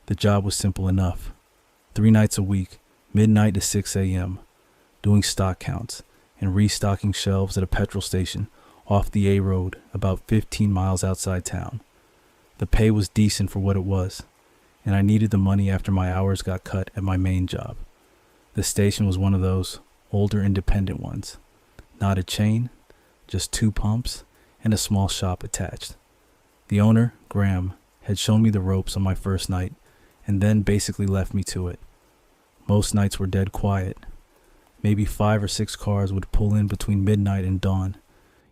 The job was simple enough. 3 nights a week, midnight to 6 a.m., doing stock counts and restocking shelves at a petrol station off the A road about 15 miles outside town. The pay was decent for what it was, and I needed the money after my hours got cut at my main job. The station was one of those older independent ones. Not a chain, just 2 pumps and a small shop attached. The owner, Graham, had shown me the ropes on my first night and then basically left me to it. Most nights were dead quiet. Maybe 5 or 6 cars would pull in between midnight and dawn,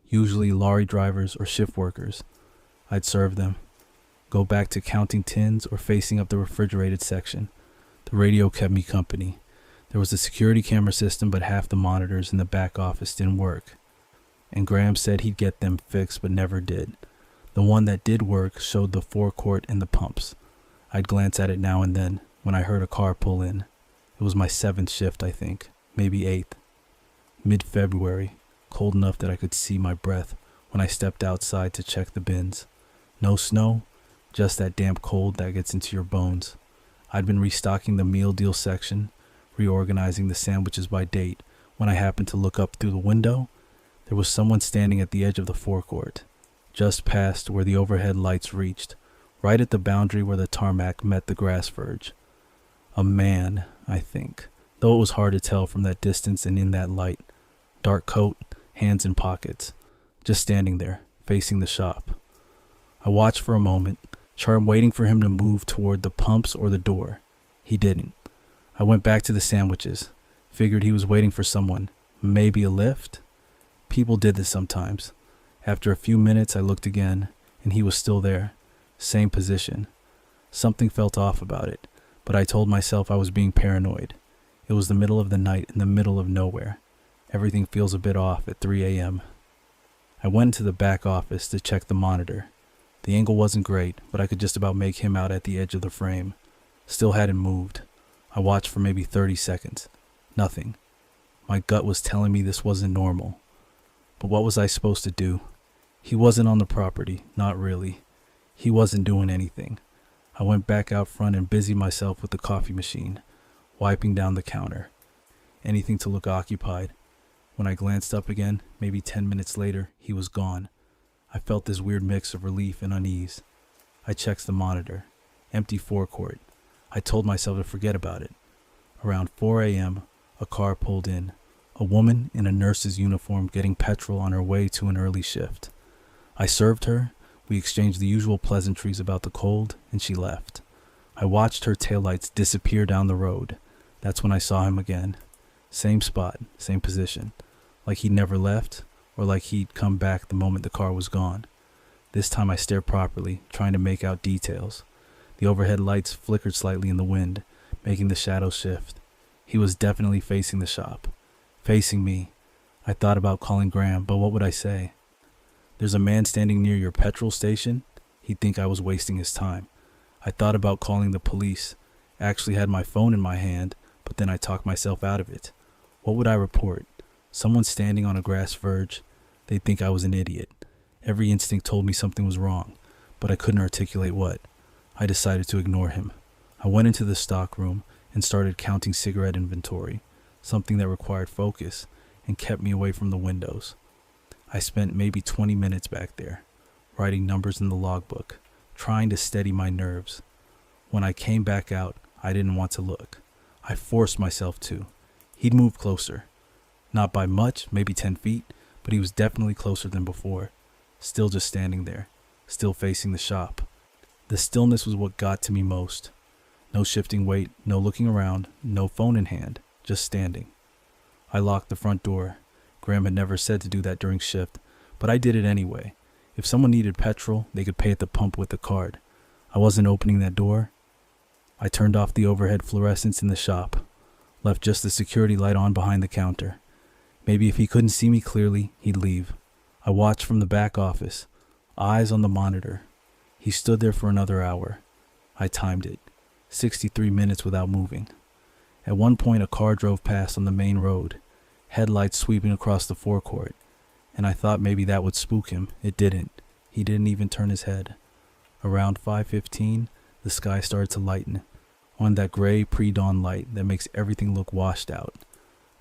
usually lorry drivers or shift workers. I'd serve them, go back to counting tins or facing up the refrigerated section. The radio kept me company. There was a security camera system, but half the monitors in the back office didn't work. And Graham said he'd get them fixed, but never did. The one that did work showed the forecourt and the pumps. I'd glance at it now and then when I heard a car pull in. It was my 7th shift, I think, maybe 8th. Mid-February, cold enough that I could see my breath when I stepped outside to check the bins. No snow, just that damp cold that gets into your bones. I'd been restocking the meal deal section, reorganizing the sandwiches by date, when I happened to look up through the window. There was someone standing at the edge of the forecourt, just past where the overhead lights reached, right at the boundary where the tarmac met the grass verge. A man, I think, though it was hard to tell from that distance and in that light. Dark coat, hands in pockets, just standing there, facing the shop. I watched for a moment, waiting for him to move toward the pumps or the door. He didn't. I went back to the sandwiches, figured he was waiting for someone, maybe a lift. People did this sometimes. After a few minutes I looked again, and he was still there, same position. Something felt off about it, but I told myself I was being paranoid. It was the middle of the night in the middle of nowhere. Everything feels a bit off at 3 a.m. I went into the back office to check the monitor. The angle wasn't great, but I could just about make him out at the edge of the frame. Still hadn't moved. I watched for maybe 30 seconds. Nothing. My gut was telling me this wasn't normal. But what was I supposed to do? He wasn't on the property, not really. He wasn't doing anything. I went back out front and busied myself with the coffee machine, wiping down the counter. Anything to look occupied. When I glanced up again, maybe 10 minutes later, he was gone. I felt this weird mix of relief and unease. I checked the monitor. Empty forecourt. I told myself to forget about it. Around 4 a.m., a car pulled in. A woman in a nurse's uniform getting petrol on her way to an early shift. I served her. We exchanged the usual pleasantries about the cold, and she left. I watched her taillights disappear down the road. That's when I saw him again. Same spot, same position. Like he'd never left, or like he'd come back the moment the car was gone. This time I stared properly, trying to make out details. The overhead lights flickered slightly in the wind, making the shadows shift. He was definitely facing the shop. Facing me. I thought about calling Graham, but what would I say? There's a man standing near your petrol station? He'd think I was wasting his time. I thought about calling the police. Actually had my phone in my hand, but then I talked myself out of it. What would I report? Someone standing on a grass verge? They'd think I was an idiot. Every instinct told me something was wrong, but I couldn't articulate what. I decided to ignore him. I went into the stock room and started counting cigarette inventory, something that required focus and kept me away from the windows. I spent maybe 20 minutes back there, writing numbers in the logbook, trying to steady my nerves. When I came back out, I didn't want to look. I forced myself to. He'd moved closer. Not by much, maybe 10 feet, but he was definitely closer than before. Still just standing there, still facing the shop. The stillness was what got to me most. No shifting weight, no looking around, no phone in hand, just standing. I locked the front door. Graham had never said to do that during shift, but I did it anyway. If someone needed petrol, they could pay at the pump with a card. I wasn't opening that door. I turned off the overhead fluorescents in the shop, left just the security light on behind the counter. Maybe if he couldn't see me clearly, he'd leave. I watched from the back office, eyes on the monitor. He stood there for another hour. I timed it, 63 minutes without moving. At one point, a car drove past on the main road, headlights sweeping across the forecourt, and I thought maybe that would spook him. It didn't. He didn't even turn his head. Around 5:15, The sky started to lighten, on that gray pre-dawn light that makes everything look washed out.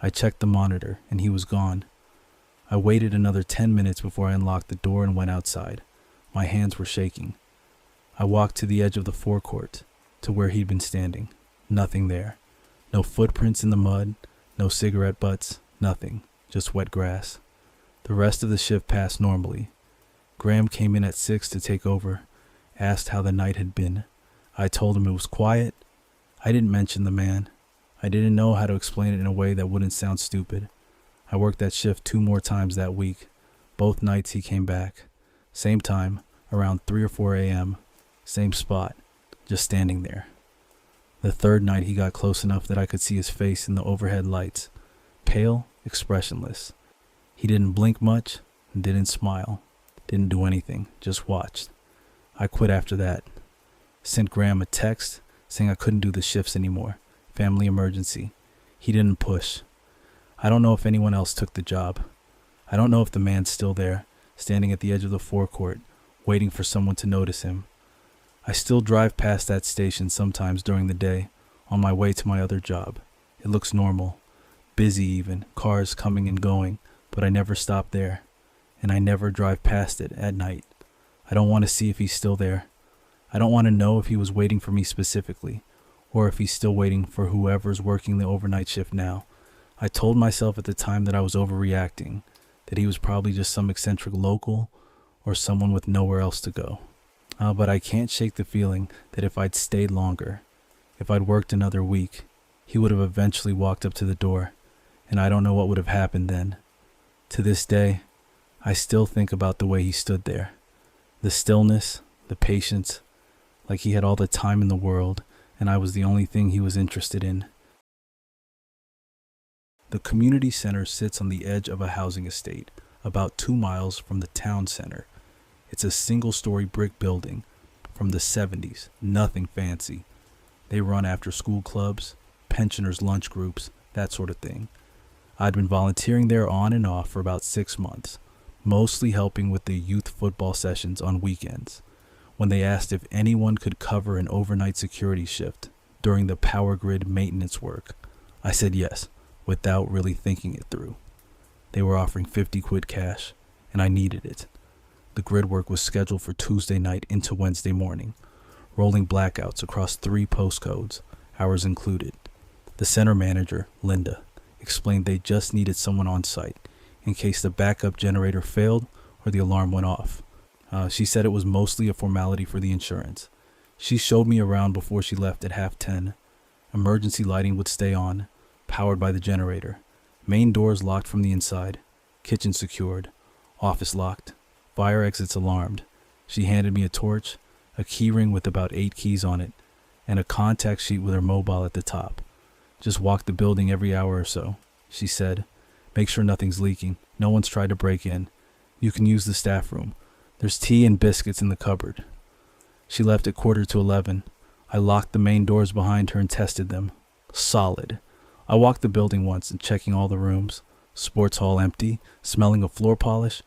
I checked the monitor, and he was gone. I waited another 10 minutes before I unlocked the door and went outside. My hands were shaking. I walked to the edge of the forecourt, to where he'd been standing. Nothing there. No footprints in the mud, no cigarette butts, nothing. Just wet grass. The rest of the shift passed normally. Graham came in at 6 to take over, asked how the night had been. I told him it was quiet. I didn't mention the man. I didn't know how to explain it in a way that wouldn't sound stupid. I worked that shift 2 more times that week. Both nights he came back. Same time, around 3 or 4 a.m. Same spot, just standing there. The third night he got close enough that I could see his face in the overhead lights. Pale, expressionless. He didn't blink much, didn't smile, didn't do anything, just watched. I quit after that. Sent Graham a text saying I couldn't do the shifts anymore. Family emergency. He didn't push. I don't know if anyone else took the job. I don't know if the man's still there, standing at the edge of the forecourt, waiting for someone to notice him. I still drive past that station sometimes during the day, on my way to my other job. It looks normal. Busy even, cars coming and going, but I never stop there. And I never drive past it at night. I don't want to see if he's still there. I don't want to know if he was waiting for me specifically, or if he's still waiting for whoever's working the overnight shift now. I told myself at the time that I was overreacting, that he was probably just some eccentric local or someone with nowhere else to go. But I can't shake the feeling that if I'd stayed longer, if I'd worked another week, he would have eventually walked up to the door, and I don't know what would have happened then. To this day, I still think about the way he stood there. The stillness, the patience, like he had all the time in the world, and I was the only thing he was interested in. The community center sits on the edge of a housing estate, about 2 miles from the town center. It's a single-story brick building from the 70s, nothing fancy. They run after-school clubs, pensioners' lunch groups, that sort of thing. I'd been volunteering there on and off for about 6 months, mostly helping with the youth football sessions on weekends. When they asked if anyone could cover an overnight security shift during the power grid maintenance work, I said yes, without really thinking it through. They were offering 50 quid cash, and I needed it. The grid work was scheduled for Tuesday night into Wednesday morning, rolling blackouts across 3 postcodes, ours included. The center manager, Linda, explained they just needed someone on site in case the backup generator failed or the alarm went off. She said it was mostly a formality for the insurance. She showed me around before she left at 10:30. Emergency lighting would stay on, powered by the generator. Main doors locked from the inside. Kitchen secured. Office locked. Fire exits alarmed. She handed me a torch, a key ring with about 8 keys on it, and a contact sheet with her mobile at the top. Just walk the building every hour or so, she said. Make sure nothing's leaking. No one's tried to break in. You can use the staff room. There's tea and biscuits in the cupboard. She left at 11:15. I locked the main doors behind her and tested them. Solid. I walked the building once and checking all the rooms. Sports hall empty, smelling of floor polish.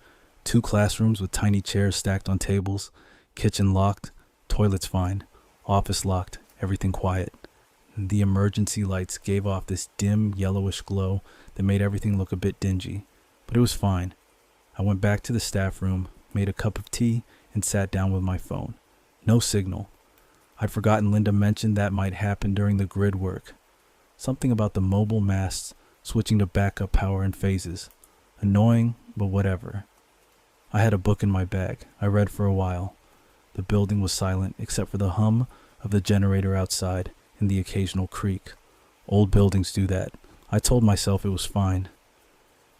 2 classrooms with tiny chairs stacked on tables. Kitchen locked. Toilets fine. Office locked. Everything quiet. The emergency lights gave off this dim yellowish glow that made everything look a bit dingy. But it was fine. I went back to the staff room, made a cup of tea, and sat down with my phone. No signal. I'd forgotten Linda mentioned that might happen during the grid work. Something about the mobile masts switching to backup power in phases. Annoying, but whatever. I had a book in my bag. I read for a while. The building was silent except for the hum of the generator outside and the occasional creak. Old buildings do that. I told myself it was fine.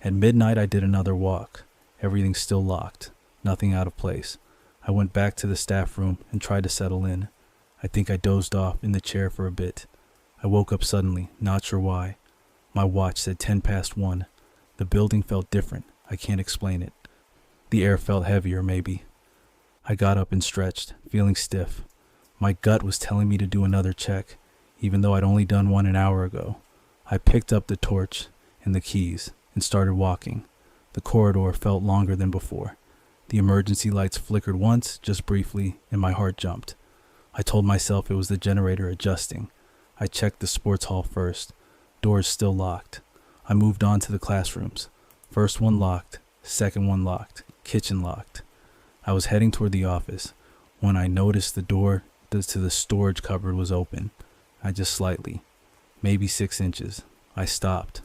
At midnight I did another walk. Everything still locked. Nothing out of place. I went back to the staff room and tried to settle in. I think I dozed off in the chair for a bit. I woke up suddenly, not sure why. My watch said 1:10. The building felt different. I can't explain it. The air felt heavier, maybe. I got up and stretched, feeling stiff. My gut was telling me to do another check, even though I'd only done one an hour ago. I picked up the torch and the keys and started walking. The corridor felt longer than before. The emergency lights flickered once, just briefly, and my heart jumped. I told myself it was the generator adjusting. I checked the sports hall first. Doors still locked. I moved on to the classrooms. First one locked, second one locked, kitchen locked. I was heading toward the office when I noticed the door to the storage cupboard was open. I just slightly, maybe 6 inches. I stopped.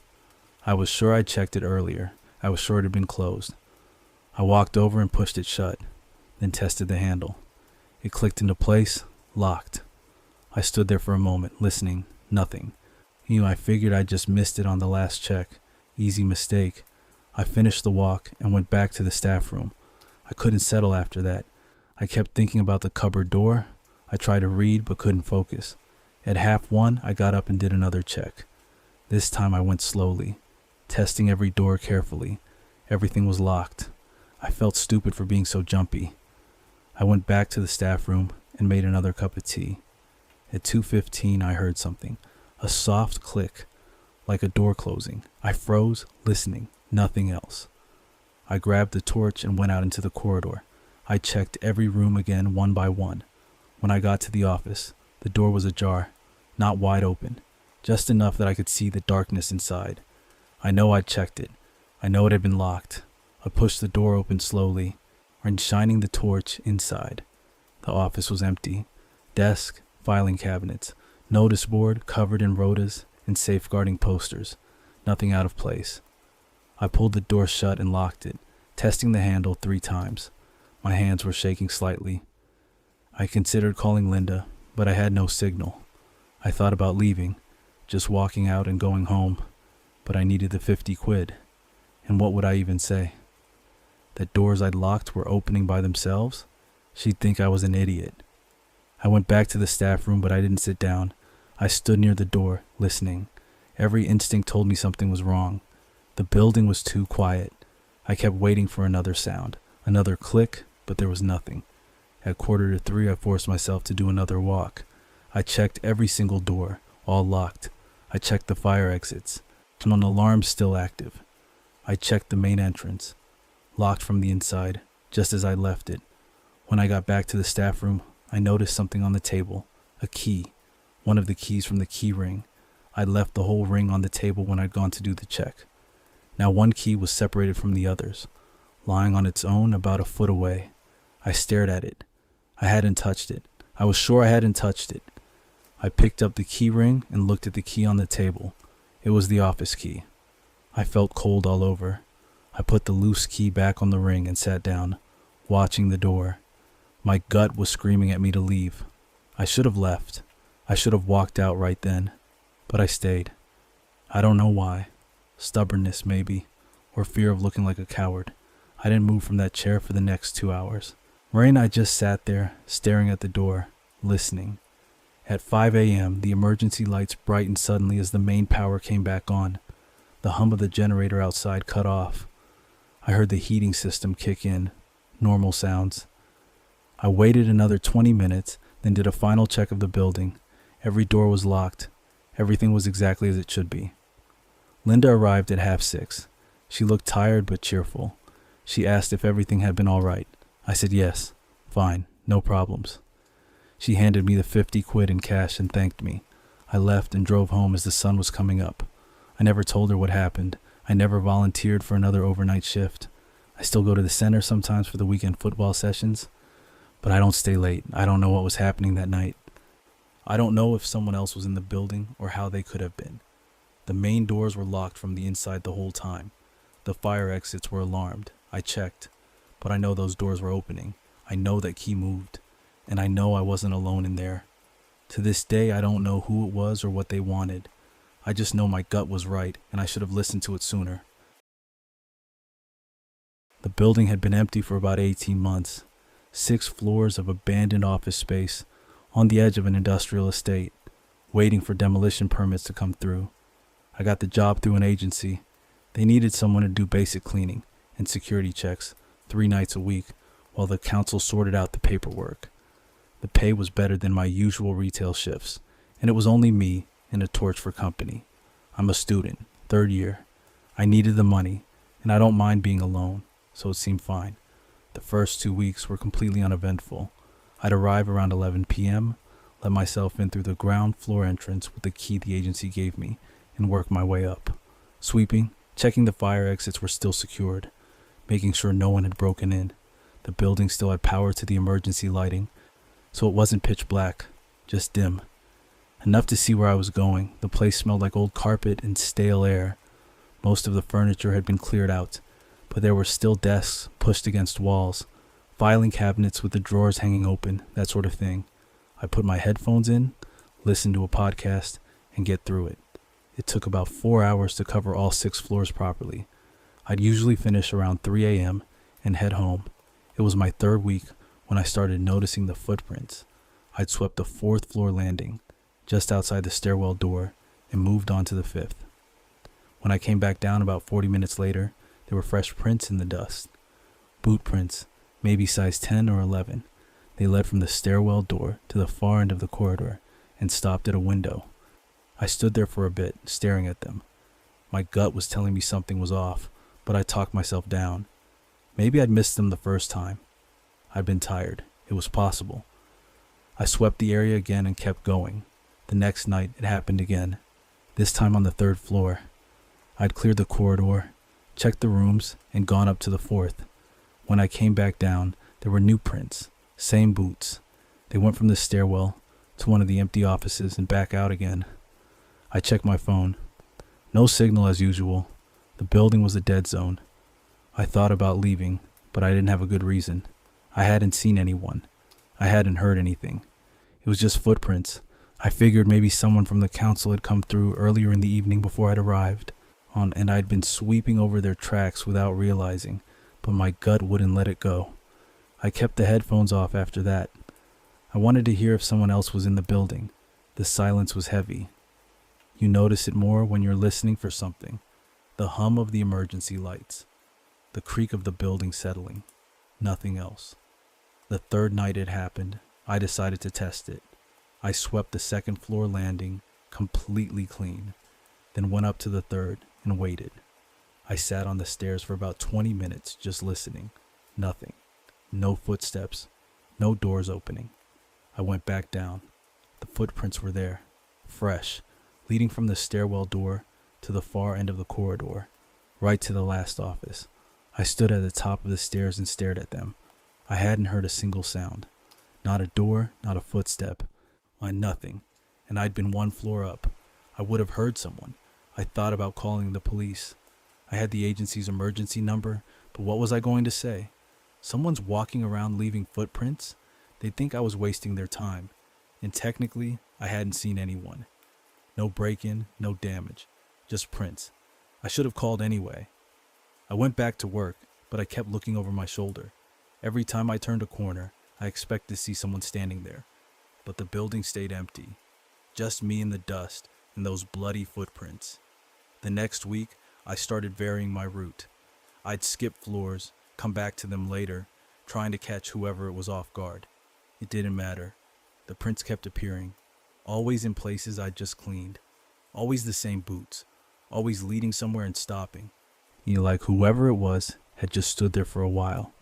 I was sure I checked it earlier. I was sure it had been closed. I walked over and pushed it shut, then tested the handle. It clicked into place, locked. I stood there for a moment, listening, nothing. I figured I just missed it on the last check. Easy mistake. I finished the walk and went back to the staff room. I couldn't settle after that. I kept thinking about the cupboard door. I tried to read but couldn't focus. At 1:30, I got up and did another check. This time I went slowly, testing every door carefully. Everything was locked. I felt stupid for being so jumpy. I went back to the staff room and made another cup of tea. At 2:15, I heard something, a soft click, like a door closing. I froze, listening, nothing else. I grabbed the torch and went out into the corridor. I checked every room again, one by one. When I got to the office, the door was ajar, not wide open, just enough that I could see the darkness inside. I know I'd checked it. I know it had been locked. I pushed the door open slowly, and shining the torch inside. The office was empty. Desk, filing cabinets, notice board covered in rotas and safeguarding posters. Nothing out of place. I pulled the door shut and locked it, testing the handle 3 times. My hands were shaking slightly. I considered calling Linda, but I had no signal. I thought about leaving, just walking out and going home, but I needed the 50 quid. And what would I even say? That doors I'd locked were opening by themselves? She'd think I was an idiot. I went back to the staff room, but I didn't sit down. I stood near the door, listening. Every instinct told me something was wrong. The building was too quiet. I kept waiting for another sound, another click, but there was nothing. At 2:45, I forced myself to do another walk. I checked every single door, all locked. I checked the fire exits, and an alarm still active. I checked the main entrance, locked from the inside, just as I left it. When I got back to the staff room, I noticed something on the table, a key, one of the keys from the key ring. I'd left the whole ring on the table when I'd gone to do the check. Now one key was separated from the others, lying on its own about a foot away. I stared at it. I hadn't touched it. I was sure I hadn't touched it. I picked up the key ring and looked at the key on the table. It was the office key. I felt cold all over. I put the loose key back on the ring and sat down, watching the door. My gut was screaming at me to leave. I should have left. I should have walked out right then. But I stayed. I don't know why. Stubbornness, maybe, or fear of looking like a coward. I didn't move from that chair for the next 2 hours. Ray and I just sat there, staring at the door, listening. At 5 a.m., the emergency lights brightened suddenly as the main power came back on. The hum of the generator outside cut off. I heard the heating system kick in. Normal sounds. I waited another 20 minutes, then did a final check of the building. Every door was locked. Everything was exactly as it should be. Linda arrived at 6:30. She looked tired but cheerful. She asked if everything had been all right. I said yes. Fine. No problems. She handed me the 50 quid in cash and thanked me. I left and drove home as the sun was coming up. I never told her what happened. I never volunteered for another overnight shift. I still go to the center sometimes for the weekend football sessions, but I don't stay late. I don't know what was happening that night. I don't know if someone else was in the building or how they could have been. The main doors were locked from the inside the whole time. The fire exits were alarmed. I checked, but I know those doors were opening. I know that key moved, and I know I wasn't alone in there. To this day, I don't know who it was or what they wanted. I just know my gut was right, and I should have listened to it sooner. The building had been empty for about 18 months. 6 floors of abandoned office space on the edge of an industrial estate, waiting for demolition permits to come through. I got the job through an agency. They needed someone to do basic cleaning and security checks 3 nights a week while the council sorted out the paperwork. The pay was better than my usual retail shifts, and it was only me and a torch for company. I'm a student, 3rd year. I needed the money, and I don't mind being alone, so it seemed fine. The first 2 weeks were completely uneventful. I'd arrive around 11 p.m., let myself in through the ground floor entrance with the key the agency gave me, and worked my way up. Sweeping, checking the fire exits were still secured, making sure no one had broken in. The building still had power to the emergency lighting, so it wasn't pitch black, just dim. Enough to see where I was going. The place smelled like old carpet and stale air. Most of the furniture had been cleared out, but there were still desks pushed against walls, filing cabinets with the drawers hanging open, that sort of thing. I put my headphones in, listened to a podcast, and get through it. It took about 4 hours to cover all 6 floors properly. I'd usually finish around 3 a.m. and head home. It was my 3rd week when I started noticing the footprints. I'd swept the 4th floor landing, just outside the stairwell door, and moved on to the 5th. When I came back down about 40 minutes later, there were fresh prints in the dust. Boot prints, maybe size 10 or 11. They led from the stairwell door to the far end of the corridor and stopped at a window. I stood there for a bit, staring at them. My gut was telling me something was off, but I talked myself down. Maybe I'd missed them the first time. I'd been tired. It was possible. I swept the area again and kept going. The next night, it happened again, this time on the 3rd floor. I'd cleared the corridor, checked the rooms, and gone up to the 4th. When I came back down, there were new prints, same boots. They went from the stairwell to one of the empty offices and back out again. I checked my phone. No signal as usual. The building was a dead zone. I thought about leaving, but I didn't have a good reason. I hadn't seen anyone. I hadn't heard anything. It was just footprints. I figured maybe someone from the council had come through earlier in the evening before I'd arrived, and I'd been sweeping over their tracks without realizing, but my gut wouldn't let it go. I kept the headphones off after that. I wanted to hear if someone else was in the building. The silence was heavy. You notice it more when you're listening for something. The hum of the emergency lights. The creak of the building settling. Nothing else. The 3rd night it happened, I decided to test it. I swept the 2nd floor landing completely clean, then went up to the 3rd and waited. I sat on the stairs for about 20 minutes just listening. Nothing. No footsteps. No doors opening. I went back down. The footprints were there, fresh, leading from the stairwell door to the far end of the corridor, right to the last office. I stood at the top of the stairs and stared at them. I hadn't heard a single sound. Not a door, not a footstep. Nothing. And I'd been 1 floor up. I would have heard someone. I thought about calling the police. I had the agency's emergency number, but what was I going to say? Someone's walking around leaving footprints? They'd think I was wasting their time. And technically, I hadn't seen anyone. No break-in, no damage. Just prints. I should have called anyway. I went back to work, but I kept looking over my shoulder. Every time I turned a corner, I expected to see someone standing there. But the building stayed empty. Just me in the dust and those bloody footprints. The next week, I started varying my route. I'd skip floors, come back to them later, trying to catch whoever it was off guard. It didn't matter. The prints kept appearing, always in places I'd just cleaned. Always the same boots, always leading somewhere and stopping. Like whoever it was had just stood there for a while,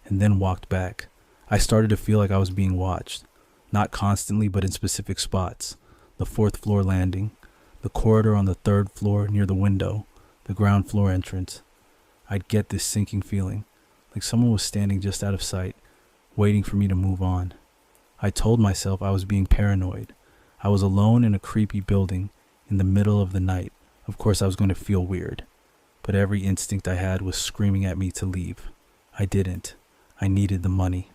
and then walked back. I started to feel like I was being watched. Not constantly, but in specific spots. The 4th floor landing, the corridor on the 3rd floor near the window, the ground floor entrance. I'd get this sinking feeling, like someone was standing just out of sight, waiting for me to move on. I told myself I was being paranoid. I was alone in a creepy building in the middle of the night. Of course I was going to feel weird, but every instinct I had was screaming at me to leave. I didn't. I needed the money.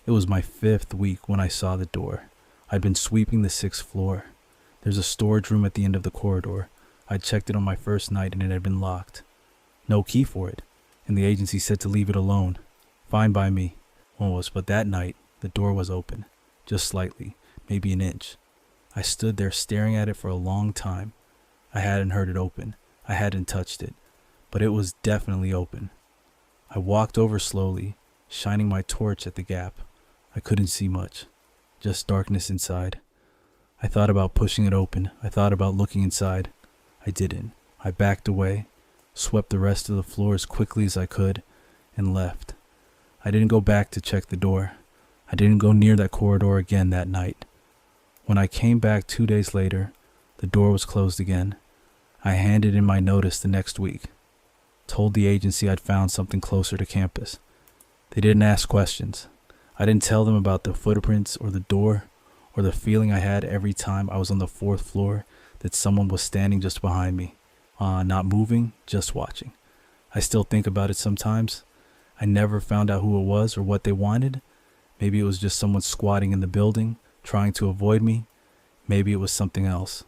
It was my 5th week when I saw the door. I'd been sweeping the 6th floor. There's a storage room at the end of the corridor. I'd checked it on my first night and it had been locked. No key for it, and the agency said to leave it alone. Fine by me. But that night, the door was open, just slightly, maybe an inch. I stood there staring at it for a long time. I hadn't heard it open. I hadn't touched it, but it was definitely open. I walked over slowly, shining my torch at the gap. I couldn't see much, just darkness inside. I thought about pushing it open. I thought about looking inside. I didn't. I backed away, swept the rest of the floor as quickly as I could, and left. I didn't go back to check the door. I didn't go near that corridor again that night. When I came back 2 days later, the door was closed again. I handed in my notice the next week. Told the agency I'd found something closer to campus. They didn't ask questions. I didn't tell them about the footprints or the door or the feeling I had every time I was on the 4th floor that someone was standing just behind me. Not moving, just watching. I still think about it sometimes. I never found out who it was or what they wanted. Maybe it was just someone squatting in the building, trying to avoid me. Maybe it was something else.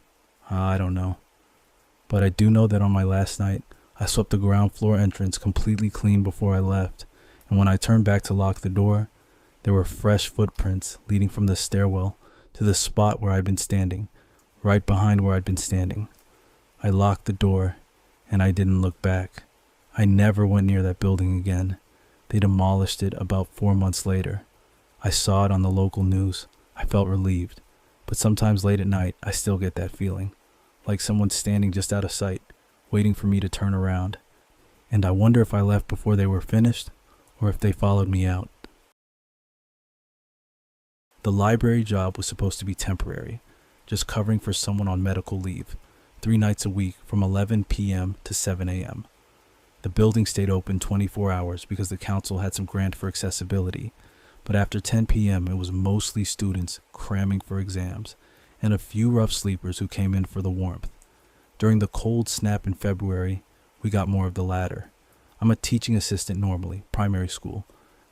I don't know. But I do know that on my last night, I swept the ground floor entrance completely clean before I left. And when I turned back to lock the door, there were fresh footprints leading from the stairwell to the spot where I'd been standing, right behind where I'd been standing. I locked the door, and I didn't look back. I never went near that building again. They demolished it about 4 months later. I saw it on the local news. I felt relieved. But sometimes late at night, I still get that feeling, like someone's standing just out of sight, waiting for me to turn around. And I wonder if I left before they were finished, or if they followed me out. The library job was supposed to be temporary, just covering for someone on medical leave, 3 nights a week from 11 p.m. to 7 a.m. The building stayed open 24 hours because the council had some grant for accessibility, but after 10 p.m. it was mostly students cramming for exams and a few rough sleepers who came in for the warmth. During the cold snap in February, we got more of the latter. I'm a teaching assistant normally, primary school.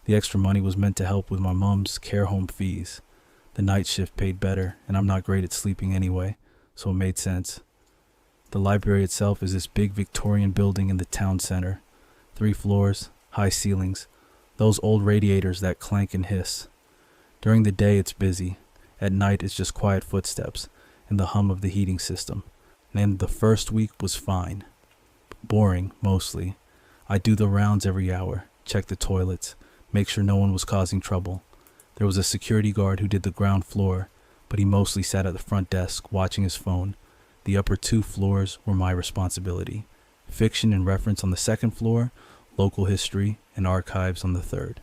The extra money was meant to help with my mom's care home fees. The night shift paid better, and I'm not great at sleeping anyway, so it made sense. The library itself is this big Victorian building in the town center. 3 floors, high ceilings, those old radiators that clank and hiss. During the day it's busy. At night it's just quiet footsteps and the hum of the heating system. And the first week was fine. Boring, mostly. I'd do the rounds every hour, check the toilets, make sure no one was causing trouble. There was a security guard who did the ground floor, but he mostly sat at the front desk watching his phone. The upper 2 floors were my responsibility. Fiction and reference on the 2nd floor, local history and archives on the 3rd.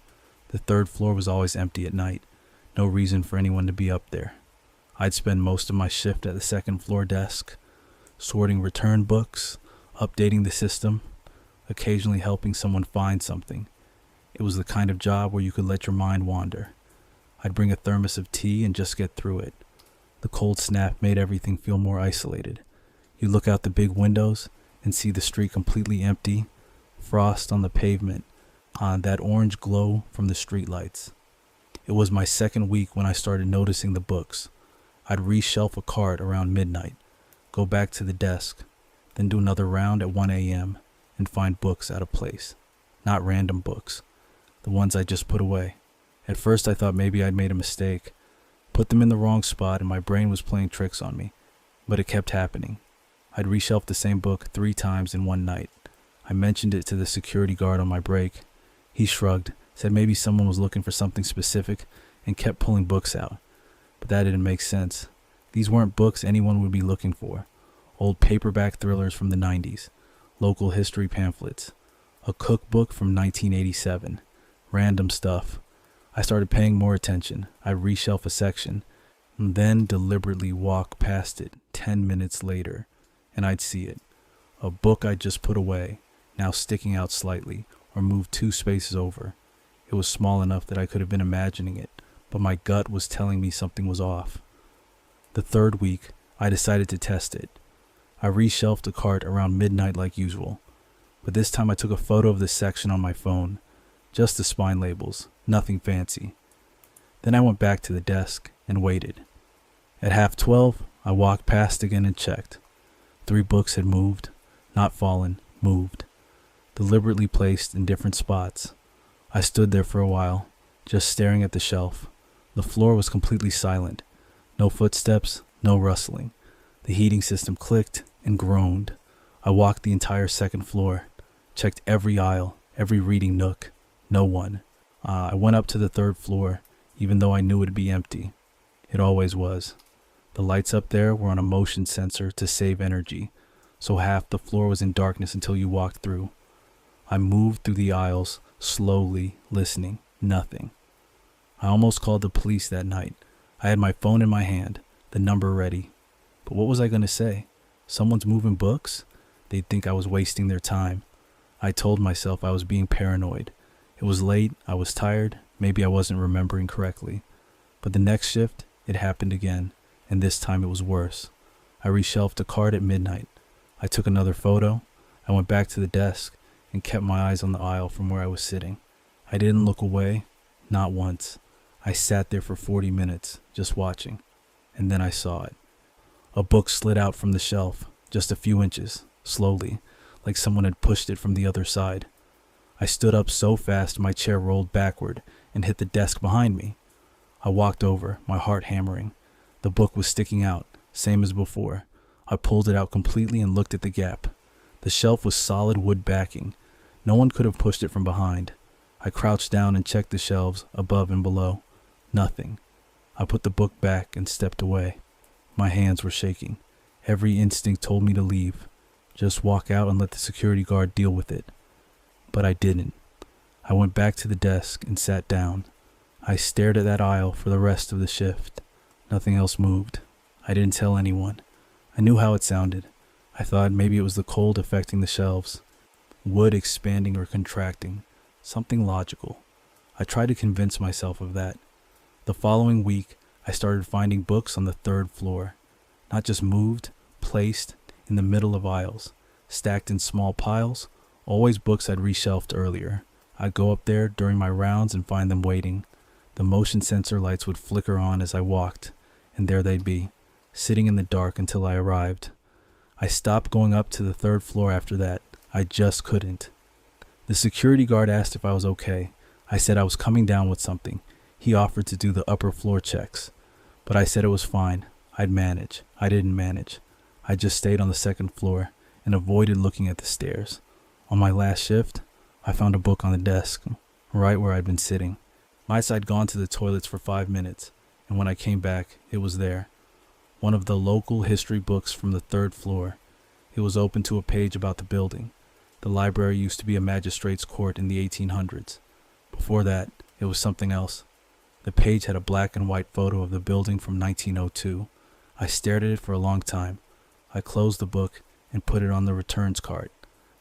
The 3rd floor was always empty at night. No reason for anyone to be up there. I'd spend most of my shift at the 2nd floor desk, sorting return books, updating the system, occasionally helping someone find something. It was the kind of job where you could let your mind wander. I'd bring a thermos of tea and just get through it. The cold snap made everything feel more isolated. You look out the big windows and see the street completely empty, frost on the pavement, that orange glow from the streetlights. It was my 2nd week when I started noticing the books. I'd reshelf a cart around midnight, go back to the desk, then do another round at 1 a.m. and find books out of place. Not random books, the ones I just put away. At first I thought maybe I'd made a mistake, put them in the wrong spot and my brain was playing tricks on me, but it kept happening. I'd reshelved the same book 3 times in one night. I mentioned it to the security guard on my break. He shrugged, said maybe someone was looking for something specific and kept pulling books out. But that didn't make sense. These weren't books anyone would be looking for. Old paperback thrillers from the 90s, local history pamphlets, a cookbook from 1987, random stuff. I started paying more attention. I'd reshelf a section, and then deliberately walk past it 10 minutes later, and I'd see it. A book I'd just put away, now sticking out slightly, or moved 2 spaces over. It was small enough that I could have been imagining it, but my gut was telling me something was off. The 3rd week, I decided to test it. I reshelved the cart around midnight like usual, but this time I took a photo of the section on my phone. Just the spine labels, nothing fancy. Then I went back to the desk and waited. At 11:30, I walked past again and checked. 3 books had moved, not fallen, moved, deliberately placed in different spots. I stood there for a while, just staring at the shelf. The floor was completely silent. No footsteps, no rustling. The heating system clicked and groaned. I walked the entire 2nd floor, checked every aisle, every reading nook. No one. I went up to the 3rd floor, even though I knew it'd be empty. It always was. The lights up there were on a motion sensor to save energy, so half the floor was in darkness until you walked through. I moved through the aisles, slowly, listening. Nothing. I almost called the police that night. I had my phone in my hand, the number ready. But what was I going to say? Someone's moving books? They'd think I was wasting their time. I told myself I was being paranoid. It was late, I was tired, maybe I wasn't remembering correctly. But the next shift, it happened again, and this time it was worse. I reshelved a card at midnight. I took another photo. I went back to the desk and kept my eyes on the aisle from where I was sitting. I didn't look away, not once. I sat there for 40 minutes, just watching, and then I saw it. A book slid out from the shelf, just a few inches, slowly, like someone had pushed it from the other side. I stood up so fast my chair rolled backward and hit the desk behind me. I walked over, my heart hammering. The book was sticking out, same as before. I pulled it out completely and looked at the gap. The shelf was solid wood backing. No one could have pushed it from behind. I crouched down and checked the shelves above and below. Nothing. I put the book back and stepped away. My hands were shaking. Every instinct told me to leave. Just walk out and let the security guard deal with it. But I didn't. I went back to the desk and sat down. I stared at that aisle for the rest of the shift. Nothing else moved. I didn't tell anyone. I knew how it sounded. I thought maybe it was the cold affecting the shelves. Wood expanding or contracting. Something logical. I tried to convince myself of that. The following week, I started finding books on the third floor. Not just moved, placed in the middle of aisles. Stacked in small piles. Always books I'd reshelved earlier. I'd go up there during my rounds and find them waiting. The motion sensor lights would flicker on as I walked, and there they'd be, sitting in the dark until I arrived. I stopped going up to the third floor after that. I just couldn't. The security guard asked if I was okay. I said I was coming down with something. He offered to do the upper floor checks, but I said it was fine. I'd manage. I didn't manage. I just stayed on the second floor and avoided looking at the stairs. On my last shift, I found a book on the desk, right where I'd been sitting. Mice I'd gone to the toilets for 5 minutes, and when I came back, it was there. One of the local history books from the third floor. It was open to a page about the building. The library used to be a magistrate's court in the 1800s. Before that, it was something else. The page had a black and white photo of the building from 1902. I stared at it for a long time. I closed the book and put it on the returns cart.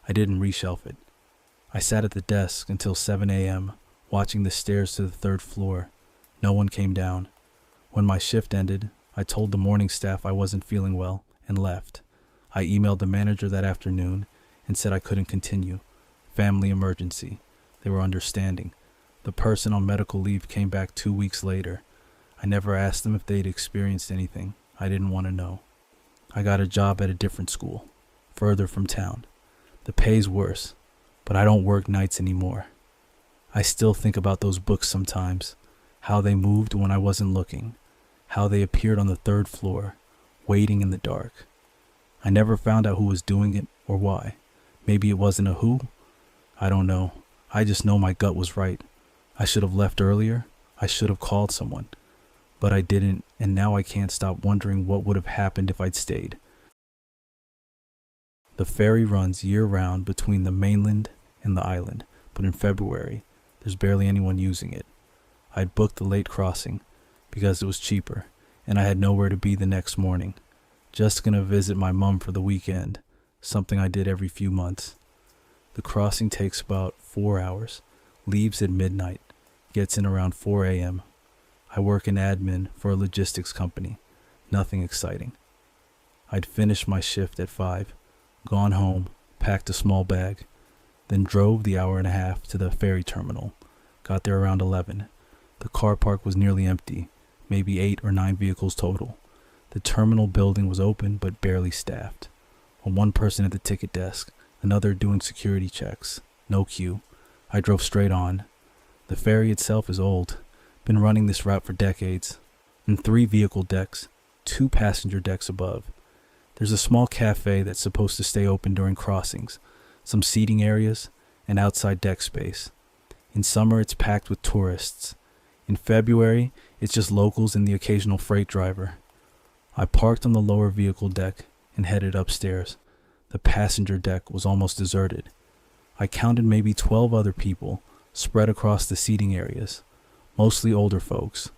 I didn't reshelf it. I sat at the desk until 7 a.m., watching the stairs to the third floor. No one came down. When my shift ended, I told the morning staff I wasn't feeling well and left. I emailed the manager that afternoon and said I couldn't continue. Family emergency. They were understanding. The person on medical leave came back 2 weeks later. I never asked them if they'd experienced anything. I didn't want to know. I got a job at a different school, further from town. The pay's worse, but I don't work nights anymore. I still think about those books sometimes, how they moved when I wasn't looking, how they appeared on the third floor, waiting in the dark. I never found out who was doing it or why. Maybe it wasn't a who. I don't know. I just know my gut was right. I should have left earlier. I should have called someone. But I didn't, and now I can't stop wondering what would have happened if I'd stayed. The ferry runs year-round between the mainland and the island, but in February, there's barely anyone using it. I'd booked the late crossing because it was cheaper, and I had nowhere to be the next morning. Just gonna visit my mom for the weekend, something I did every few months. The crossing takes about 4 hours, leaves at midnight, gets in around 4 a.m. I work in admin for a logistics company, nothing exciting. I'd finished my shift at 5, gone home, packed a small bag, then drove the hour and a half to the ferry terminal. Got there around 11. The car park was nearly empty, maybe 8 or 9 vehicles total. The terminal building was open but barely staffed. One person at the ticket desk, another doing security checks. No queue. I drove straight on. The ferry itself is old. Been running this route for decades. And 3 vehicle decks, 2 passenger decks above. There's a small cafe that's supposed to stay open during crossings, some seating areas, and outside deck space. In summer, it's packed with tourists. In February, it's just locals and the occasional freight driver. I parked on the lower vehicle deck and headed upstairs. The passenger deck was almost deserted. I counted maybe 12 other people spread across the seating areas, mostly older folks,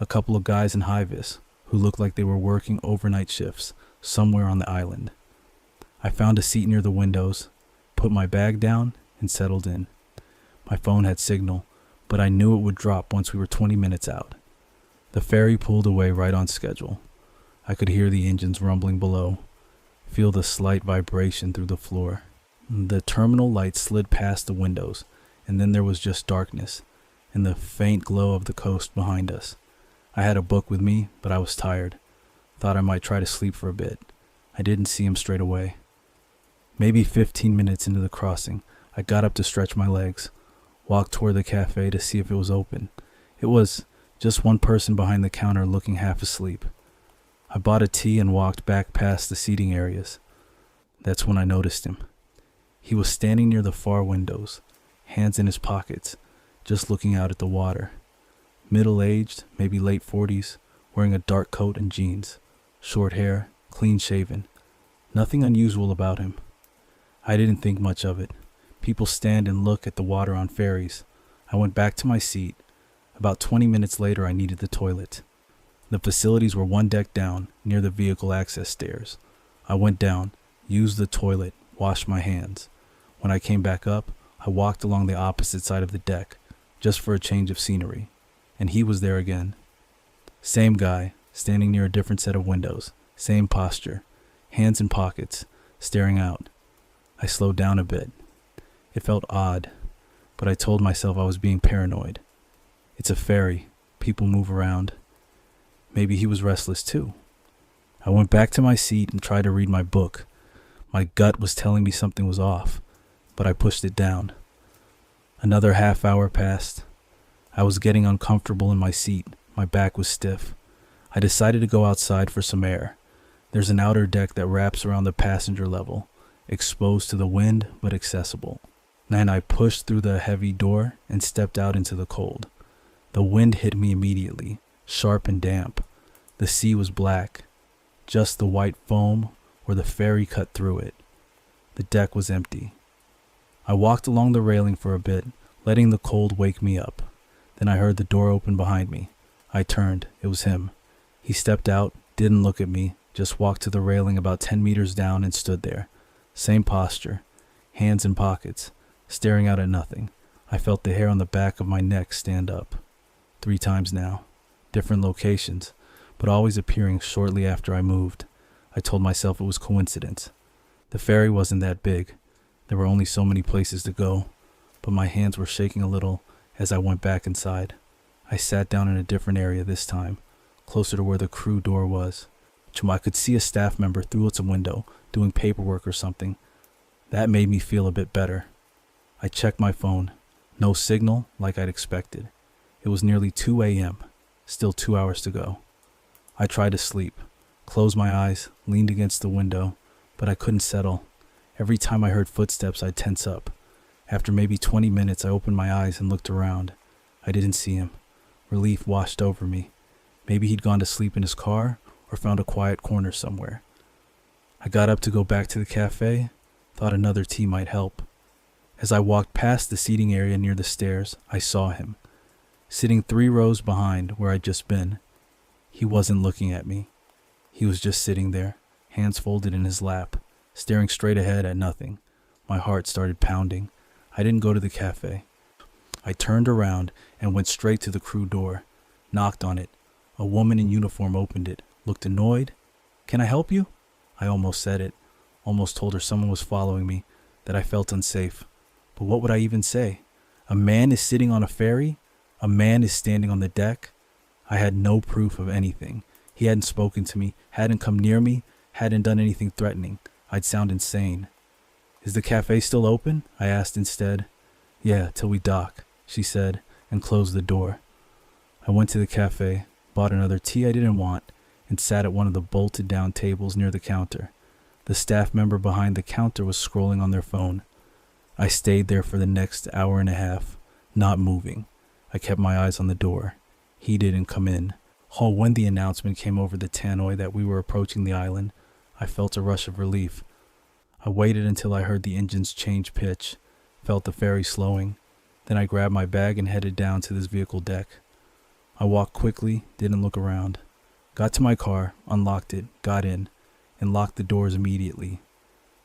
a couple of guys in high vis who looked like they were working overnight shifts somewhere on the island. I found a seat near the windows, put my bag down, and settled in. My phone had signal, but I knew it would drop once we were 20 minutes out. The ferry pulled away right on schedule. I could hear the engines rumbling below, feel the slight vibration through the floor. The terminal lights slid past the windows, and then there was just darkness and the faint glow of the coast behind us. I had a book with me, but I was tired. Thought I might try to sleep for a bit. I didn't see him straight away. Maybe 15 minutes into the crossing, I got up to stretch my legs, walked toward the cafe to see if it was open. It was just one person behind the counter looking half asleep. I bought a tea and walked back past the seating areas. That's when I noticed him. He was standing near the far windows, hands in his pockets, just looking out at the water. Middle-aged, maybe late 40s, wearing a dark coat and jeans, short hair, clean-shaven. Nothing unusual about him. I didn't think much of it. People stand and look at the water on ferries. I went back to my seat. About 20 minutes later, I needed the toilet. The facilities were one deck down, near the vehicle access stairs. I went down, used the toilet, washed my hands. When I came back up, I walked along the opposite side of the deck, just for a change of scenery. And he was there again. Same guy, standing near a different set of windows, same posture, hands in pockets, staring out. I slowed down a bit. It felt odd, but I told myself I was being paranoid. It's a ferry. People move around. Maybe he was restless too. I went back to my seat and tried to read my book. My gut was telling me something was off, but I pushed it down. Another half hour passed. I was getting uncomfortable in my seat. My back was stiff. I decided to go outside for some air. There's an outer deck that wraps around the passenger level, exposed to the wind but accessible. And I pushed through the heavy door and stepped out into the cold. The wind hit me immediately, sharp and damp. The sea was black, just the white foam where the ferry cut through it. The deck was empty. I walked along the railing for a bit, letting the cold wake me up. Then I heard the door open behind me. I turned. It was him. He stepped out, didn't look at me, just walked to the railing about 10 meters down and stood there. Same posture, hands in pockets, staring out at nothing. I felt the hair on the back of my neck stand up. 3 times now. Different locations, but always appearing shortly after I moved. I told myself it was coincidence. The ferry wasn't that big. There were only so many places to go, but my hands were shaking a little as I went back inside. I sat down in a different area this time, closer to where the crew door was. I could see a staff member through its window, doing paperwork or something. That made me feel a bit better. I checked my phone. No signal like I'd expected. It was nearly 2 a.m., still 2 hours to go. I tried to sleep, closed my eyes, leaned against the window, but I couldn't settle. Every time I heard footsteps, I'd tense up. After maybe 20 minutes, I opened my eyes and looked around. I didn't see him. Relief washed over me. Maybe he'd gone to sleep in his car or found a quiet corner somewhere. I got up to go back to the cafe, thought another tea might help. As I walked past the seating area near the stairs, I saw him, sitting 3 rows behind where I'd just been. He wasn't looking at me. He was just sitting there, hands folded in his lap, staring straight ahead at nothing. My heart started pounding. I didn't go to the cafe. I turned around and went straight to the crew door, knocked on it. A woman in uniform opened it, looked annoyed. "Can I help you?" I almost said it, almost told her someone was following me, that I felt unsafe. But what would I even say? A man is sitting on a ferry? A man is standing on the deck? I had no proof of anything. He hadn't spoken to me, hadn't come near me, hadn't done anything threatening. I'd sound insane. "Is the cafe still open?" I asked instead. "Yeah, till we dock," she said, and closed the door. I went to the cafe, bought another tea I didn't want, and sat at one of the bolted down tables near the counter. The staff member behind the counter was scrolling on their phone. I stayed there for the next hour and a half, not moving. I kept my eyes on the door. He didn't come in. When the announcement came over the tannoy that we were approaching the island, I felt a rush of relief. I waited until I heard the engines change pitch, felt the ferry slowing. Then I grabbed my bag and headed down to this vehicle deck. I walked quickly, didn't look around. Got to my car, unlocked it, got in, and locked the doors immediately.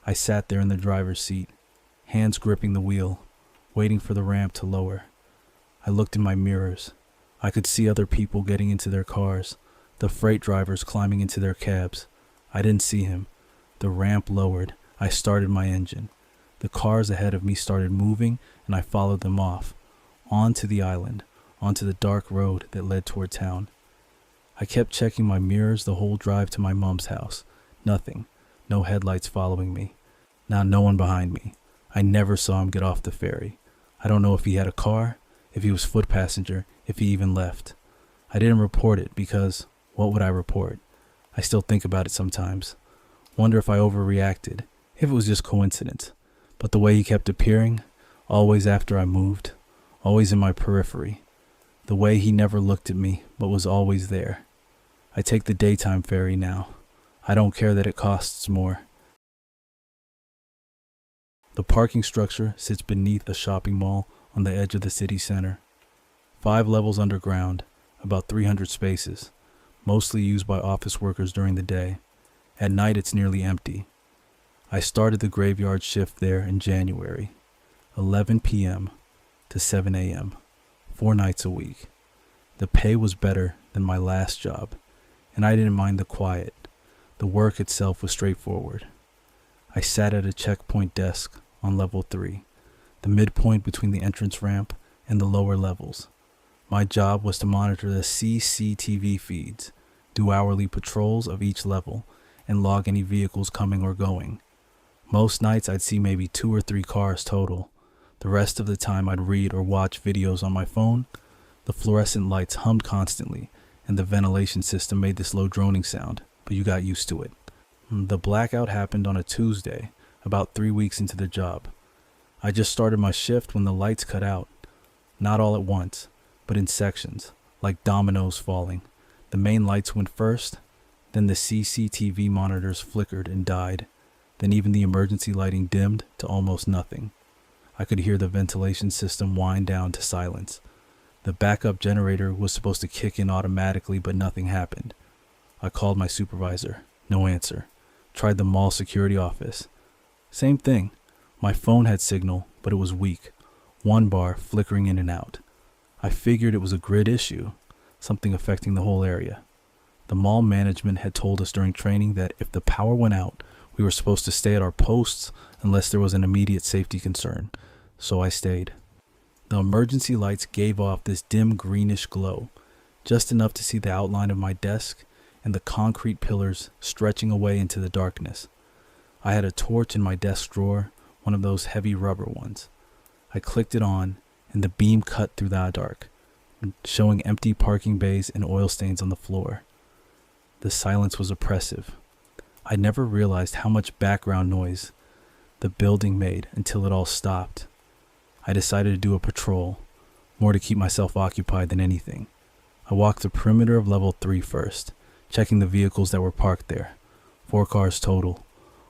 I sat there in the driver's seat, hands gripping the wheel, waiting for the ramp to lower. I looked in my mirrors. I could see other people getting into their cars, the freight drivers climbing into their cabs. I didn't see him. The ramp lowered. I started my engine. The cars ahead of me started moving, and I followed them off, onto the island, onto the dark road that led toward town. I kept checking my mirrors the whole drive to my mom's house. Nothing. No headlights following me. Now no one behind me. I never saw him get off the ferry. I don't know if he had a car, if he was foot passenger, if he even left. I didn't report it because, what would I report? I still think about it sometimes. Wonder if I overreacted, if it was just coincidence. But the way he kept appearing, always after I moved, always in my periphery. The way he never looked at me, but was always there. I take the daytime ferry now. I don't care that it costs more. The parking structure sits beneath a shopping mall on the edge of the city center. 5 levels underground, about 300 spaces, mostly used by office workers during the day. At night it's nearly empty. I started the graveyard shift there in January, 11 p.m. to 7 a.m., 4 nights a week. The pay was better than my last job, and I didn't mind the quiet. The work itself was straightforward. I sat at a checkpoint desk on level 3, the midpoint between the entrance ramp and the lower levels. My job was to monitor the CCTV feeds, do hourly patrols of each level, and log any vehicles coming or going. Most nights I'd see maybe 2 or 3 cars total. The rest of the time I'd read or watch videos on my phone. The fluorescent lights hummed constantly, and the ventilation system made this low droning sound, but you got used to it. The blackout happened on a Tuesday, about 3 weeks into the job. I just started my shift when the lights cut out. Not all at once, but in sections, like dominoes falling. The main lights went first, then the CCTV monitors flickered and died. Then even the emergency lighting dimmed to almost nothing. I could hear the ventilation system wind down to silence. The backup generator was supposed to kick in automatically, but nothing happened. I called my supervisor. No answer. Tried the mall security office. Same thing. My phone had signal, but it was weak. 1 bar flickering in and out. I figured it was a grid issue, something affecting the whole area. The mall management had told us during training that if the power went out, we were supposed to stay at our posts unless there was an immediate safety concern, so I stayed. The emergency lights gave off this dim greenish glow, just enough to see the outline of my desk and the concrete pillars stretching away into the darkness. I had a torch in my desk drawer, one of those heavy rubber ones. I clicked it on, and the beam cut through the dark, showing empty parking bays and oil stains on the floor. The silence was oppressive. I never realized how much background noise the building made until it all stopped. I decided to do a patrol, more to keep myself occupied than anything. I walked the perimeter of level 3 first, checking the vehicles that were parked there. 4 cars total,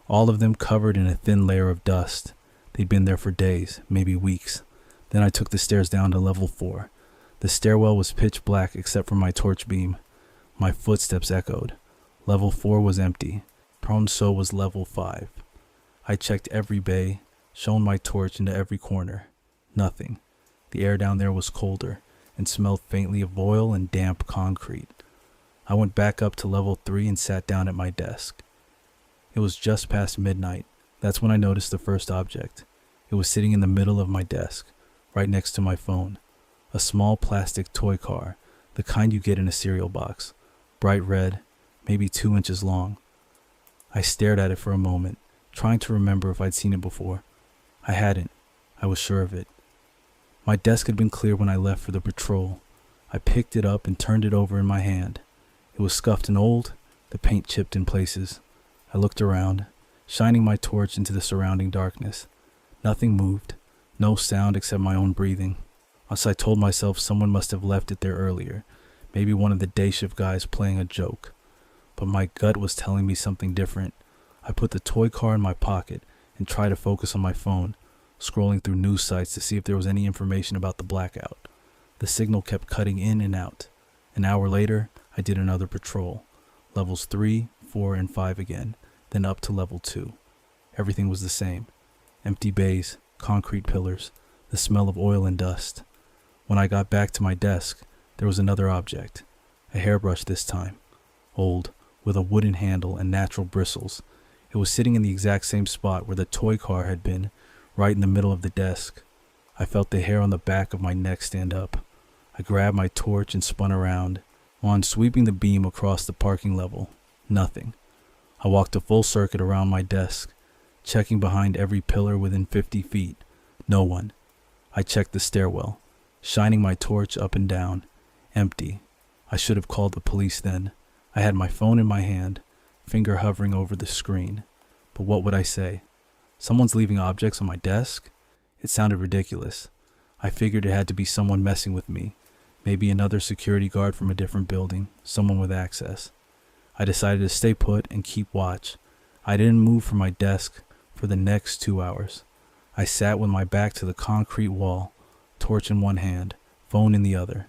all of them covered in a thin layer of dust. They'd been there for days, maybe weeks. Then I took the stairs down to level 4. The stairwell was pitch black except for my torch beam. My footsteps echoed. Level 4 was empty. Prone so was level 5. I checked every bay, shone my torch into every corner. Nothing. The air down there was colder and smelled faintly of oil and damp concrete. I went back up to level 3 and sat down at my desk. It was just past midnight. That's when I noticed the first object. It was sitting in the middle of my desk, right next to my phone. A small plastic toy car, the kind you get in a cereal box. Bright red, maybe 2 inches long. I stared at it for a moment, trying to remember if I'd seen it before. I hadn't. I was sure of it. My desk had been clear when I left for the patrol. I picked it up and turned it over in my hand. It was scuffed and old, the paint chipped in places. I looked around, shining my torch into the surrounding darkness. Nothing moved, no sound except my own breathing. As I told myself someone must have left it there earlier, maybe one of the day shift guys playing a joke. But my gut was telling me something different. I put the toy car in my pocket and tried to focus on my phone, scrolling through news sites to see if there was any information about the blackout. The signal kept cutting in and out. An hour later, I did another patrol. Levels 3, 4, and 5 again, then up to level 2. Everything was the same. Empty bays, concrete pillars, the smell of oil and dust. When I got back to my desk, there was another object. A hairbrush this time. Old, with a wooden handle and natural bristles. It was sitting in the exact same spot where the toy car had been, right in the middle of the desk. I felt the hair on the back of my neck stand up. I grabbed my torch and spun around, sweeping the beam across the parking level. Nothing. I walked a full circuit around my desk, checking behind every pillar within 50 feet. No one. I checked the stairwell, shining my torch up and down. Empty. I should have called the police then. I had my phone in my hand, finger hovering over the screen. But what would I say? Someone's leaving objects on my desk? It sounded ridiculous. I figured it had to be someone messing with me. Maybe another security guard from a different building, someone with access. I decided to stay put and keep watch. I didn't move from my desk for the next 2 hours. I sat with my back to the concrete wall, torch in one hand, phone in the other.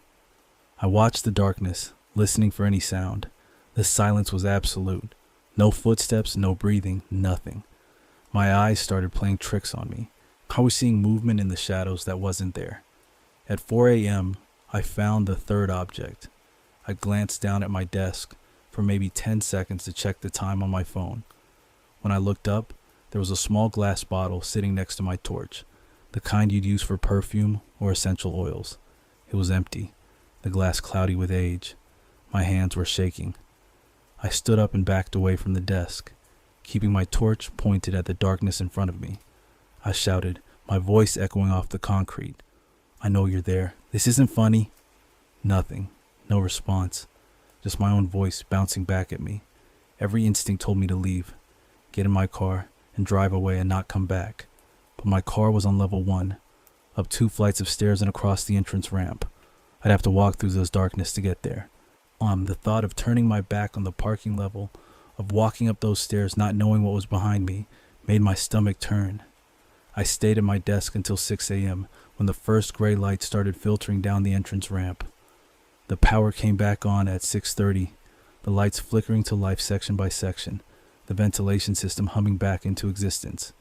I watched the darkness, listening for any sound. The silence was absolute. No footsteps, no breathing, nothing. My eyes started playing tricks on me. I was seeing movement in the shadows that wasn't there. At 4 a.m., I found the third object. I glanced down at my desk for maybe 10 seconds to check the time on my phone. When I looked up, there was a small glass bottle sitting next to my torch, the kind you'd use for perfume or essential oils. It was empty, the glass cloudy with age. My hands were shaking. I stood up and backed away from the desk, keeping my torch pointed at the darkness in front of me. I shouted, my voice echoing off the concrete. I know you're there. This isn't funny. Nothing. No response. Just my own voice bouncing back at me. Every instinct told me to leave, get in my car, and drive away and not come back. But my car was on level 1, up 2 flights of stairs and across the entrance ramp. I'd have to walk through those darkness to get there. The thought of turning my back on the parking level, of walking up those stairs not knowing what was behind me, made my stomach turn. I stayed at my desk until 6 a.m. when the first gray light started filtering down the entrance ramp. The power came back on at 6:30, the lights flickering to life section by section, the ventilation system humming back into existence.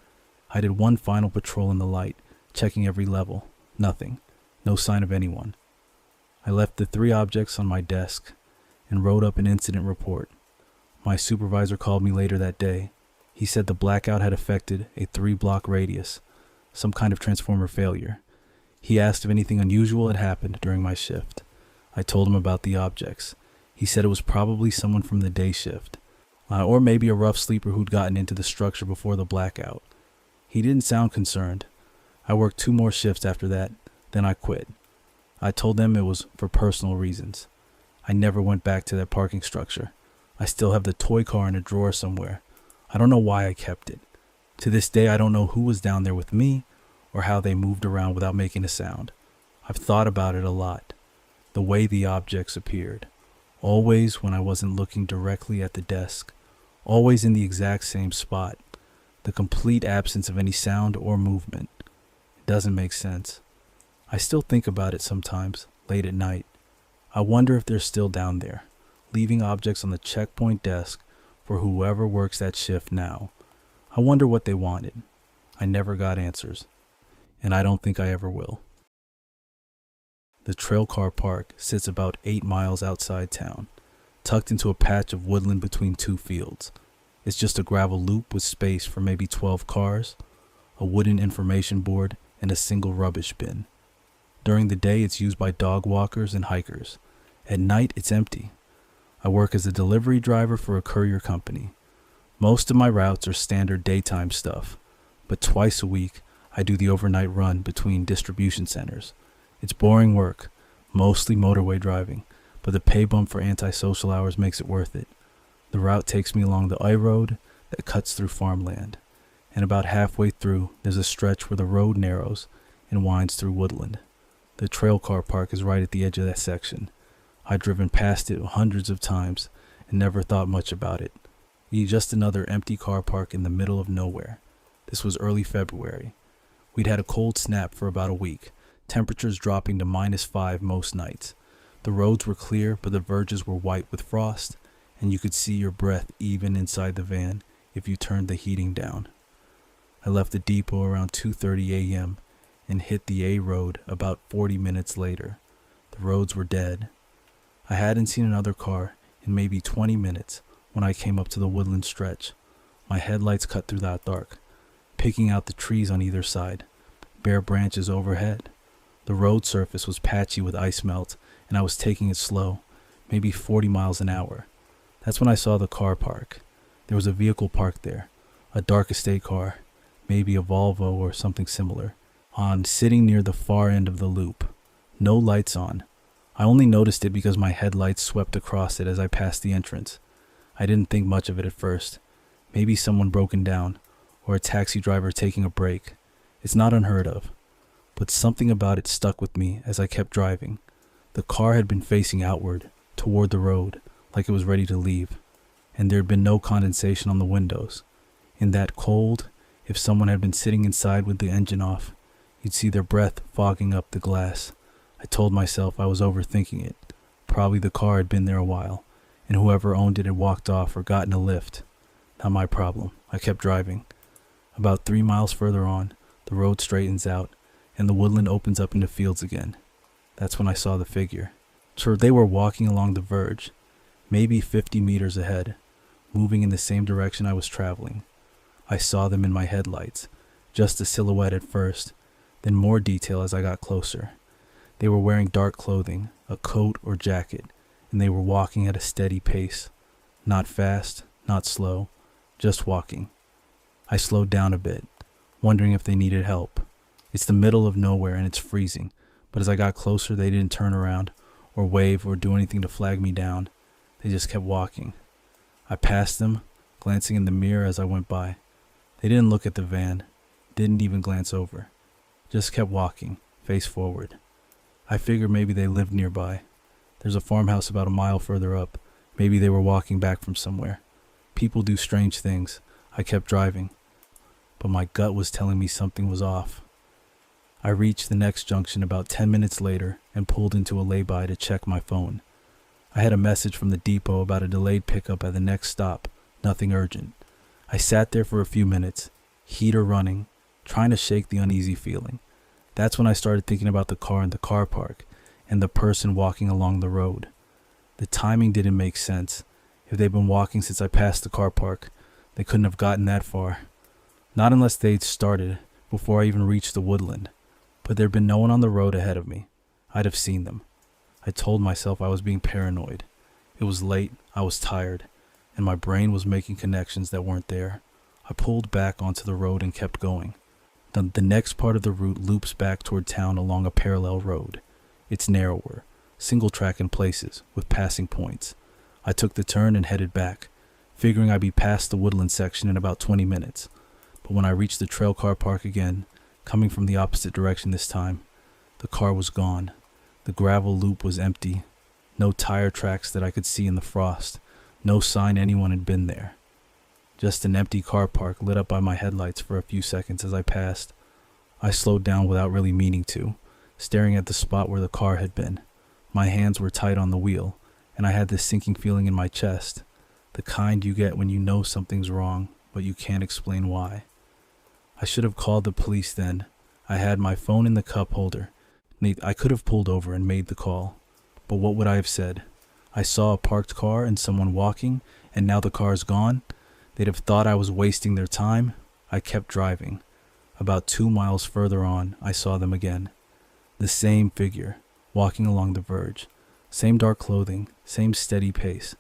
I did one final patrol in the light, checking every level. Nothing. No sign of anyone. I left the 3 objects on my desk and wrote up an incident report. My supervisor called me later that day. He said the blackout had affected a 3-block radius, some kind of transformer failure. He asked if anything unusual had happened during my shift. I told him about the objects. He said it was probably someone from the day shift, or maybe a rough sleeper who'd gotten into the structure before the blackout. He didn't sound concerned. I worked 2 more shifts after that, then I quit. I told them it was for personal reasons. I never went back to that parking structure. I still have the toy car in a drawer somewhere. I don't know why I kept it. To this day, I don't know who was down there with me or how they moved around without making a sound. I've thought about it a lot. The way the objects appeared. Always when I wasn't looking directly at the desk. Always in the exact same spot. The complete absence of any sound or movement. It doesn't make sense. I still think about it sometimes, late at night. I wonder if they're still down there, leaving objects on the checkpoint desk for whoever works that shift now. I wonder what they wanted. I never got answers, and I don't think I ever will. The trail car park sits about 8 miles outside town, tucked into a patch of woodland between 2 fields. It's just a gravel loop with space for maybe 12 cars, a wooden information board, and a single rubbish bin. During the day, it's used by dog walkers and hikers. At night, it's empty. I work as a delivery driver for a courier company. Most of my routes are standard daytime stuff, but twice a week, I do the overnight run between distribution centers. It's boring work, mostly motorway driving, but the pay bump for antisocial hours makes it worth it. The route takes me along the I road that cuts through farmland, and about halfway through, there's a stretch where the road narrows and winds through woodland. The trail car park is right at the edge of that section. I've driven past it hundreds of times and never thought much about it. Just another empty car park in the middle of nowhere. This was early February. We'd had a cold snap for about a week, temperatures dropping to -5 most nights. The roads were clear, but the verges were white with frost, and you could see your breath even inside the van if you turned the heating down. I left the depot around 2:30 a.m. and hit the A road about 40 minutes later. The roads were dead. I hadn't seen another car in maybe 20 minutes when I came up to the woodland stretch. My headlights cut through that dark, picking out the trees on either side, bare branches overhead. The road surface was patchy with ice melt, and I was taking it slow, maybe 40 miles an hour. That's when I saw the car park. There was a vehicle parked there, a dark estate car, maybe a Volvo or something similar, sitting near the far end of the loop. No lights on. I only noticed it because my headlights swept across it as I passed the entrance. I didn't think much of it at first. Maybe someone broken down, or a taxi driver taking a break. It's not unheard of. But something about it stuck with me as I kept driving. The car had been facing outward, toward the road, like it was ready to leave. And there had been no condensation on the windows. In that cold, if someone had been sitting inside with the engine off, you'd see their breath fogging up the glass. I told myself I was overthinking it. Probably the car had been there a while, and whoever owned it had walked off or gotten a lift. Not my problem. I kept driving. About 3 miles further on, the road straightens out, and the woodland opens up into fields again. That's when I saw the figure. So they were walking along the verge, maybe 50 meters ahead, moving in the same direction I was traveling. I saw them in my headlights, just a silhouette at first, then more detail as I got closer. They were wearing dark clothing, a coat or jacket, and they were walking at a steady pace. Not fast, not slow, just walking. I slowed down a bit, wondering if they needed help. It's the middle of nowhere and it's freezing, but as I got closer they didn't turn around or wave or do anything to flag me down. They just kept walking. I passed them, glancing in the mirror as I went by. They didn't look at the van, didn't even glance over. Just kept walking, face forward. I figured maybe they lived nearby. There's a farmhouse about a mile further up. Maybe they were walking back from somewhere. People do strange things. I kept driving, but my gut was telling me something was off. I reached the next junction about 10 minutes later and pulled into a lay-by to check my phone. I had a message from the depot about a delayed pickup at the next stop, nothing urgent. I sat there for a few minutes, heater running, trying to shake the uneasy feeling. That's when I started thinking about the car in the car park and the person walking along the road. The timing didn't make sense. If they'd been walking since I passed the car park, they couldn't have gotten that far. Not unless they'd started before I even reached the woodland. But there'd been no one on the road ahead of me. I'd have seen them. I told myself I was being paranoid. It was late, I was tired, and my brain was making connections that weren't there. I pulled back onto the road and kept going. The next part of the route loops back toward town along a parallel road. It's narrower, single track in places, with passing points. I took the turn and headed back, figuring I'd be past the woodland section in about 20 minutes. But when I reached the trail car park again, coming from the opposite direction this time, the car was gone. The gravel loop was empty. No tire tracks that I could see in the frost. No sign anyone had been there. Just an empty car park lit up by my headlights for a few seconds as I passed. I slowed down without really meaning to, staring at the spot where the car had been. My hands were tight on the wheel, and I had this sinking feeling in my chest, the kind you get when you know something's wrong, but you can't explain why. I should have called the police then. I had my phone in the cup holder. I could have pulled over and made the call. But what would I have said? I saw a parked car and someone walking, and now the car's gone? They'd have thought I was wasting their time. I kept driving. About 2 miles further on, I saw them again. The same figure, walking along the verge. Same dark clothing, same steady pace.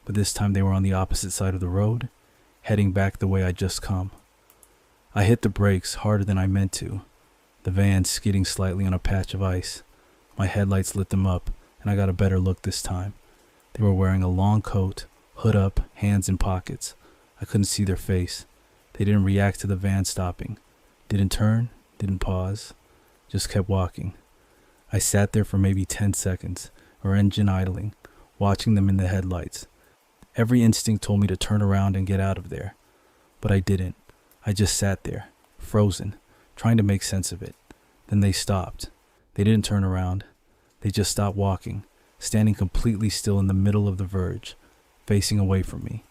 But this time they were on the opposite side of the road, heading back the way I'd just come. I hit the brakes harder than I meant to, the van skidding slightly on a patch of ice. My headlights lit them up, and I got a better look this time. They were wearing a long coat, hood up, hands in pockets. I couldn't see their face. They didn't react to the van stopping. Didn't turn, didn't pause, just kept walking. I sat there for maybe 10 seconds, our engine idling, watching them in the headlights. Every instinct told me to turn around and get out of there, but I didn't. I just sat there, frozen, trying to make sense of it. Then they stopped. They didn't turn around. They just stopped walking, standing completely still in the middle of the verge, facing away from me.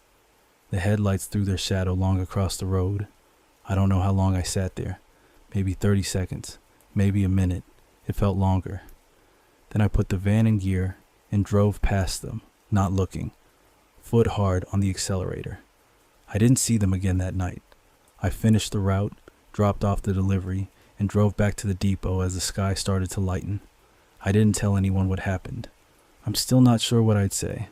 The headlights threw their shadow long across the road. I don't know how long I sat there. Maybe 30 seconds, maybe a minute. It felt longer. Then I put the van in gear and drove past them, not looking, foot hard on the accelerator. I didn't see them again that night. I finished the route, dropped off the delivery, and drove back to the depot as the sky started to lighten. I didn't tell anyone what happened. I'm still not sure what I'd say.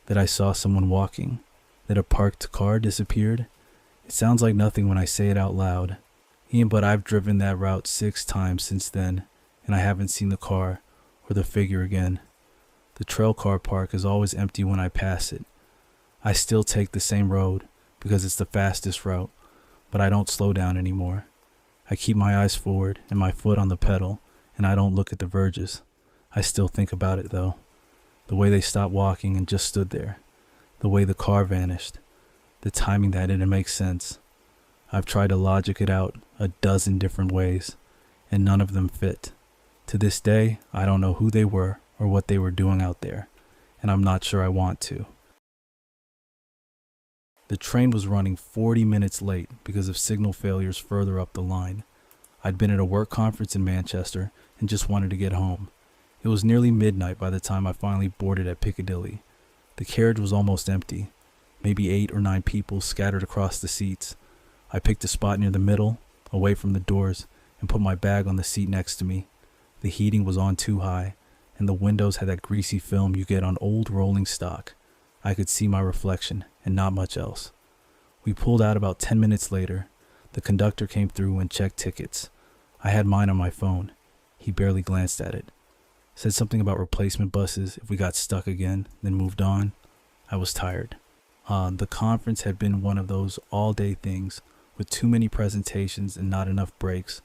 That I saw someone walking, that a parked car disappeared. It sounds like nothing when I say it out loud. But I've driven that route 6 times since then, and I haven't seen the car or the figure again. The trail car park is always empty when I pass it. I still take the same road because it's the fastest route, but I don't slow down anymore. I keep my eyes forward and my foot on the pedal, and I don't look at the verges. I still think about it though. The way they stopped walking and just stood there. The way the car vanished. The timing that didn't make sense. I've tried to logic it out a dozen different ways, and none of them fit. To this day, I don't know who they were or what they were doing out there, and I'm not sure I want to. The train was running 40 minutes late because of signal failures further up the line. I'd been at a work conference in Manchester and just wanted to get home. It was nearly midnight by the time I finally boarded at Piccadilly. The carriage was almost empty, maybe 8 or 9 people scattered across the seats. I picked a spot near the middle, away from the doors, and put my bag on the seat next to me. The heating was on too high, and the windows had that greasy film you get on old rolling stock. I could see my reflection, and not much else. We pulled out about 10 minutes later. The conductor came through and checked tickets. I had mine on my phone. He barely glanced at it. Said something about replacement buses if we got stuck again, then moved on. I was tired. The conference had been one of those all-day things with too many presentations and not enough breaks.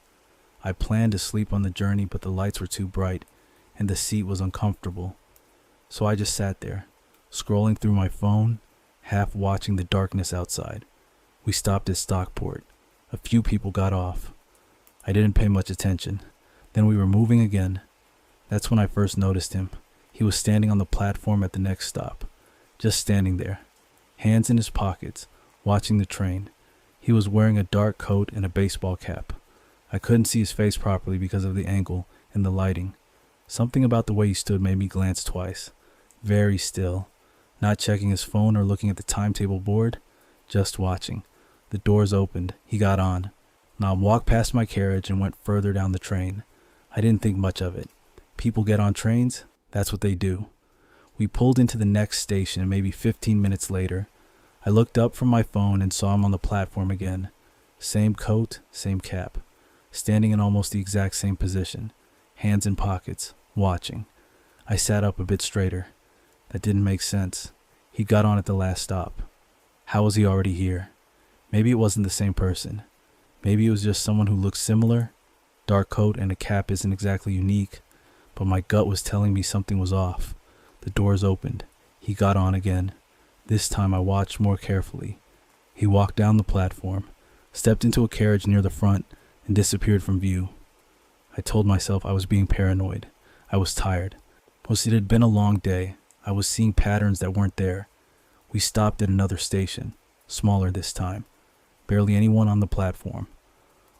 I planned to sleep on the journey, but the lights were too bright and the seat was uncomfortable. So I just sat there, scrolling through my phone, half watching the darkness outside. We stopped at Stockport. A few people got off. I didn't pay much attention. Then we were moving again. That's when I first noticed him. He was standing on the platform at the next stop, just standing there, hands in his pockets, watching the train. He was wearing a dark coat and a baseball cap. I couldn't see his face properly because of the angle and the lighting. Something about the way he stood made me glance twice. Very still, not checking his phone or looking at the timetable board, just watching. The doors opened. He got on. Now I walked past my carriage and went further down the train. I didn't think much of it. People get on trains, that's what they do. We pulled into the next station, and maybe 15 minutes later, I looked up from my phone and saw him on the platform again. Same coat, same cap, standing in almost the exact same position, hands in pockets, watching. I sat up a bit straighter. That didn't make sense. He got on at the last stop. How was he already here? Maybe it wasn't the same person. Maybe it was just someone who looked similar. Dark coat and a cap isn't exactly unique, but my gut was telling me something was off. The doors opened. He got on again. This time I watched more carefully. He walked down the platform, stepped into a carriage near the front, and disappeared from view. I told myself I was being paranoid. I was tired. It had been a long day. I was seeing patterns that weren't there. We stopped at another station, smaller this time. Barely anyone on the platform.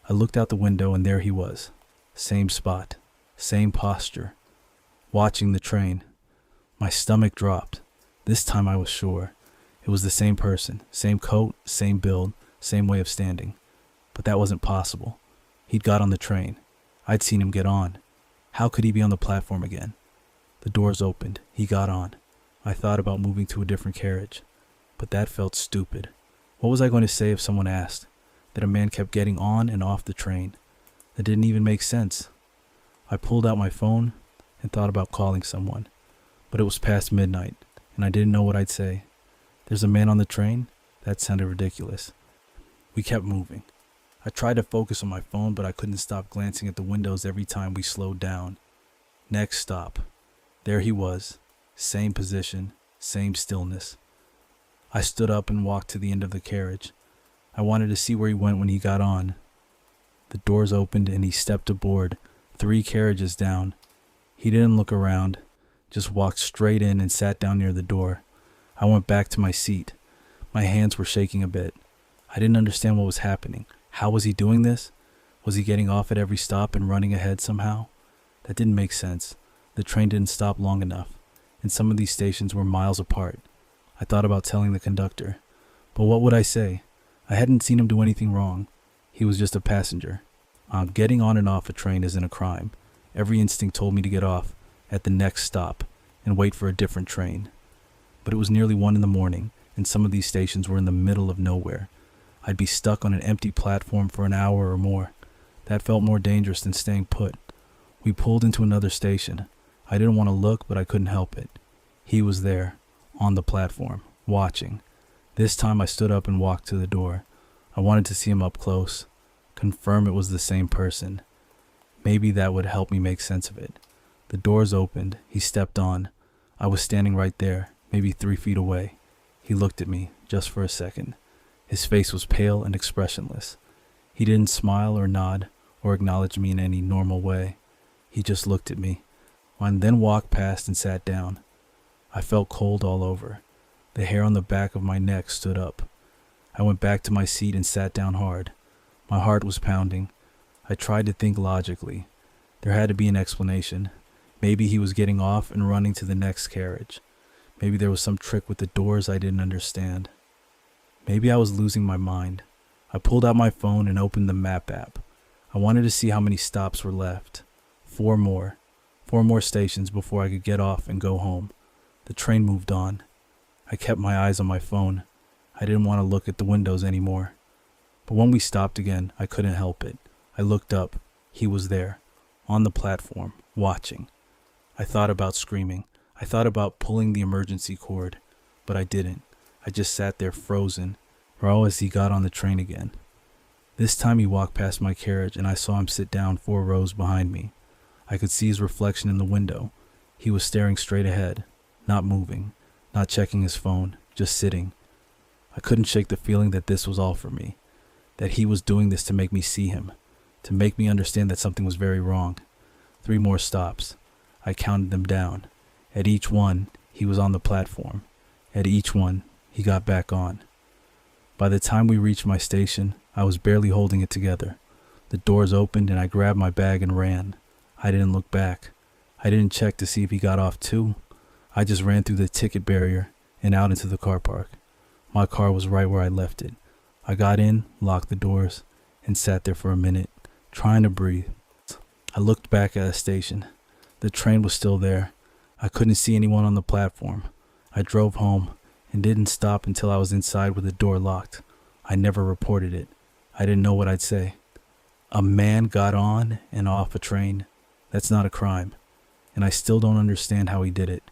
I looked out the window and there he was. Same spot, same posture, watching the train. My stomach dropped. This time I was sure. It was the same person, same coat, same build, same way of standing. But that wasn't possible. He'd got on the train. I'd seen him get on. How could he be on the platform again? The doors opened. He got on. I thought about moving to a different carriage, but that felt stupid. What was I going to say if someone asked? That a man kept getting on and off the train? That didn't even make sense. I pulled out my phone and thought about calling someone, but it was past midnight, and I didn't know what I'd say. There's a man on the train? That sounded ridiculous. We kept moving. I tried to focus on my phone, but I couldn't stop glancing at the windows every time we slowed down. Next stop. There he was. Same position, same stillness. I stood up and walked to the end of the carriage. I wanted to see where he went when he got on. The doors opened and he stepped aboard, 3 carriages down. He didn't look around, just walked straight in and sat down near the door. I went back to my seat. My hands were shaking a bit. I didn't understand what was happening. How was he doing this? Was he getting off at every stop and running ahead somehow? That didn't make sense. The train didn't stop long enough, and some of these stations were miles apart. I thought about telling the conductor, but what would I say? I hadn't seen him do anything wrong. He was just a passenger. Getting on and off a train isn't a crime. Every instinct told me to get off at the next stop and wait for a different train. But it was nearly 1 a.m, and some of these stations were in the middle of nowhere. I'd be stuck on an empty platform for an hour or more. That felt more dangerous than staying put. We pulled into another station. I didn't want to look, but I couldn't help it. He was there, on the platform, watching. This time I stood up and walked to the door. I wanted to see him up close, confirm it was the same person. Maybe that would help me make sense of it. The doors opened. He stepped on. I was standing right there, maybe 3 feet away. He looked at me, just for a second. His face was pale and expressionless. He didn't smile or nod or acknowledge me in any normal way. He just looked at me, and then walked past and sat down. I felt cold all over. The hair on the back of my neck stood up. I went back to my seat and sat down hard. My heart was pounding. I tried to think logically. There had to be an explanation. Maybe he was getting off and running to the next carriage. Maybe there was some trick with the doors I didn't understand. Maybe I was losing my mind. I pulled out my phone and opened the map app. I wanted to see how many stops were left. 4 more. 4 more stations before I could get off and go home. The train moved on. I kept my eyes on my phone. I didn't want to look at the windows anymore. But when we stopped again, I couldn't help it. I looked up. He was there, on the platform, watching. I thought about screaming. I thought about pulling the emergency cord, but I didn't. I just sat there frozen, as he got on the train again. This time he walked past my carriage and I saw him sit down 4 rows behind me. I could see his reflection in the window. He was staring straight ahead, not moving, not checking his phone, just sitting. I couldn't shake the feeling that this was all for me, that he was doing this to make me see him, to make me understand that something was very wrong. 3 more stops. I counted them down. At each one, he was on the platform. At each one, he got back on. By the time we reached my station, I was barely holding it together. The doors opened and I grabbed my bag and ran. I didn't look back. I didn't check to see if he got off too. I just ran through the ticket barrier and out into the car park. My car was right where I left it. I got in, locked the doors, and sat there for a minute, trying to breathe. I looked back at the station. The train was still there. I couldn't see anyone on the platform. I drove home and didn't stop until I was inside with the door locked. I never reported it. I didn't know what I'd say. A man got on and off a train. That's not a crime. And I still don't understand how he did it.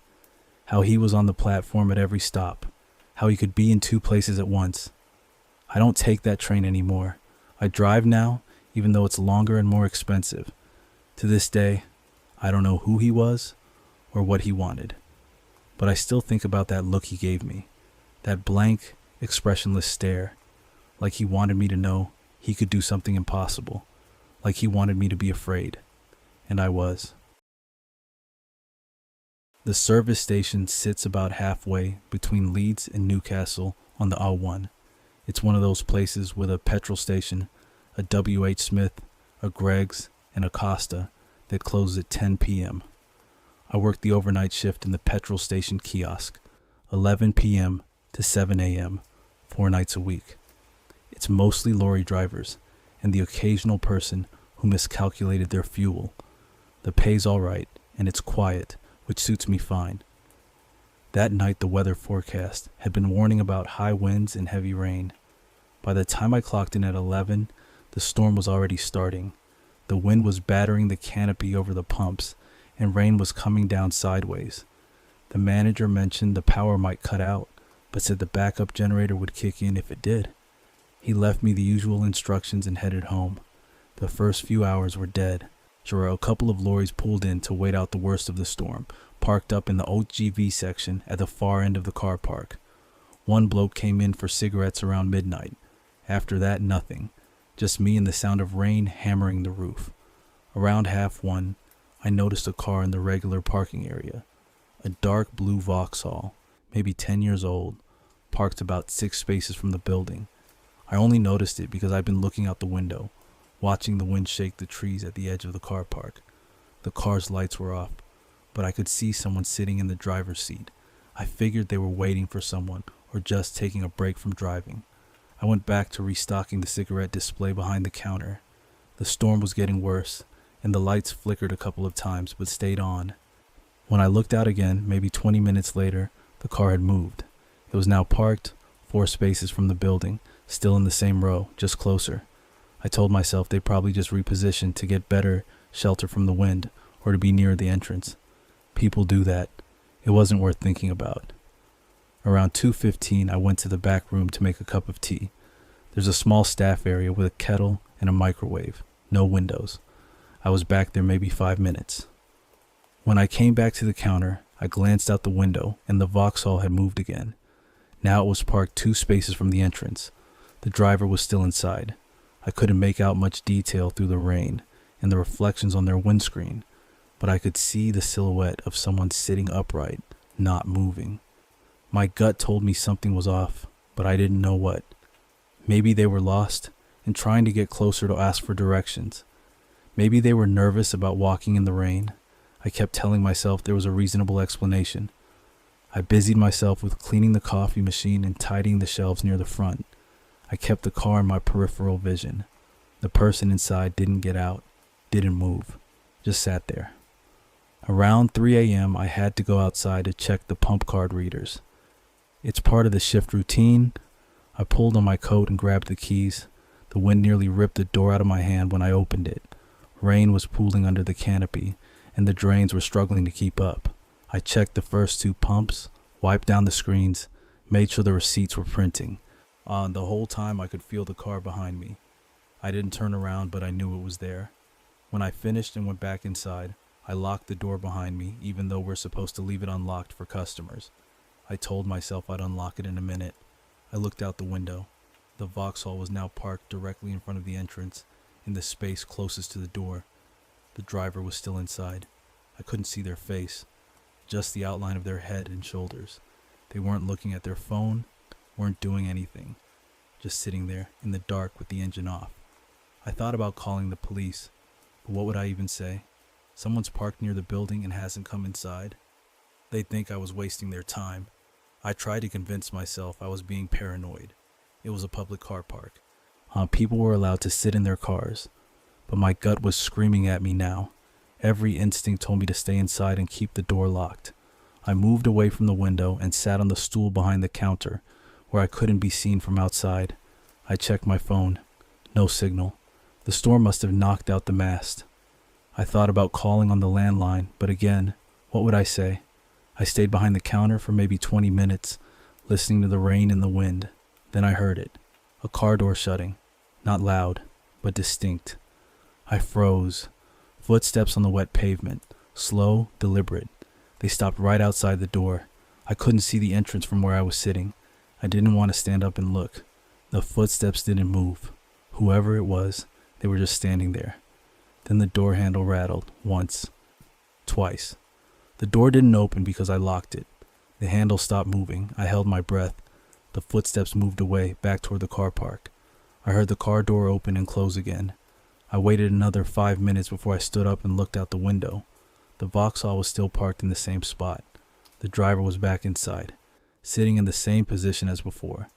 How he was on the platform at every stop. How he could be in 2 places at once. I don't take that train anymore. I drive now, even though it's longer and more expensive. To this day, I don't know who he was or what he wanted. But I still think about that look he gave me. That blank, expressionless stare. Like he wanted me to know he could do something impossible. Like he wanted me to be afraid. And I was. The service station sits about halfway between Leeds and Newcastle on the A1. It's one of those places with a petrol station, a W.H. Smith, a Greg's, and a Costa that closes at 10 p.m. I work the overnight shift in the petrol station kiosk, 11 p.m. to 7 a.m., 4 nights a week. It's mostly lorry drivers and the occasional person who miscalculated their fuel. The pay's all right, and it's quiet, which suits me fine. That night, the weather forecast had been warning about high winds and heavy rain. By the time I clocked in at 11, the storm was already starting. The wind was battering the canopy over the pumps, and rain was coming down sideways. The manager mentioned the power might cut out, but said the backup generator would kick in if it did. He left me the usual instructions and headed home. The first few hours were dead. Sure, a couple of lorries pulled in to wait out the worst of the storm, parked up in the OGV section at the far end of the car park. One bloke came in for cigarettes around midnight. After that, nothing. Just me and the sound of rain hammering the roof. Around 1:30, I noticed a car in the regular parking area. A dark blue Vauxhall, maybe 10 years old, parked about 6 spaces from the building. I only noticed it because I'd been looking out the window, watching the wind shake the trees at the edge of the car park. The car's lights were off, but I could see someone sitting in the driver's seat. I figured they were waiting for someone or just taking a break from driving. I went back to restocking the cigarette display behind the counter. The storm was getting worse, and the lights flickered a couple of times but stayed on. When I looked out again, maybe 20 minutes later, the car had moved. It was now parked 4 spaces from the building, still in the same row, just closer. I told myself they probably just repositioned to get better shelter from the wind or to be near the entrance. People do that. It wasn't worth thinking about. Around 2:15, I went to the back room to make a cup of tea. There's a small staff area with a kettle and a microwave, no windows. I was back there maybe 5 minutes. When I came back to the counter, I glanced out the window and the Vauxhall had moved again. Now it was parked 2 spaces from the entrance. The driver was still inside. I couldn't make out much detail through the rain and the reflections on their windscreen, but I could see the silhouette of someone sitting upright, not moving. My gut told me something was off, but I didn't know what. Maybe they were lost and trying to get closer to ask for directions. Maybe they were nervous about walking in the rain. I kept telling myself there was a reasonable explanation. I busied myself with cleaning the coffee machine and tidying the shelves near the front. I kept the car in my peripheral vision. The person inside didn't get out, didn't move, just sat there. Around 3 a.m., I had to go outside to check the pump card readers. It's part of the shift routine. I pulled on my coat and grabbed the keys. The wind nearly ripped the door out of my hand when I opened it. Rain was pooling under the canopy, and the drains were struggling to keep up. I checked the first 2 pumps, wiped down the screens, made sure the receipts were printing. The whole time I could feel the car behind me. I didn't turn around, but I knew it was there. When I finished and went back inside, I locked the door behind me, even though we're supposed to leave it unlocked for customers. I told myself I'd unlock it in a minute. I looked out the window. The Vauxhall was now parked directly in front of the entrance, in the space closest to the door. The driver was still inside. I couldn't see their face, just the outline of their head and shoulders. They weren't looking at their phone, weren't doing anything, just sitting there in the dark with the engine off. I thought about calling the police, but what would I even say? Someone's parked near the building and hasn't come inside. They'd think I was wasting their time. I tried to convince myself I was being paranoid. It was a public car park. People were allowed to sit in their cars, but my gut was screaming at me now. Every instinct told me to stay inside and keep the door locked. I moved away from the window and sat on the stool behind the counter, where I couldn't be seen from outside. I checked my phone. No signal. The storm must have knocked out the mast. I thought about calling on the landline, but again, what would I say? I stayed behind the counter for maybe 20 minutes, listening to the rain and the wind. Then I heard it. A car door shutting. Not loud, but distinct. I froze. Footsteps on the wet pavement. Slow, deliberate. They stopped right outside the door. I couldn't see the entrance from where I was sitting. I didn't want to stand up and look. The footsteps didn't move. Whoever it was, they were just standing there. Then the door handle rattled, once, twice. The door didn't open because I locked it. The handle stopped moving. I held my breath. The footsteps moved away, back toward the car park. I heard the car door open and close again. I waited another 5 minutes before I stood up and looked out the window. The Vauxhall was still parked in the same spot. The driver was back inside, sitting in the same position as before.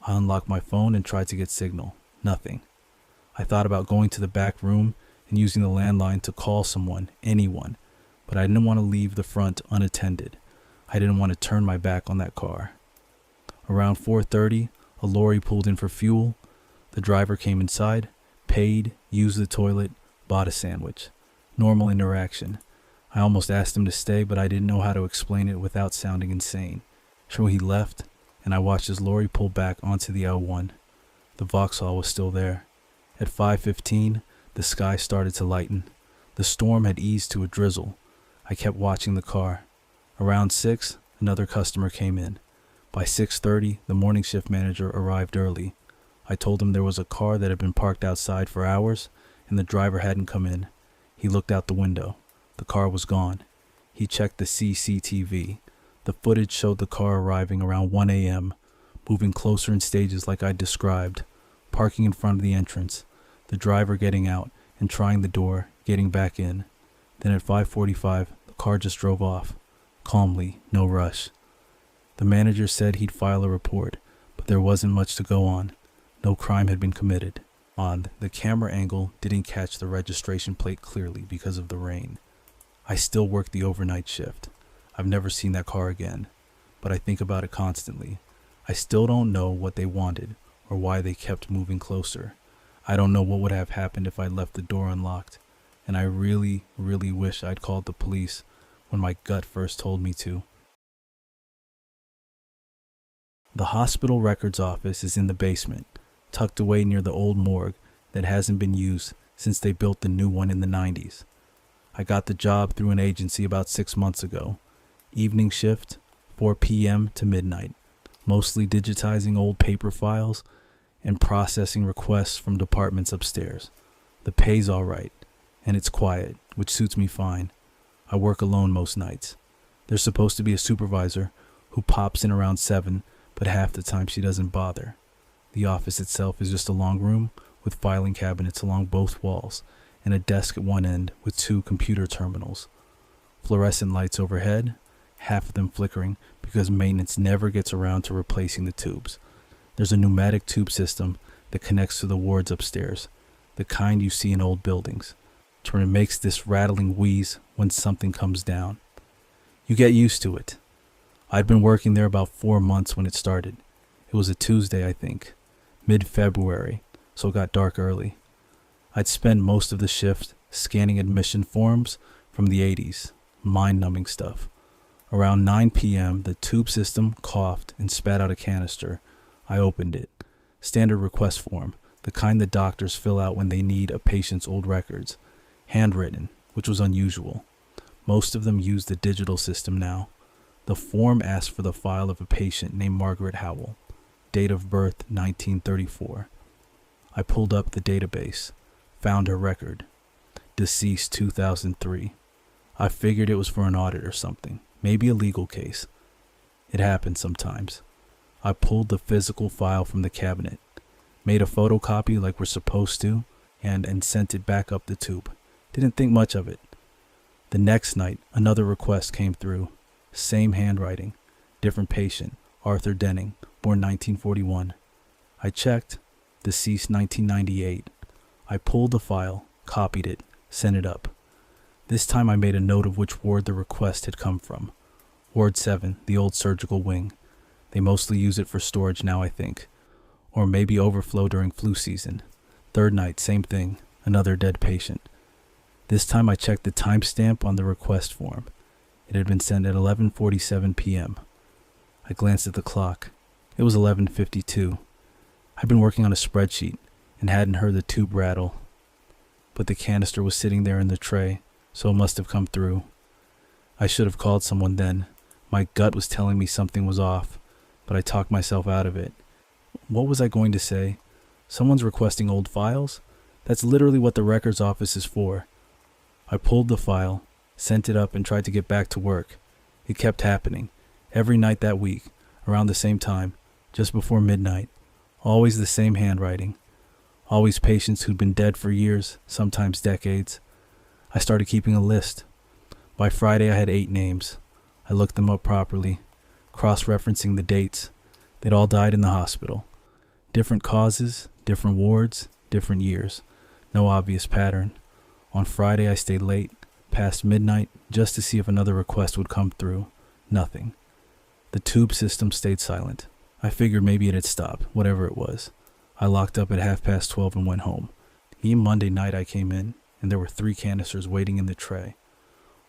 I unlocked my phone and tried to get signal. Nothing. I thought about going to the back room and using the landline to call someone, anyone, but I didn't want to leave the front unattended. I didn't want to turn my back on that car. Around 4:30, a lorry pulled in for fuel. The driver came inside, paid, used the toilet, bought a sandwich. Normal interaction. I almost asked him to stay, but I didn't know how to explain it without sounding insane. So he left, and I watched his lorry pull back onto the L1. The Vauxhall was still there. At 5:15, the sky started to lighten. The storm had eased to a drizzle. I kept watching the car. Around 6, another customer came in. By 6:30, the morning shift manager arrived early. I told him there was a car that had been parked outside for hours, and the driver hadn't come in. He looked out the window. The car was gone. He checked the CCTV. The footage showed the car arriving around 1 a.m., moving closer in stages like I described, parking in front of the entrance, the driver getting out and trying the door, getting back in. Then at 5:45, the car just drove off, calmly, no rush. The manager said he'd file a report, but there wasn't much to go on. No crime had been committed. The camera angle didn't catch the registration plate clearly because of the rain. I still work the overnight shift. I've never seen that car again, but I think about it constantly. I still don't know what they wanted or why they kept moving closer. I don't know what would have happened if I left the door unlocked, and I really, really wish I'd called the police when my gut first told me to. The hospital records office is in the basement, tucked away near the old morgue that hasn't been used since they built the new one in the 90s. I got the job through an agency about 6 months ago. Evening shift, 4 p.m. to midnight, mostly digitizing old paper files and processing requests from departments upstairs. The pay's all right, and it's quiet, which suits me fine. I work alone most nights. There's supposed to be a supervisor who pops in around 7, but half the time she doesn't bother. The office itself is just a long room with filing cabinets along both walls and a desk at one end with 2 computer terminals. Fluorescent lights overhead, half of them flickering because maintenance never gets around to replacing the tubes. There's a pneumatic tube system that connects to the wards upstairs, the kind you see in old buildings, where it makes this rattling wheeze when something comes down. You get used to it. I'd been working there about 4 months when it started. It was a Tuesday, I think, mid-February, so it got dark early. I'd spend most of the shift scanning admission forms from the 80s, mind-numbing stuff. Around 9 p.m., the tube system coughed and spat out a canister. I opened it. Standard request form, the kind that doctors fill out when they need a patient's old records. Handwritten, which was unusual. Most of them use the digital system now. The form asked for the file of a patient named Margaret Howell. Date of birth, 1934. I pulled up the database. Found her record. Deceased 2003. I figured it was for an audit or something. Maybe a legal case. It happens sometimes. I pulled the physical file from the cabinet, made a photocopy like we're supposed to, and sent it back up the tube. Didn't think much of it. The next night, another request came through. Same handwriting. Different patient. Arthur Denning, born 1941. I checked. Deceased 1998. I pulled the file, copied it, sent it up. This time I made a note of which ward the request had come from. Ward 7, the old surgical wing. They mostly use it for storage now, I think. Or maybe overflow during flu season. Third night, same thing. Another dead patient. This time I checked the timestamp on the request form. It had been sent at 11:47 p.m. I glanced at the clock. It was 11:52. I'd been working on a spreadsheet and hadn't heard the tube rattle. But the canister was sitting there in the tray, so it must have come through. I should have called someone then. My gut was telling me something was off, but I talked myself out of it. What was I going to say? Someone's requesting old files? That's literally what the records office is for. I pulled the file, sent it up, and tried to get back to work. It kept happening. Every night that week, around the same time, just before midnight. Always the same handwriting. Always patients who'd been dead for years, sometimes decades. I started keeping a list. By Friday, I had 8 names. I looked them up properly, cross-referencing the dates. They'd all died in the hospital. Different causes, different wards, different years. No obvious pattern. On Friday, I stayed late, past midnight, just to see if another request would come through. Nothing. The tube system stayed silent. I figured maybe it had stopped, whatever it was. I locked up at 12:30 and went home. Monday night I came in, and there were 3 canisters waiting in the tray.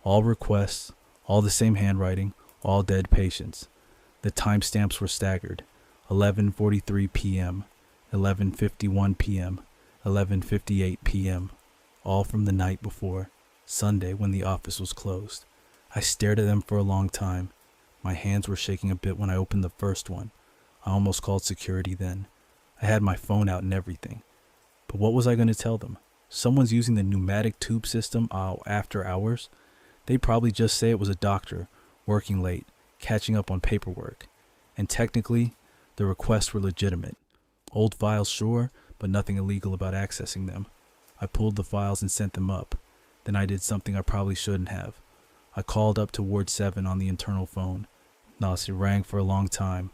All requests, all the same handwriting, all dead patients. The timestamps were staggered. 11:43 p.m., 11:51 p.m., 11:58 p.m., all from the night before, Sunday when the office was closed. I stared at them for a long time. My hands were shaking a bit when I opened the first one. I almost called security then. I had my phone out and everything. But what was I going to tell them? Someone's using the pneumatic tube system after hours? They'd probably just say it was a doctor, working late, catching up on paperwork. And technically, the requests were legitimate. Old files, sure, but nothing illegal about accessing them. I pulled the files and sent them up. Then I did something I probably shouldn't have. I called up to Ward 7 on the internal phone. It rang for a long time.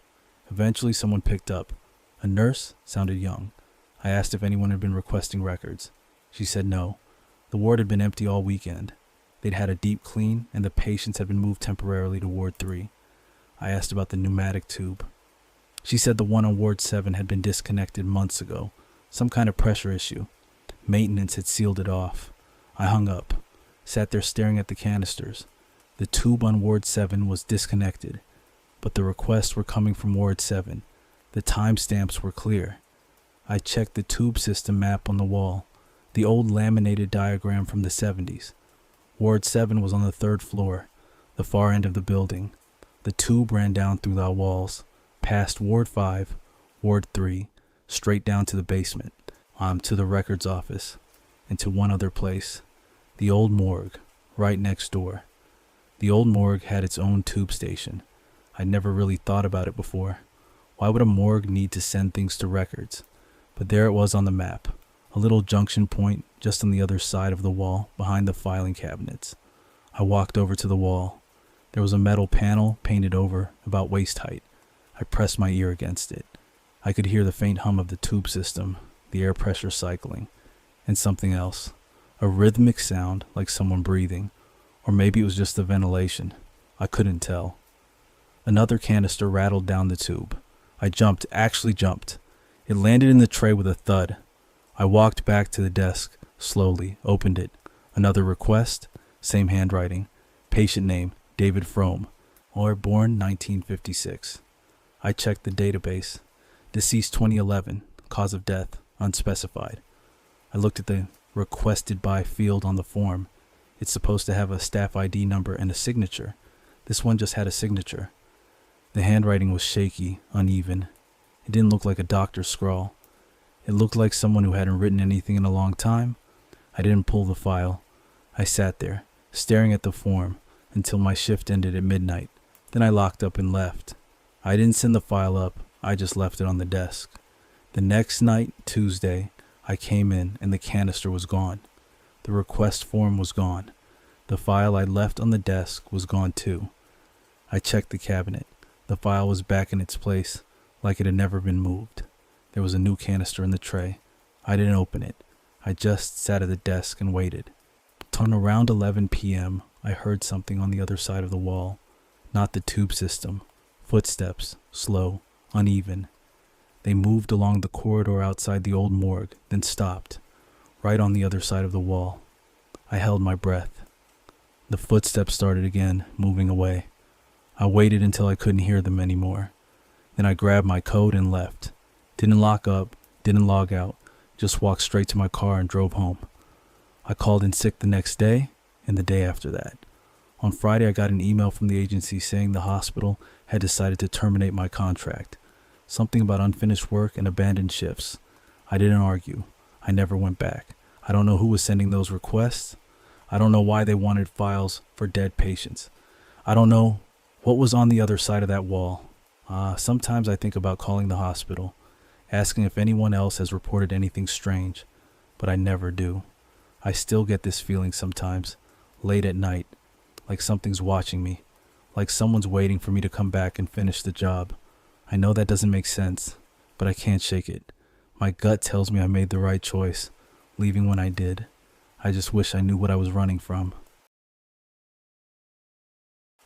Eventually, someone picked up. A nurse sounded young. I asked if anyone had been requesting records. She said no. The ward had been empty all weekend. They'd had a deep clean, and the patients had been moved temporarily to Ward 3. I asked about the pneumatic tube. She said the one on Ward 7 had been disconnected months ago. Some kind of pressure issue. Maintenance had sealed it off. I hung up, sat there staring at the canisters. The tube on Ward 7 was disconnected, but the requests were coming from Ward 7. The timestamps were clear. I checked the tube system map on the wall, the old laminated diagram from the 70s. Ward 7 was on the 3rd floor, the far end of the building. The tube ran down through the walls, past Ward 5, Ward 3, straight down to the basement, to the records office, and to one other place, the old morgue, right next door. The old morgue had its own tube station. I'd never really thought about it before. Why would a morgue need to send things to records? But there it was on the map, a little junction point just on the other side of the wall behind the filing cabinets. I walked over to the wall. There was a metal panel painted over about waist height. I pressed my ear against it. I could hear the faint hum of the tube system, the air pressure cycling, and something else, a rhythmic sound like someone breathing, or maybe it was just the ventilation. I couldn't tell. Another canister rattled down the tube. I actually jumped. It landed in the tray with a thud. I walked back to the desk, slowly, opened it. Another request, same handwriting, patient name, David Frome, or born 1956. I checked the database. Deceased 2011, cause of death, unspecified. I looked at the requested by field on the form. It's supposed to have a staff ID number and a signature. This one just had a signature. The handwriting was shaky, uneven. It didn't look like a doctor's scrawl. It looked like someone who hadn't written anything in a long time. I didn't pull the file. I sat there, staring at the form, until my shift ended at midnight. Then I locked up and left. I didn't send the file up. I just left it on the desk. The next night, Tuesday, I came in and the canister was gone. The request form was gone. The file I'd left on the desk was gone too. I checked the cabinet. The file was back in its place, like it had never been moved. There was a new canister in the tray. I didn't open it. I just sat at the desk and waited. Till around 11 p.m., I heard something on the other side of the wall. Not the tube system. Footsteps, slow, uneven. They moved along the corridor outside the old morgue, then stopped, right on the other side of the wall. I held my breath. The footsteps started again, moving away. I waited until I couldn't hear them anymore. Then I grabbed my coat and left. Didn't lock up, didn't log out, just walked straight to my car and drove home. I called in sick the next day and the day after that. On Friday, I got an email from the agency saying the hospital had decided to terminate my contract. Something about unfinished work and abandoned shifts. I didn't argue. I never went back. I don't know who was sending those requests. I don't know why they wanted files for dead patients. I don't know what was on the other side of that wall. Sometimes I think about calling the hospital, asking if anyone else has reported anything strange, but I never do. I still get this feeling sometimes, late at night, like something's watching me, like someone's waiting for me to come back and finish the job. I know that doesn't make sense, but I can't shake it. My gut tells me I made the right choice, leaving when I did. I just wish I knew what I was running from.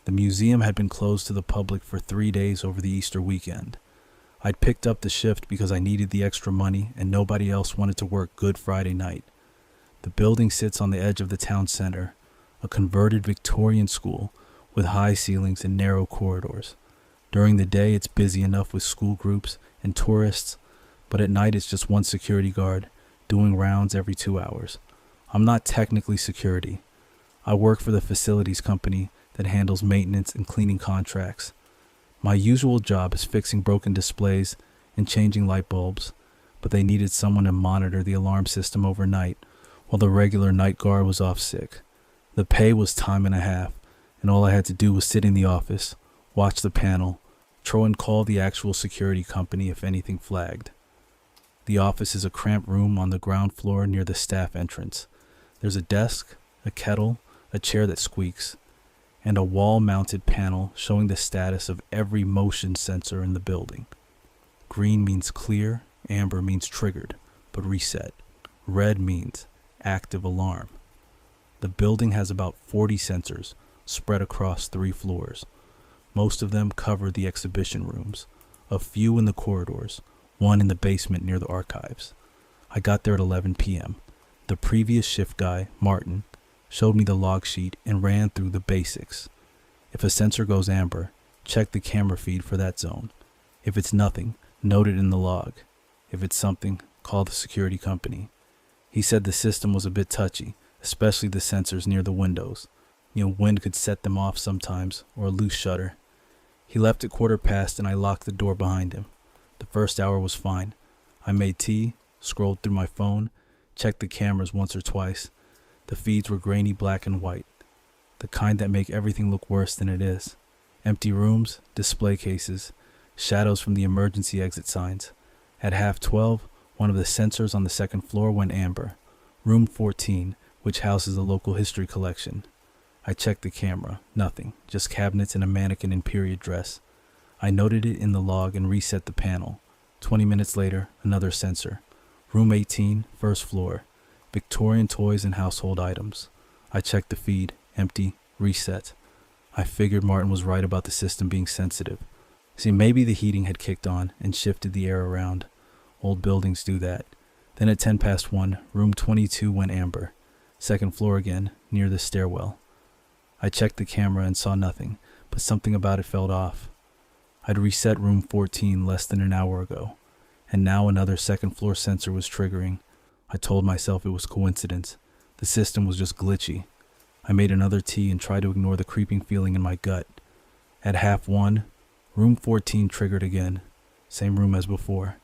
The museum had been closed to the public for 3 days over the Easter weekend. I'd picked up the shift because I needed the extra money and nobody else wanted to work Good Friday night. The building sits on the edge of the town center, a converted Victorian school with high ceilings and narrow corridors. During the day, it's busy enough with school groups and tourists, but at night it's just one security guard doing rounds every 2 hours. I'm not technically security. I work for the facilities company that handles maintenance and cleaning contracts. My usual job is fixing broken displays and changing light bulbs, but they needed someone to monitor the alarm system overnight while the regular night guard was off sick. The pay was time and a half, and all I had to do was sit in the office, watch the panel, try and call the actual security company if anything flagged. The office is a cramped room on the ground floor near the staff entrance. There's a desk, a kettle, a chair that squeaks, and a wall-mounted panel showing the status of every motion sensor in the building. Green means clear, amber means triggered, but reset. Red means active alarm. The building has about 40 sensors spread across 3 floors. Most of them cover the exhibition rooms, a few in the corridors, one in the basement near the archives. I got there at 11 p.m. The previous shift guy, Martin, showed me the log sheet and ran through the basics. If a sensor goes amber, check the camera feed for that zone. If it's nothing, note it in the log. If it's something, call the security company. He said the system was a bit touchy, especially the sensors near the windows. Wind could set them off sometimes, or a loose shutter. He left at 1:15 and I locked the door behind him. The first hour was fine. I made tea, scrolled through my phone, checked the cameras once or twice. The feeds were grainy black and white, the kind that make everything look worse than it is. Empty rooms, display cases, shadows from the emergency exit signs. At 12:30, one of the sensors on the second floor went amber. Room 14, which houses the local history collection. I checked the camera. Nothing. Just cabinets and a mannequin in period dress. I noted it in the log and reset the panel. 20 minutes later, another sensor. Room 18, first floor. Victorian toys and household items. I checked the feed. Empty. Reset. I figured Martin was right about the system being sensitive. See, maybe the heating had kicked on and shifted the air around. Old buildings do that. Then at 1:10, room 22 went amber. Second floor again, near the stairwell. I checked the camera and saw nothing, but something about it felt off. I'd reset room 14 less than an hour ago, and now another second floor sensor was triggering. I told myself it was coincidence. The system was just glitchy. I made another tea and tried to ignore the creeping feeling in my gut. At 1:30, room 14 triggered again. Same room as before.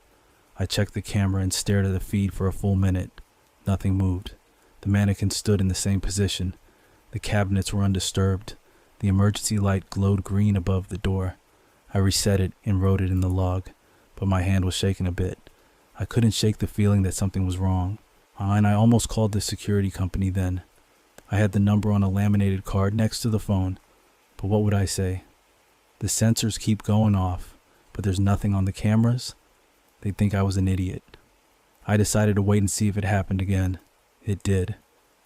I checked the camera and stared at the feed for a full minute. Nothing moved. The mannequin stood in the same position. The cabinets were undisturbed. The emergency light glowed green above the door. I reset it and wrote it in the log, but my hand was shaking a bit. I couldn't shake the feeling that something was wrong. And I almost called the security company then. I had the number on a laminated card next to the phone, but what would I say? The sensors keep going off, but there's nothing on the cameras? They'd think I was an idiot. I decided to wait and see if it happened again. It did.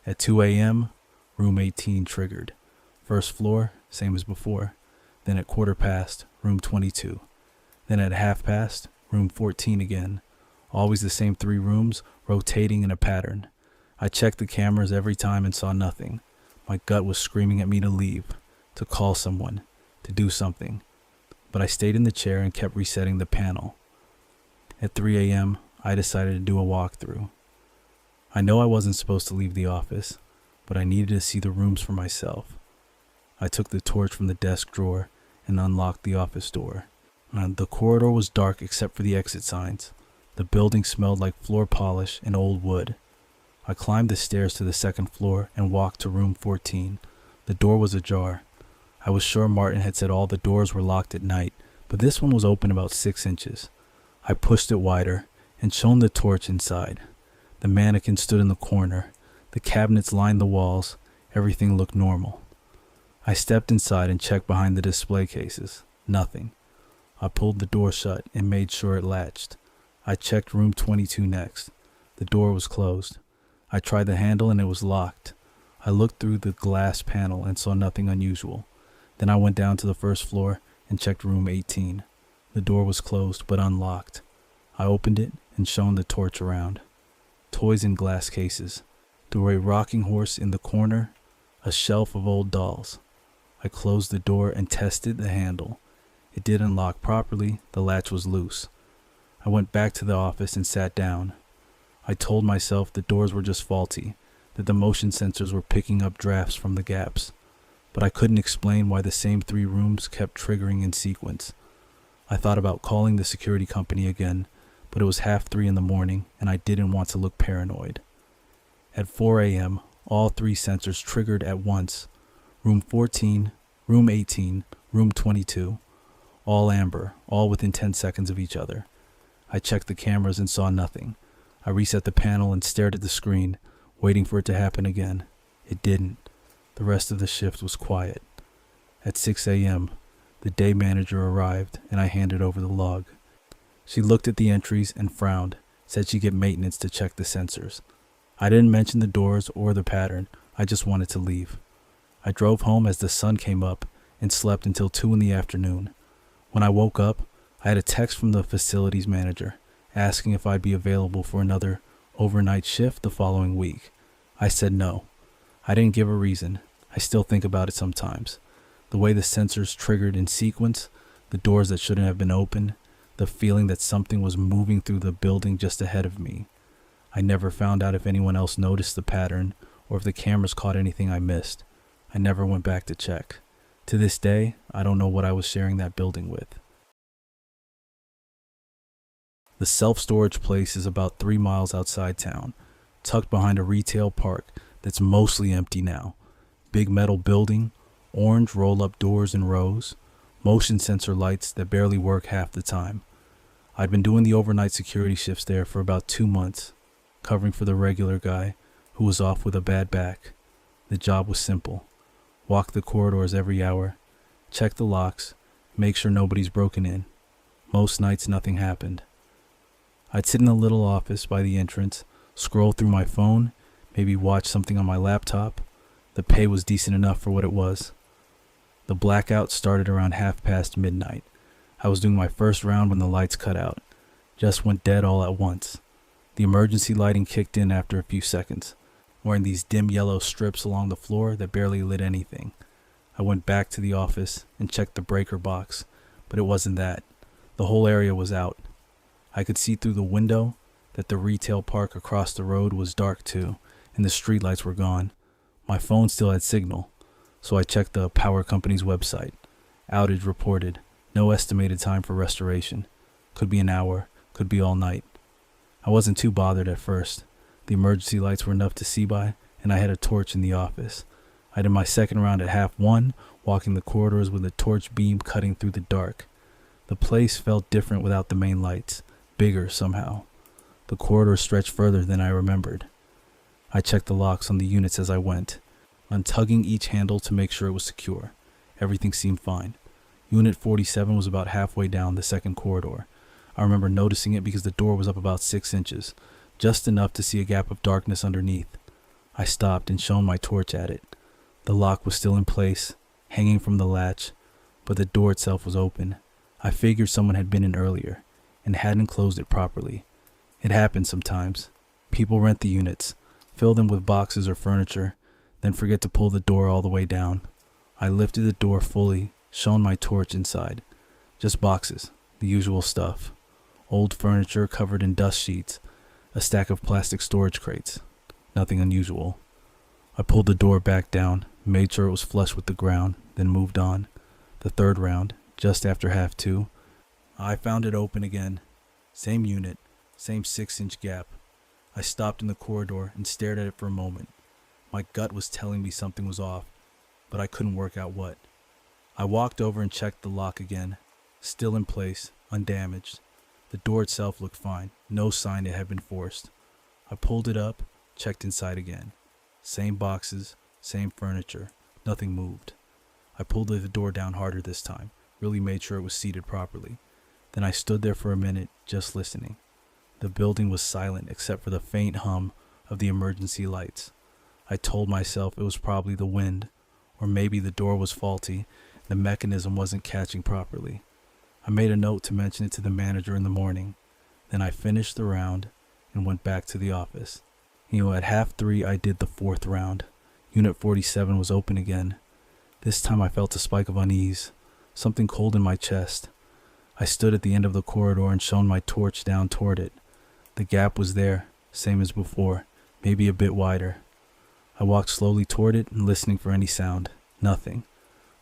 At 2 a.m., room 18 triggered. First floor, same as before. Then at 1:15, room 22. Then at 1:30, room 14 again. Always the same 3 rooms, rotating in a pattern. I checked the cameras every time and saw nothing. My gut was screaming at me to leave, to call someone, to do something. But I stayed in the chair and kept resetting the panel. At 3 a.m., I decided to do a walkthrough. I know I wasn't supposed to leave the office, but I needed to see the rooms for myself. I took the torch from the desk drawer and unlocked the office door. The corridor was dark except for the exit signs. The building smelled like floor polish and old wood. I climbed the stairs to the second floor and walked to room 14. The door was ajar. I was sure Martin had said all the doors were locked at night, but this one was open about 6 inches. I pushed it wider and shone the torch inside. The mannequin stood in the corner. The cabinets lined the walls. Everything looked normal. I stepped inside and checked behind the display cases. Nothing. I pulled the door shut and made sure it latched. I checked room 22 next. The door was closed. I tried the handle and it was locked. I looked through the glass panel and saw nothing unusual. Then I went down to the first floor and checked room 18. The door was closed but unlocked. I opened it and shone the torch around. Toys in glass cases. There were a rocking horse in the corner, a shelf of old dolls. I closed the door and tested the handle. It didn't lock properly. The latch was loose. I went back to the office and sat down. I told myself the doors were just faulty, that the motion sensors were picking up drafts from the gaps. But I couldn't explain why the same 3 rooms kept triggering in sequence. I thought about calling the security company again, but it was 2:30 in the morning and I didn't want to look paranoid. At 4 a.m., all 3 sensors triggered at once. Room 14, room 18, Room 22. All amber, all within 10 seconds of each other. I checked the cameras and saw nothing. I reset the panel and stared at the screen, waiting for it to happen again. It didn't. The rest of the shift was quiet. At 6 a.m., the day manager arrived and I handed over the log. She looked at the entries and frowned, said she'd get maintenance to check the sensors. I didn't mention the doors or the pattern. I just wanted to leave. I drove home as the sun came up and slept until 2 in the afternoon. When I woke up, I had a text from the facilities manager asking if I'd be available for another overnight shift the following week. I said no. I didn't give a reason. I still think about it sometimes. The way the sensors triggered in sequence, the doors that shouldn't have been open, the feeling that something was moving through the building just ahead of me. I never found out if anyone else noticed the pattern or if the cameras caught anything I missed. I never went back to check. To this day, I don't know what I was sharing that building with. The self-storage place is about 3 miles outside town, tucked behind a retail park that's mostly empty now. Big metal building, orange roll-up doors in rows, motion sensor lights that barely work half the time. I'd been doing the overnight security shifts there for about 2 months, covering for the regular guy who was off with a bad back. The job was simple. Walk the corridors every hour, check the locks, make sure nobody's broken in. Most nights nothing happened. I'd sit in a little office by the entrance, scroll through my phone, maybe watch something on my laptop. The pay was decent enough for what it was. The blackout started around midnight. I was doing my first round when the lights cut out. Just went dead all at once. The emergency lighting kicked in after a few seconds, wearing these dim yellow strips along the floor that barely lit anything. I went back to the office and checked the breaker box, but it wasn't that. The whole area was out. I could see through the window that the retail park across the road was dark too, and the streetlights were gone. My phone still had signal, so I checked the power company's website. Outage reported. No estimated time for restoration. Could be an hour, could be all night. I wasn't too bothered at first. The emergency lights were enough to see by, and I had a torch in the office. I did my second round at 1:30, walking the corridors with a torch beam cutting through the dark. The place felt different without the main lights, bigger somehow. The corridor stretched further than I remembered. I checked the locks on the units as I went, untugging each handle to make sure it was secure. Everything seemed fine. Unit 47 was about halfway down the second corridor. I remember noticing it because the door was up about 6 inches, just enough to see a gap of darkness underneath. I stopped and shone my torch at it. The lock was still in place, hanging from the latch, but the door itself was open. I figured someone had been in earlier and hadn't closed it properly. It happens sometimes. People rent the units, fill them with boxes or furniture, then forget to pull the door all the way down. I lifted the door fully, shone my torch inside. Just boxes, the usual stuff. Old furniture covered in dust sheets, a stack of plastic storage crates. Nothing unusual. I pulled the door back down, made sure it was flush with the ground, then moved on. The third round, just after 2:30, I found it open again. Same unit, same 6-inch gap. I stopped in the corridor and stared at it for a moment. My gut was telling me something was off, but I couldn't work out what. I walked over and checked the lock again. Still in place, undamaged. The door itself looked fine, no sign it had been forced. I pulled it up, checked inside again. Same boxes, same furniture, nothing moved. I pulled the door down harder this time, really made sure it was seated properly. Then I stood there for a minute, just listening. The building was silent except for the faint hum of the emergency lights. I told myself it was probably the wind, or maybe the door was faulty, the mechanism wasn't catching properly. I made a note to mention it to the manager in the morning. Then I finished the round and went back to the office. At 3:30 I did the fourth round. Unit 47 was open again. This time I felt a spike of unease, something cold in my chest. I stood at the end of the corridor and shone my torch down toward it. The gap was there, same as before, maybe a bit wider. I walked slowly toward it and listening for any sound. Nothing.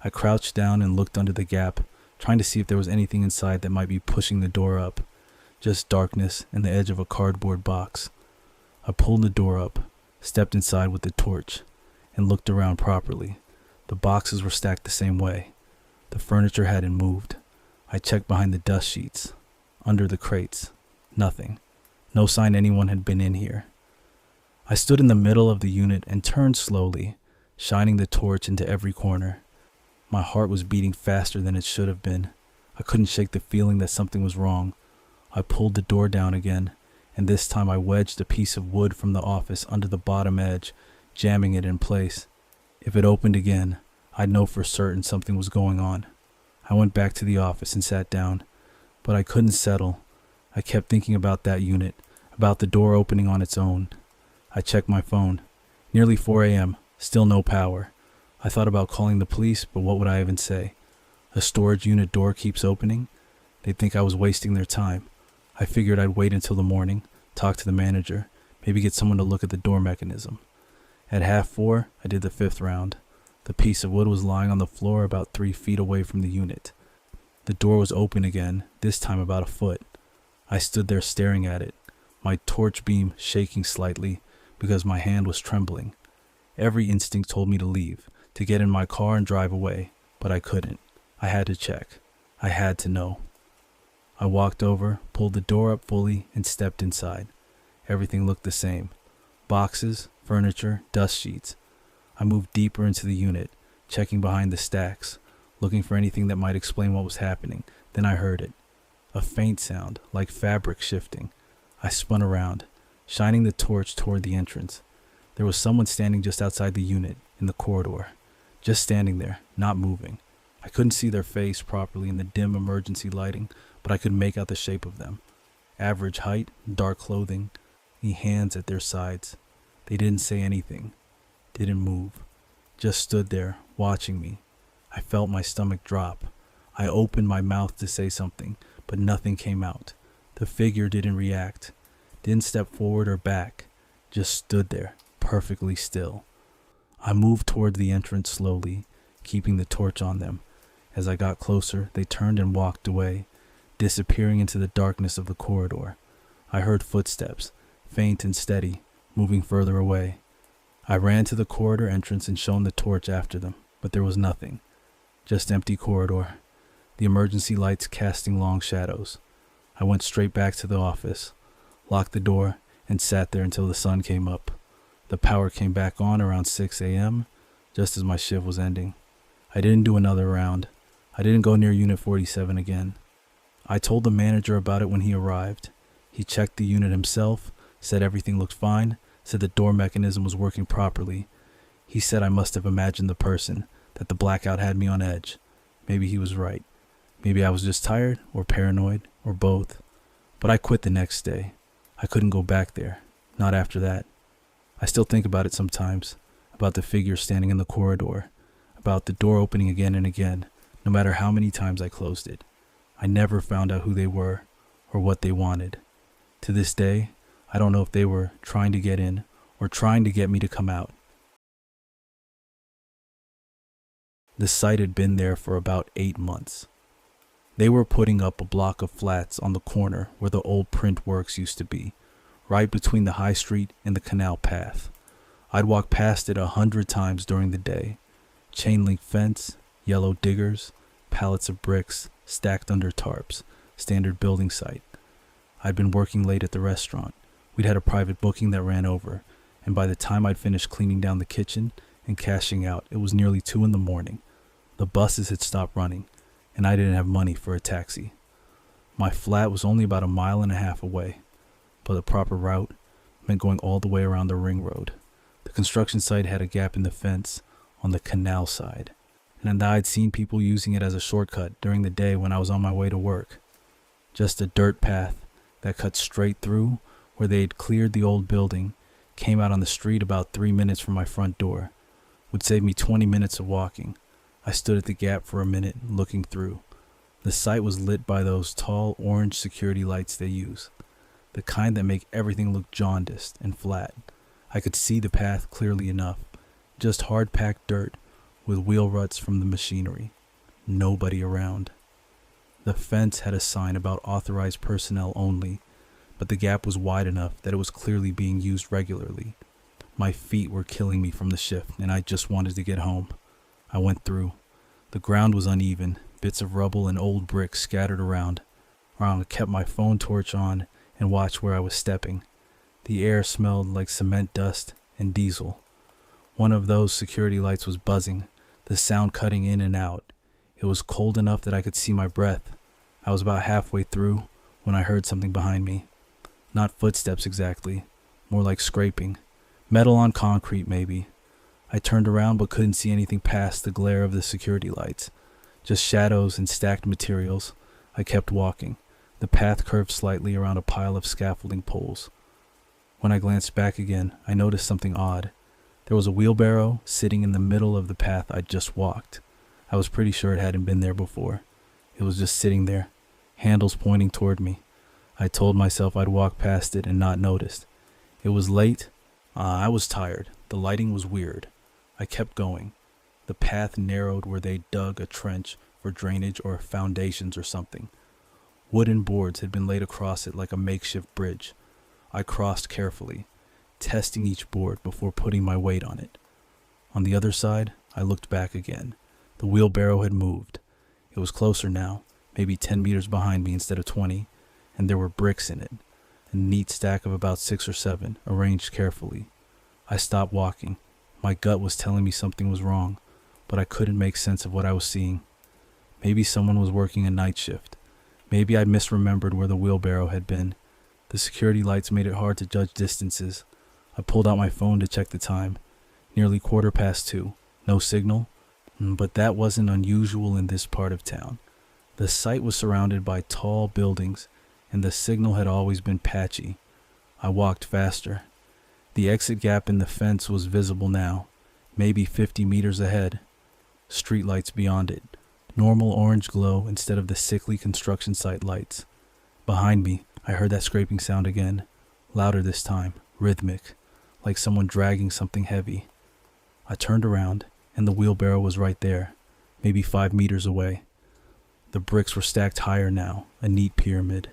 I crouched down and looked under the gap, trying to see if there was anything inside that might be pushing the door up. Just darkness and the edge of a cardboard box. I pulled the door up, stepped inside with the torch, and looked around properly. The boxes were stacked the same way. The furniture hadn't moved. I checked behind the dust sheets, under the crates. Nothing. No sign anyone had been in here. I stood in the middle of the unit and turned slowly, shining the torch into every corner. My heart was beating faster than it should have been. I couldn't shake the feeling that something was wrong. I pulled the door down again, and this time I wedged a piece of wood from the office under the bottom edge, jamming it in place. If it opened again, I'd know for certain something was going on. I went back to the office and sat down, but I couldn't settle. I kept thinking about that unit, about the door opening on its own. I checked my phone. Nearly 4 a.m., still no power. I thought about calling the police, but what would I even say? A storage unit door keeps opening? They'd think I was wasting their time. I figured I'd wait until the morning, talk to the manager, maybe get someone to look at the door mechanism. At 3:30, I did the 5th round. The piece of wood was lying on the floor about 3 feet away from the unit. The door was open again, this time about a foot. I stood there staring at it, my torch beam shaking slightly because my hand was trembling. Every instinct told me to leave, to get in my car and drive away, but I couldn't. I had to check. I had to know. I walked over, pulled the door up fully, and stepped inside. Everything looked the same. Boxes, furniture, dust sheets. I moved deeper into the unit, checking behind the stacks, looking for anything that might explain what was happening. Then I heard it. A faint sound, like fabric shifting. I spun around, shining the torch toward the entrance. There was someone standing just outside the unit, in the corridor. Just standing there, not moving. I couldn't see their face properly in the dim emergency lighting, but I could make out the shape of them. Average height, dark clothing, the hands at their sides. They didn't say anything, didn't move, just stood there, watching me. I felt my stomach drop. I opened my mouth to say something, but nothing came out. The figure didn't react, didn't step forward or back, just stood there, perfectly still. I moved toward the entrance slowly, keeping the torch on them. As I got closer, they turned and walked away, disappearing into the darkness of the corridor. I heard footsteps, faint and steady, moving further away. I ran to the corridor entrance and shone the torch after them, but there was nothing. Just empty corridor, the emergency lights casting long shadows. I went straight back to the office, locked the door, and sat there until the sun came up. The power came back on around 6 a.m., just as my shift was ending. I didn't do another round. I didn't go near Unit 47 again. I told the manager about it when he arrived. He checked the unit himself, said everything looked fine, said the door mechanism was working properly. He said I must have imagined the person, that the blackout had me on edge. Maybe he was right. Maybe I was just tired, or paranoid, or both. But I quit the next day. I couldn't go back there. Not after that. I still think about it sometimes, about the figure standing in the corridor, about the door opening again and again, no matter how many times I closed it. I never found out who they were, or what they wanted. To this day, I don't know if they were trying to get in, or trying to get me to come out. The site had been there for about 8 months. They were putting up a block of flats on the corner where the old print works used to be, right between the high street and the canal path. I'd walk past it 100 times during the day. Chain link fence, yellow diggers, pallets of bricks stacked under tarps, standard building site. I'd been working late at the restaurant. We'd had a private booking that ran over, and by the time I'd finished cleaning down the kitchen and cashing out, it was nearly 2 a.m. The buses had stopped running, and I didn't have money for a taxi. My flat was only about 1.5 miles away, but the proper route meant going all the way around the ring road. The construction site had a gap in the fence on the canal side, and I'd seen people using it as a shortcut during the day when I was on my way to work. Just a dirt path that cut straight through where they'd cleared the old building, came out on the street about 3 minutes from my front door. Would save me 20 minutes of walking. I stood at the gap for a minute, looking through. The site was lit by those tall orange security lights they use, the kind that make everything look jaundiced and flat. I could see the path clearly enough, just hard-packed dirt with wheel ruts from the machinery. Nobody around. The fence had a sign about authorized personnel only, but the gap was wide enough that it was clearly being used regularly. My feet were killing me from the shift, and I just wanted to get home. I went through. The ground was uneven, bits of rubble and old bricks scattered around. I kept my phone torch on and watched where I was stepping. The air smelled like cement dust and diesel. One of those security lights was buzzing, the sound cutting in and out. It was cold enough that I could see my breath. I was about halfway through when I heard something behind me. Not footsteps exactly, more like scraping. Metal on concrete, maybe. I turned around but couldn't see anything past the glare of the security lights. Just shadows and stacked materials. I kept walking. The path curved slightly around a pile of scaffolding poles. When I glanced back again, I noticed something odd. There was a wheelbarrow sitting in the middle of the path I'd just walked. I was pretty sure it hadn't been there before. It was just sitting there, handles pointing toward me. I told myself I'd walk past it and not noticed. It was late. I was tired. The lighting was weird. I kept going. The path narrowed where they dug a trench for drainage or foundations or something. Wooden boards had been laid across it like a makeshift bridge. I crossed carefully, testing each board before putting my weight on it. On the other side, I looked back again. The wheelbarrow had moved. It was closer now, maybe 10 meters behind me instead of 20, and there were bricks in it, a neat stack of about 6 or 7, arranged carefully. I stopped walking. My gut was telling me something was wrong, but I couldn't make sense of what I was seeing. Maybe someone was working a night shift. Maybe I misremembered where the wheelbarrow had been. The security lights made it hard to judge distances. I pulled out my phone to check the time. Nearly 2:15. No signal. But that wasn't unusual in this part of town. The site was surrounded by tall buildings, and the signal had always been patchy. I walked faster. The exit gap in the fence was visible now, maybe 50 meters ahead. Streetlights beyond it. Normal orange glow instead of the sickly construction site lights. Behind me, I heard that scraping sound again, louder this time, rhythmic, like someone dragging something heavy. I turned around, and the wheelbarrow was right there, maybe 5 meters away. The bricks were stacked higher now, a neat pyramid,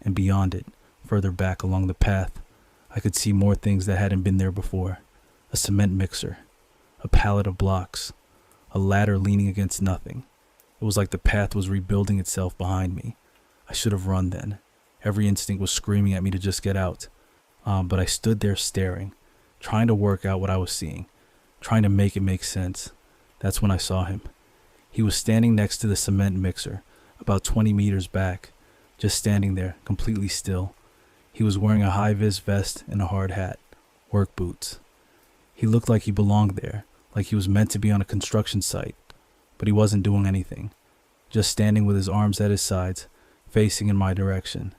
and beyond it, further back along the path, I could see more things that hadn't been there before. A cement mixer, a pallet of blocks, a ladder leaning against nothing. It was like the path was rebuilding itself behind me. I should have run then. Every instinct was screaming at me to just get out. But I stood there staring, trying to work out what I was seeing, trying to make it make sense. That's when I saw him. He was standing next to the cement mixer, about 20 meters back, just standing there, completely still. He was wearing a high-vis vest and a hard hat, work boots. He looked like he belonged there, like he was meant to be on a construction site, but he wasn't doing anything, just standing with his arms at his sides, facing in my direction.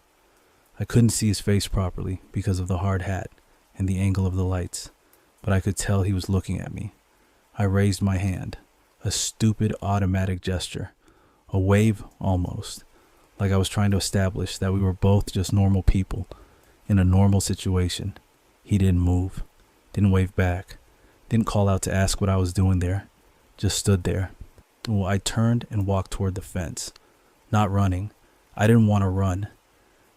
I couldn't see his face properly because of the hard hat and the angle of the lights, but I could tell he was looking at me. I raised my hand, a stupid automatic gesture, a wave almost, like I was trying to establish that we were both just normal people in a normal situation. He didn't move, didn't wave back, didn't call out to ask what I was doing there, just stood there. Well, I turned and walked toward the fence, not running. I didn't want to run.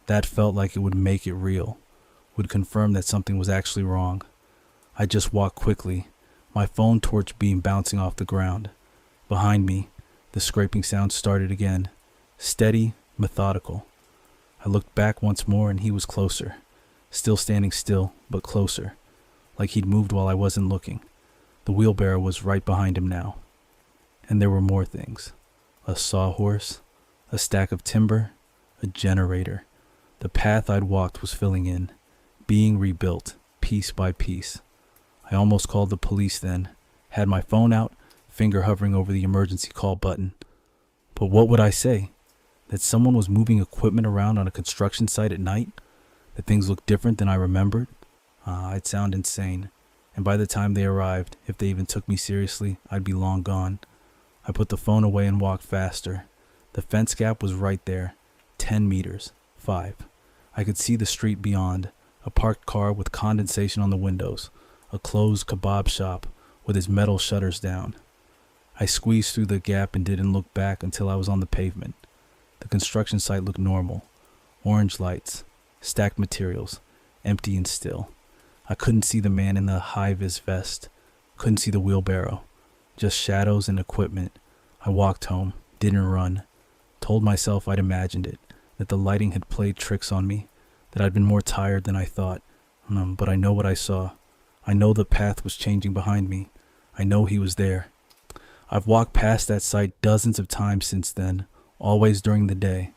That felt like it would make it real, would confirm that something was actually wrong. I just walked quickly, my phone torch beam bouncing off the ground. Behind me, the scraping sound started again, steady, methodical. I looked back once more and he was closer, still standing still, but closer, like he'd moved while I wasn't looking. The wheelbarrow was right behind him now. And there were more things. A sawhorse, a stack of timber, a generator. The path I'd walked was filling in, being rebuilt, piece by piece. I almost called the police then, had my phone out, finger hovering over the emergency call button. But what would I say? That someone was moving equipment around on a construction site at night? That things looked different than I remembered? I'd sound insane. And by the time they arrived, if they even took me seriously, I'd be long gone. I put the phone away and walked faster. The fence gap was right there, 10 meters, 5. I could see the street beyond, a parked car with condensation on the windows, a closed kebab shop with its metal shutters down. I squeezed through the gap and didn't look back until I was on the pavement. The construction site looked normal. Orange lights, stacked materials, empty and still. I couldn't see the man in the high-vis vest, couldn't see the wheelbarrow, just shadows and equipment. I walked home, didn't run, told myself I'd imagined it, that the lighting had played tricks on me, that I'd been more tired than I thought. But I know what I saw. I know the path was changing behind me. I know he was there. I've walked past that site dozens of times since then, always during the day.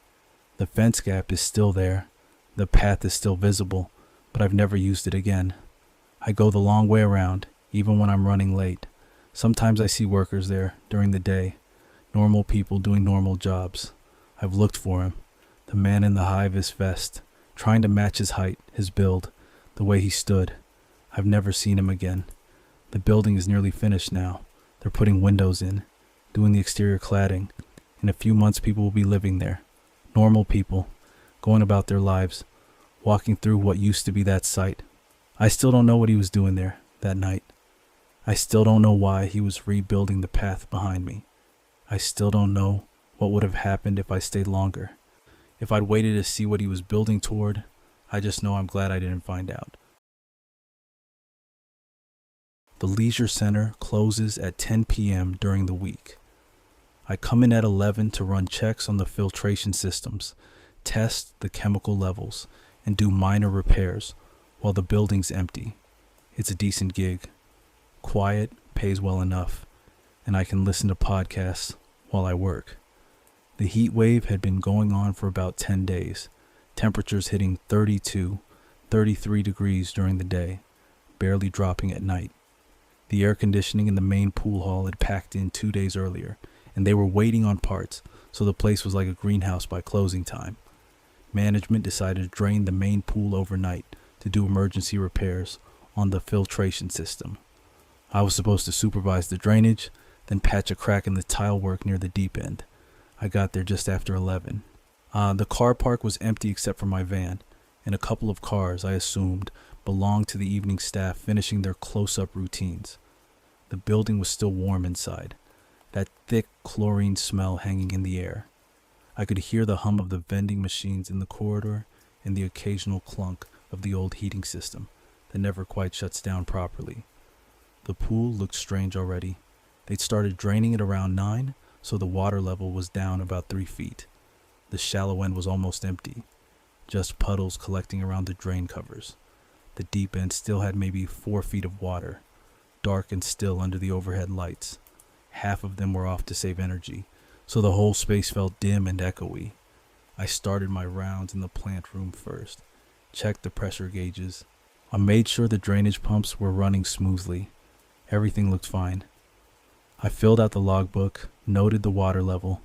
The fence gap is still there. The path is still visible, but I've never used it again. I go the long way around, even when I'm running late. Sometimes I see workers there during the day, normal people doing normal jobs. I've looked for him, the man in the high-vis vest, trying to match his height, his build, the way he stood. I've never seen him again. The building is nearly finished now. They're putting windows in, doing the exterior cladding. In a few months, people will be living there. Normal people, going about their lives, walking through what used to be that site. I still don't know what he was doing there that night. I still don't know why he was rebuilding the path behind me. I still don't know what would have happened if I stayed longer. If I'd waited to see what he was building toward, I just know I'm glad I didn't find out. The leisure center closes at 10 p.m. during the week. I come in at 11 to run checks on the filtration systems, test the chemical levels, and do minor repairs while the building's empty. It's a decent gig. Quiet, pays well enough, and I can listen to podcasts while I work. The heat wave had been going on for about 10 days, temperatures hitting 32, 33 degrees during the day, barely dropping at night. The air conditioning in the main pool hall had packed in 2 days earlier, and they were waiting on parts, so the place was like a greenhouse by closing time. Management decided to drain the main pool overnight to do emergency repairs on the filtration system. I was supposed to supervise the drainage, then patch a crack in the tile work near the deep end. I got there just after 11. The car park was empty except for my van, and a couple of cars, I assumed, belonged to the evening staff finishing their close-up routines. The building was still warm inside, that thick chlorine smell hanging in the air. I could hear the hum of the vending machines in the corridor and the occasional clunk of the old heating system that never quite shuts down properly. The pool looked strange already. They'd started draining it around 9, so the water level was down about 3 feet. The shallow end was almost empty, just puddles collecting around the drain covers. The deep end still had maybe 4 feet of water, dark and still under the overhead lights. Half of them were off to save energy, so the whole space felt dim and echoey. I started my rounds in the plant room first, checked the pressure gauges. I made sure the drainage pumps were running smoothly. Everything looked fine. I filled out the logbook, noted the water level,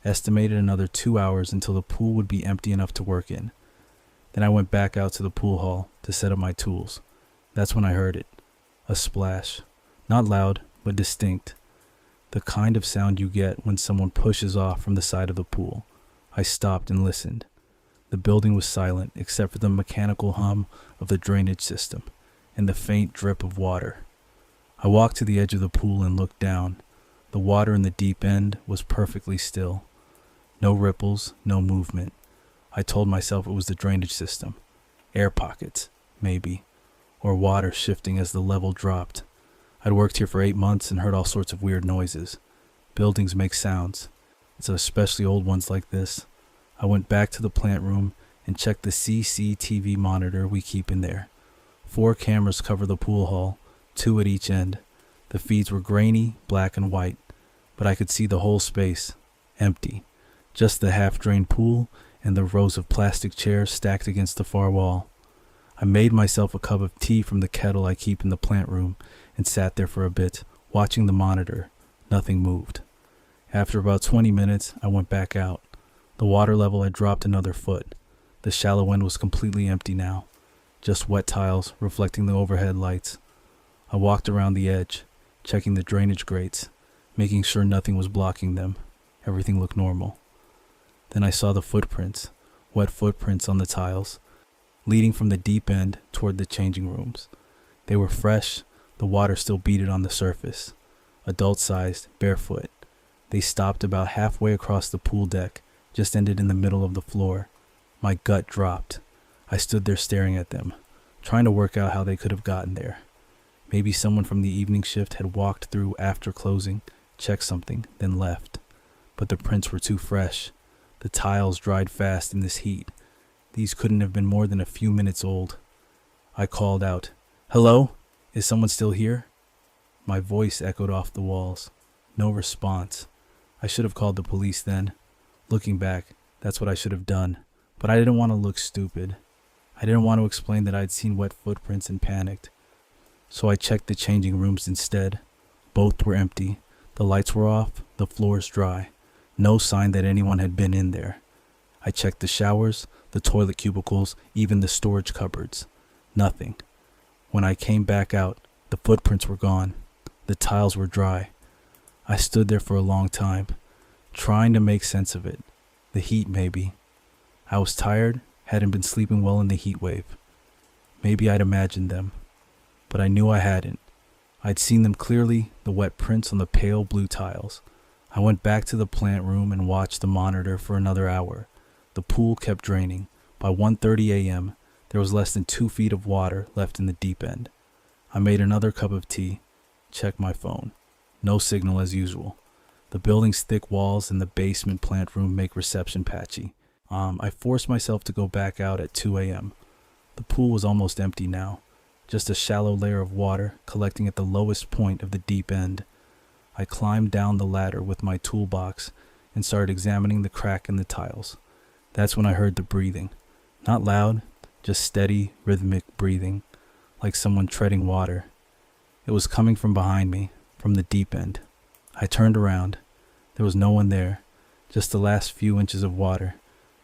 estimated another 2 hours until the pool would be empty enough to work in. Then I went back out to the pool hall to set up my tools. That's when I heard it. A splash. Not loud, but distinct. The kind of sound you get when someone pushes off from the side of the pool. I stopped and listened. The building was silent except for the mechanical hum of the drainage system and the faint drip of water. I walked to the edge of the pool and looked down. The water in the deep end was perfectly still. No ripples, no movement. I told myself it was the drainage system. Air pockets, maybe. Or water shifting as the level dropped. I'd worked here for 8 months and heard all sorts of weird noises. Buildings make sounds. It's especially old ones like this. I went back to the plant room and checked the CCTV monitor we keep in there. 4 cameras cover the pool hall, 2 at each end. The feeds were grainy, black and white, but I could see the whole space, empty. Just the half-drained pool and the rows of plastic chairs stacked against the far wall. I made myself a cup of tea from the kettle I keep in the plant room and sat there for a bit, watching the monitor. Nothing moved. After about 20 minutes, I went back out. The water level had dropped another foot. The shallow end was completely empty now, just wet tiles reflecting the overhead lights. I walked around the edge, checking the drainage grates, making sure nothing was blocking them. Everything looked normal. Then I saw the footprints, wet footprints on the tiles, leading from the deep end toward the changing rooms. They were fresh, the water still beaded on the surface. Adult-sized, barefoot. They stopped about halfway across the pool deck, just ended in the middle of the floor. My gut dropped. I stood there staring at them, trying to work out how they could have gotten there. Maybe someone from the evening shift had walked through after closing, checked something, then left. but the prints were too fresh. The tiles dried fast in this heat. These couldn't have been more than a few minutes old. I called out, "Hello? Is someone still here?" My voice echoed off the walls. No response. I should have called the police then. Looking back, that's what I should have done. But I didn't want to look stupid. I didn't want to explain that I'd seen wet footprints and panicked. So I checked the changing rooms instead. Both were empty. The lights were off, the floors dry. No sign that anyone had been in there. I checked the showers, the toilet cubicles, even the storage cupboards. Nothing. When I came back out, the footprints were gone. The tiles were dry. I stood there for a long time, trying to make sense of it. The heat, maybe. I was tired, hadn't been sleeping well in the heat wave. Maybe I'd imagined them, but I knew I hadn't. I'd seen them clearly, the wet prints on the pale blue tiles. I went back to the plant room and watched the monitor for another hour. The pool kept draining. By 1:30 a.m., there was less than 2 feet of water left in the deep end. I made another cup of tea, checked my phone. No signal as usual. The building's thick walls and the basement plant room make reception patchy. I forced myself to go back out at 2 a.m. The pool was almost empty now, just a shallow layer of water collecting at the lowest point of the deep end. I climbed down the ladder with my toolbox and started examining the crack in the tiles. That's when I heard the breathing. Not loud, just steady, rhythmic breathing, like someone treading water. It was coming from behind me, from the deep end. I turned around. There was no one there, just the last few inches of water,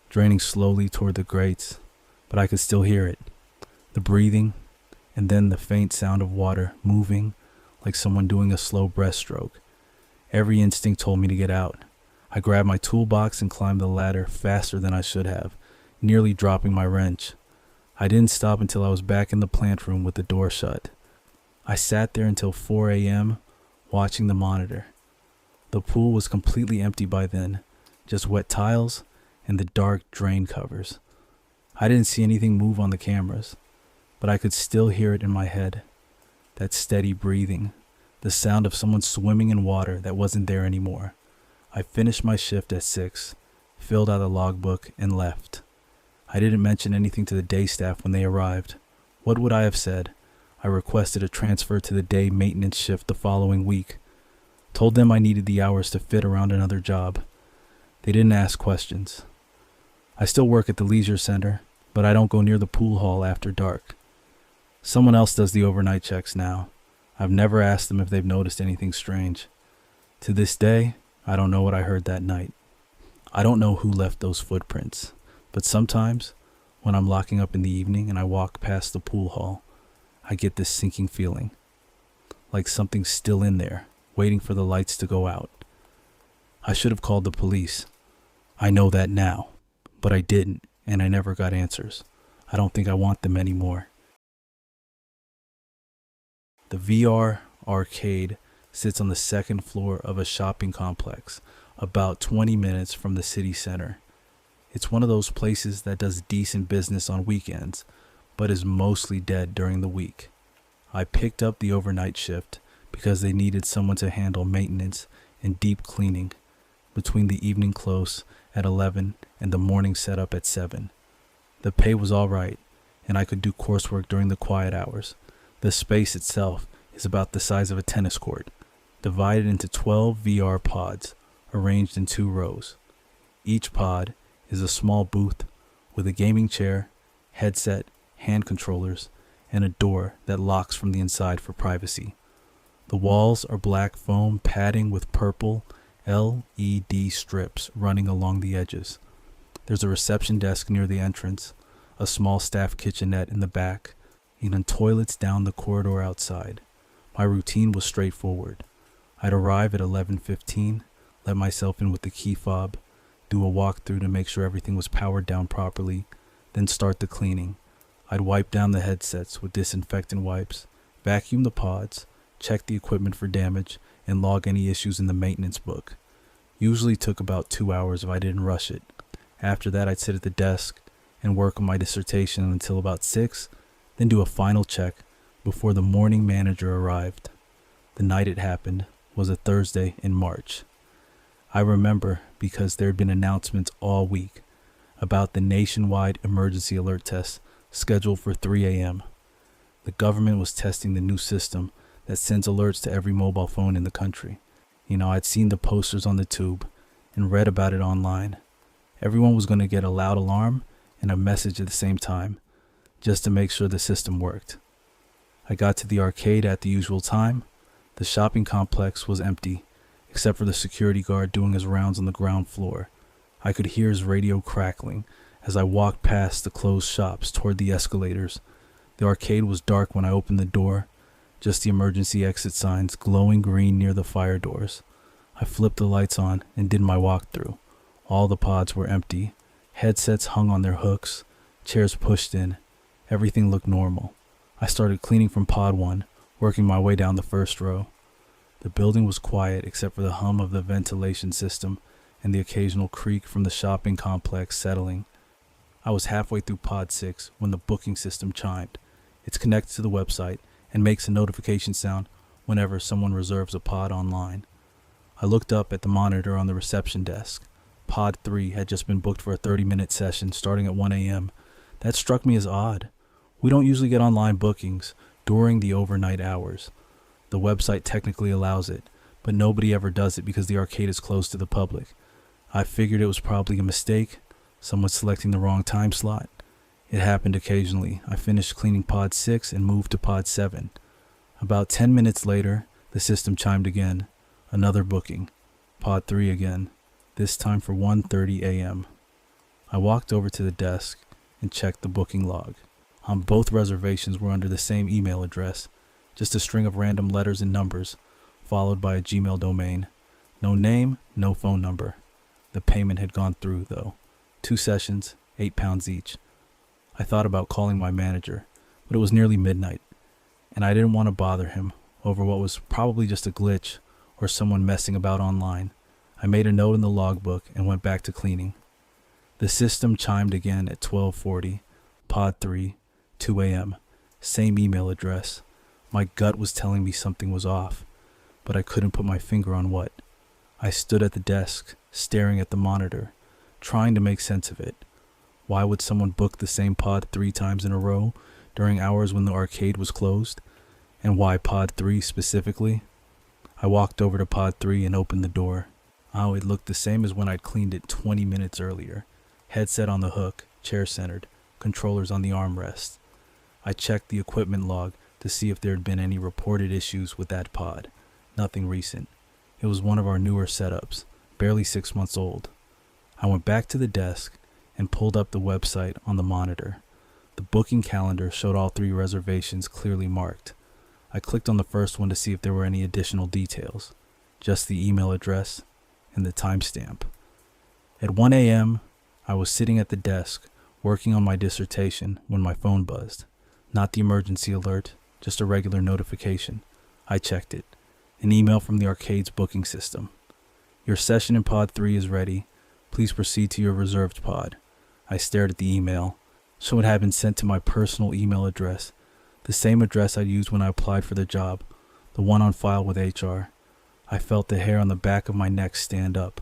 draining slowly toward the grates, but I could still hear it. The breathing, and then the faint sound of water moving like someone doing a slow breaststroke. Every instinct told me to get out. I grabbed my toolbox and climbed the ladder faster than I should have, nearly dropping my wrench. I didn't stop until I was back in the plant room with the door shut. I sat there until 4 a.m., watching the monitor. The pool was completely empty by then, just wet tiles and the dark drain covers. I didn't see anything move on the cameras, but I could still hear it in my head. That steady breathing, the sound of someone swimming in water that wasn't there anymore. I finished my shift at 6, filled out a logbook, and left. I didn't mention anything to the day staff when they arrived. What would I have said? I requested a transfer to the day maintenance shift the following week. Told them I needed the hours to fit around another job. They didn't ask questions. I still work at the leisure center, but I don't go near the pool hall after dark. Someone else does the overnight checks now. I've never asked them if they've noticed anything strange. To this day, I don't know what I heard that night. I don't know who left those footprints, but sometimes, when I'm locking up in the evening and I walk past the pool hall, I get this sinking feeling, like something's still in there, waiting for the lights to go out. I should have called the police. I know that now, but I didn't, and I never got answers. I don't think I want them anymore. The VR arcade sits on the second floor of a shopping complex, about 20 minutes from the city center. It's one of those places that does decent business on weekends, but is mostly dead during the week. I picked up the overnight shift because they needed someone to handle maintenance and deep cleaning between the evening close at 11 and the morning setup at 7. The pay was all right, and I could do coursework during the quiet hours. The space itself is about the size of a tennis court, divided into 12 VR pods, arranged in 2 rows. Each pod is a small booth with a gaming chair, headset, hand controllers, and a door that locks from the inside for privacy. The walls are black foam padding with purple LED strips running along the edges. There's a reception desk near the entrance, a small staff kitchenette in the back, and toilets down the corridor outside. My routine was straightforward. I'd arrive at 11:15, let myself in with the key fob, do a walkthrough to make sure everything was powered down properly, then start the cleaning. I'd wipe down the headsets with disinfectant wipes, vacuum the pods, check the equipment for damage, and log any issues in the maintenance book. Usually took about 2 hours if I didn't rush it. After that, I'd sit at the desk and work on my dissertation until about 6, then do a final check before the morning manager arrived. The night it happened was a Thursday in March. I remember because there had been announcements all week about the nationwide emergency alert test scheduled for 3 a.m. The government was testing the new system that sends alerts to every mobile phone in the country. I'd seen the posters on the tube and read about it online. Everyone was going to get a loud alarm and a message at the same time, just to make sure the system worked. I got to the arcade at the usual time. The shopping complex was empty, except for the security guard doing his rounds on the ground floor. I could hear his radio crackling as I walked past the closed shops toward the escalators. The arcade was dark when I opened the door, just the emergency exit signs glowing green near the fire doors. I flipped the lights on and did my walkthrough. All the pods were empty, headsets hung on their hooks, chairs pushed in. Everything looked normal. I started cleaning from pod 1, working my way down the first row. The building was quiet except for the hum of the ventilation system and the occasional creak from the shopping complex settling. I was halfway through pod 6 when the booking system chimed. It's connected to the website and makes a notification sound whenever someone reserves a pod online. I looked up at the monitor on the reception desk. Pod 3 had just been booked for a 30-minute session starting at 1 a.m. That struck me as odd. We don't usually get online bookings during the overnight hours. The website technically allows it, but nobody ever does it because the arcade is closed to the public. I figured it was probably a mistake, someone selecting the wrong time slot. It happened occasionally. I finished cleaning pod 6 and moved to pod 7. About 10 minutes later, the system chimed again. Another booking. Pod 3 again, this time for 1:30 a.m. I walked over to the desk and checked the booking log. Both reservations were under the same email address, just a string of random letters and numbers, followed by a Gmail domain. No name, no phone number. The payment had gone through, though. 2 sessions, £8 each. I thought about calling my manager, but it was nearly midnight, and I didn't want to bother him over what was probably just a glitch or someone messing about online. I made a note in the logbook and went back to cleaning. The system chimed again at 12:40, pod 3, 2 a.m., same email address. My gut was telling me something was off, but I couldn't put my finger on what. I stood at the desk, staring at the monitor, trying to make sense of it. Why would someone book the same pod 3 times in a row during hours when the arcade was closed? And why pod 3 specifically? I walked over to pod 3 and opened the door. It looked the same as when I'd cleaned it 20 minutes earlier. Headset on the hook, chair centered, controllers on the armrest. I checked the equipment log to see if there had been any reported issues with that pod. Nothing recent. It was one of our newer setups, barely 6 months old. I went back to the desk and pulled up the website on the monitor. The booking calendar showed all 3 reservations clearly marked. I clicked on the first one to see if there were any additional details, just the email address and the timestamp. At 1 a.m., I was sitting at the desk working on my dissertation when my phone buzzed. Not the emergency alert, just a regular notification. I checked it. An email from the arcade's booking system. Your session in pod 3 is ready. Please proceed to your reserved pod. I stared at the email. So it had been sent to my personal email address, the same address I'd used when I applied for the job, the one on file with HR. I felt the hair on the back of my neck stand up.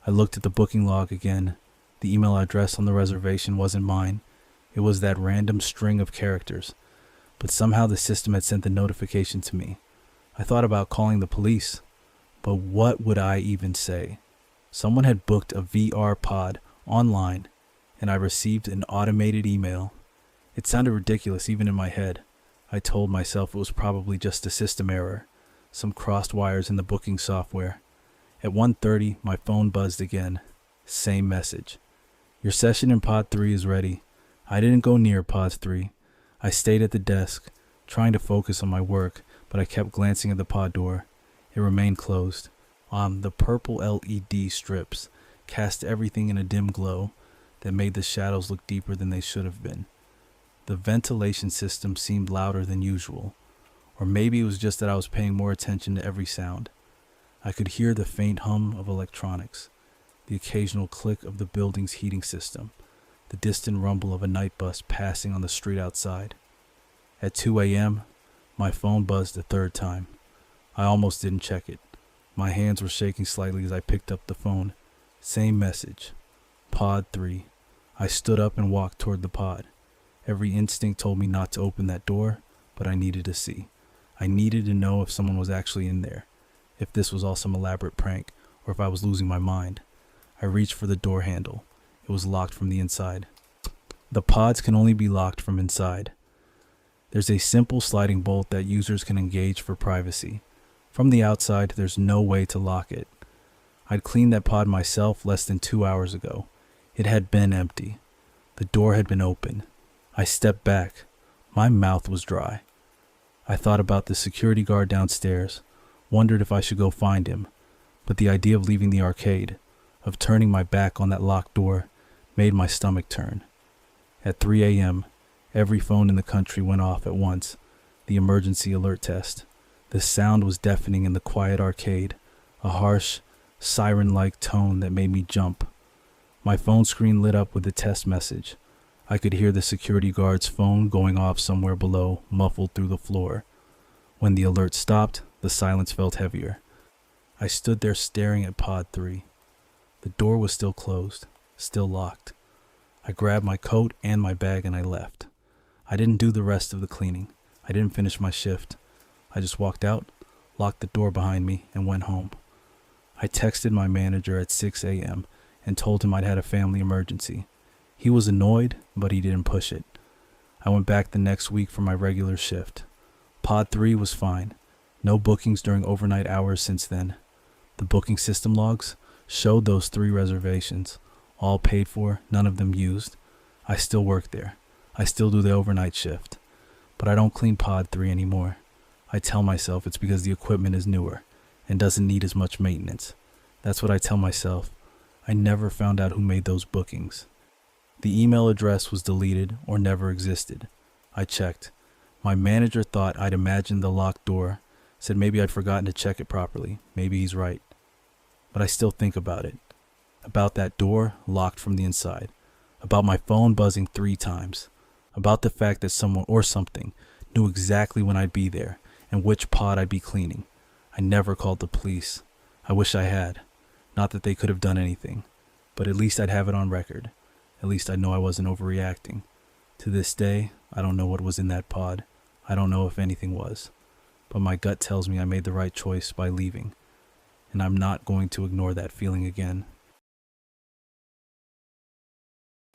I looked at the booking log again. The email address on the reservation wasn't mine. It was that random string of characters. But somehow the system had sent the notification to me. I thought about calling the police, but what would I even say? Someone had booked a VR pod online, and I received an automated email. It sounded ridiculous even in my head. I told myself it was probably just a system error, some crossed wires in the booking software. At 1:30, my phone buzzed again. Same message. Your session in pod 3 is ready. I didn't go near pod 3. I stayed at the desk, trying to focus on my work, but I kept glancing at the pod door. It remained closed. The purple LED strips cast everything in a dim glow that made the shadows look deeper than they should have been. The ventilation system seemed louder than usual, or maybe it was just that I was paying more attention to every sound. I could hear the faint hum of electronics, the occasional click of the building's heating system, the distant rumble of a night bus passing on the street outside. At 2 a.m., my phone buzzed a third time. I almost didn't check it. My hands were shaking slightly as I picked up the phone. Same message. Pod 3. I stood up and walked toward the pod. Every instinct told me not to open that door, but I needed to see. I needed to know if someone was actually in there, if this was all some elaborate prank, or if I was losing my mind. I reached for the door handle. It was locked from the inside. The pods can only be locked from inside. There's a simple sliding bolt that users can engage for privacy. From the outside, there's no way to lock it. I'd cleaned that pod myself less than 2 hours ago. It had been empty. The door had been open. I stepped back. My mouth was dry. I thought about the security guard downstairs, wondered if I should go find him, but the idea of leaving the arcade, of turning my back on that locked door, made my stomach turn. At 3 a.m., every phone in the country went off at once, the emergency alert test. The sound was deafening in the quiet arcade, a harsh, siren-like tone that made me jump. My phone screen lit up with a test message. I could hear the security guard's phone going off somewhere below, muffled through the floor. When the alert stopped, the silence felt heavier. I stood there staring at Pod 3. The door was still closed, still locked. I grabbed my coat and my bag and I left. I didn't do the rest of the cleaning. I didn't finish my shift. I just walked out, locked the door behind me, and went home. I texted my manager at 6 a.m. and told him I'd had a family emergency. He was annoyed, but he didn't push it. I went back the next week for my regular shift. Pod 3 was fine. No bookings during overnight hours since then. The booking system logs showed those 3 reservations, all paid for, none of them used. I still work there. I still do the overnight shift. But I don't clean Pod 3 anymore. I tell myself it's because the equipment is newer and doesn't need as much maintenance. That's what I tell myself. I never found out who made those bookings. The email address was deleted or never existed. I checked. My manager thought I'd imagined the locked door, said maybe I'd forgotten to check it properly. Maybe he's right. But I still think about it. About that door locked from the inside. About my phone buzzing 3 times. About the fact that someone or something knew exactly when I'd be there and which pod I'd be cleaning. I never called the police. I wish I had. Not that they could have done anything, but at least I'd have it on record. At least I'd know I wasn't overreacting. To this day, I don't know what was in that pod. I don't know if anything was. But my gut tells me I made the right choice by leaving, and I'm not going to ignore that feeling again.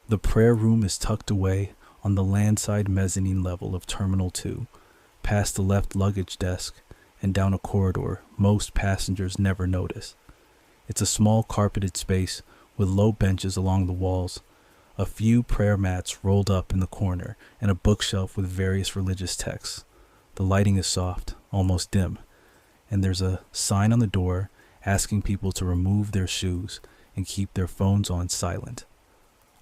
The prayer room is tucked away on the landside mezzanine level of Terminal 2, past the left luggage desk and down a corridor most passengers never notice. It's a small carpeted space with low benches along the walls, a few prayer mats rolled up in the corner, and a bookshelf with various religious texts. The lighting is soft, almost dim, and there's a sign on the door asking people to remove their shoes and keep their phones on silent.